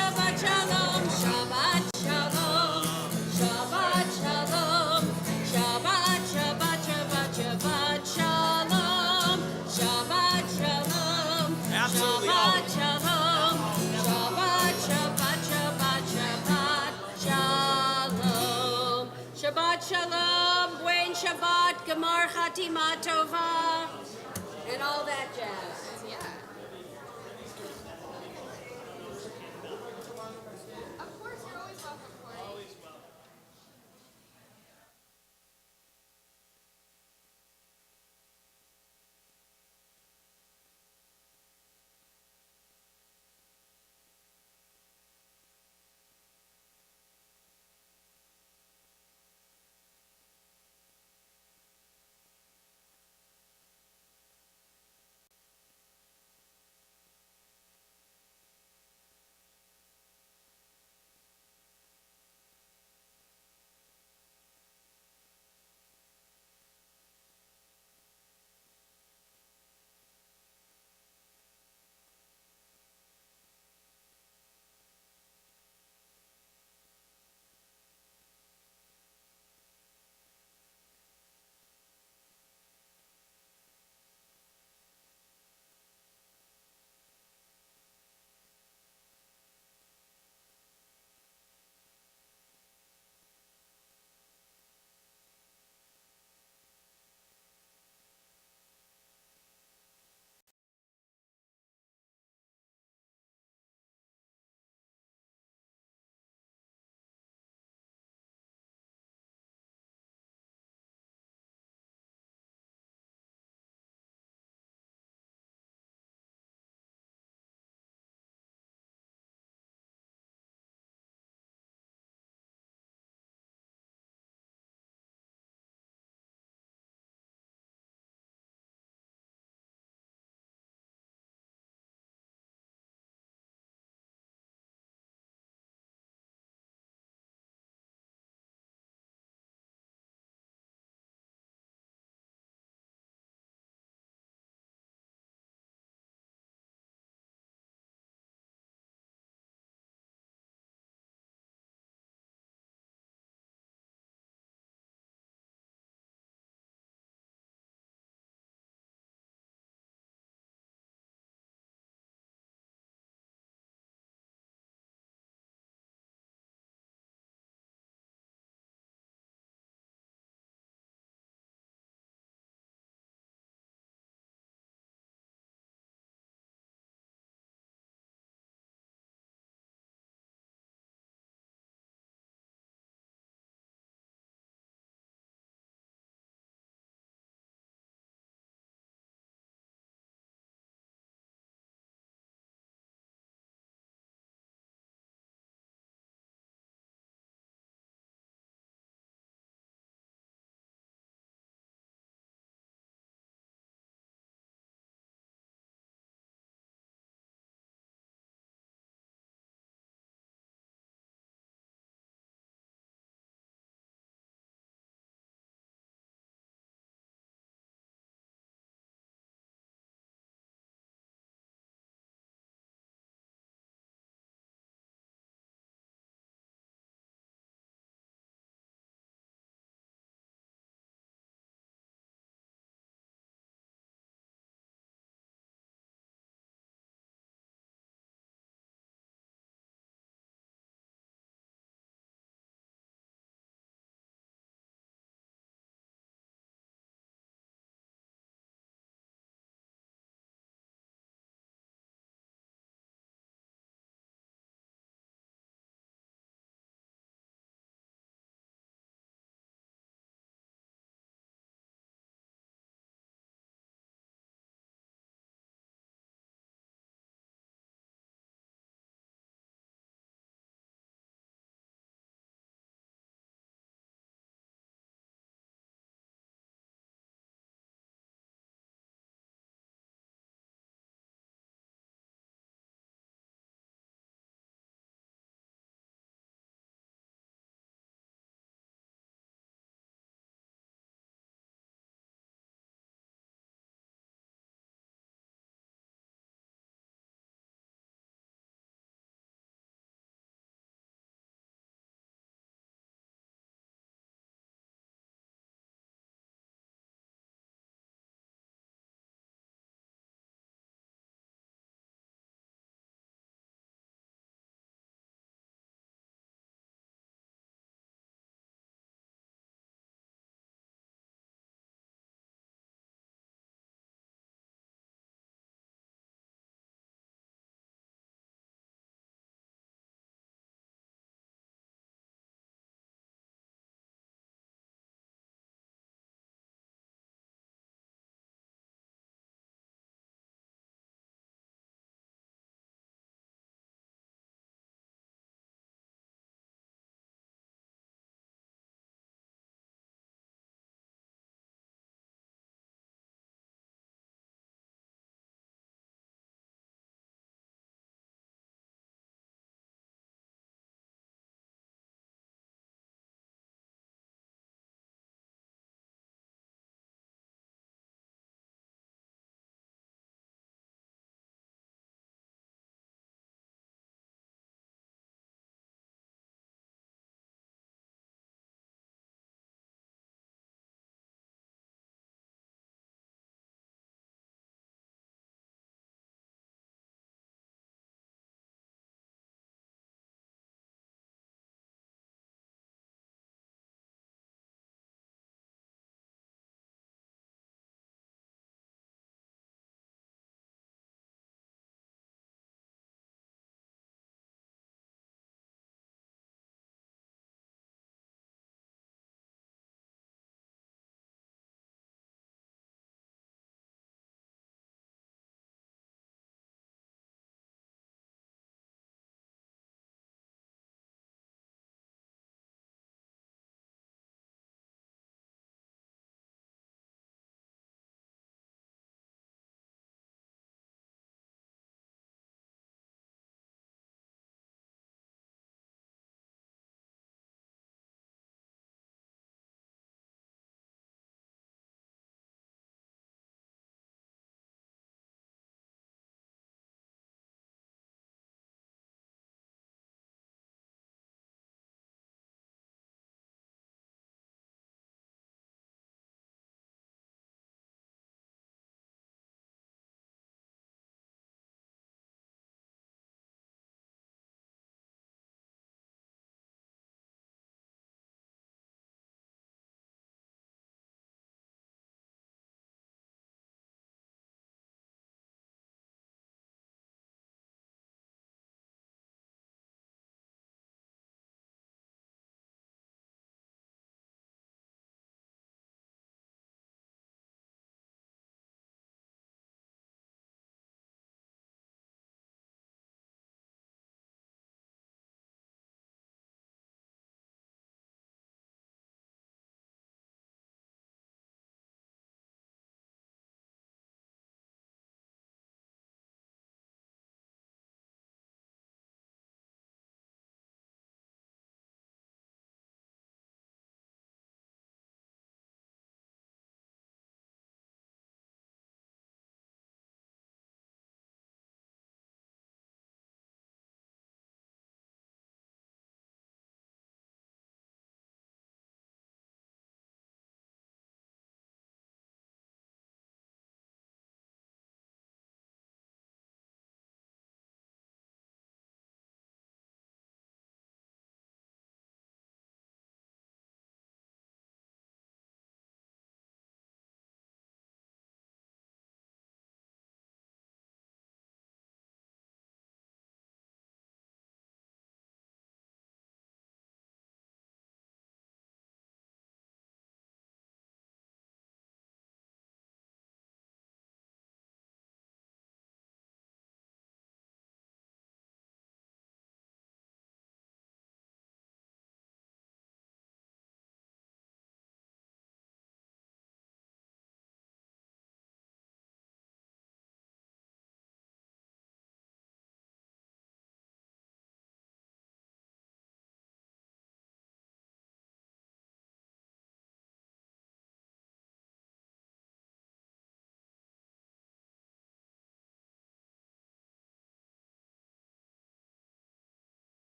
Shabbat shalom. Shabbat shalom. Shabbat shalom. Shabbat, Shabbat, Shabbat, Shabbat shalom. Shabbat shalom. Absolutely Shabbat shalom. Shabbat, Shabbat, Shabbat, Shabbat shalom. Shabbat shalom. Buen Shabbat. Gemar Chatima Tova. And all that jazz.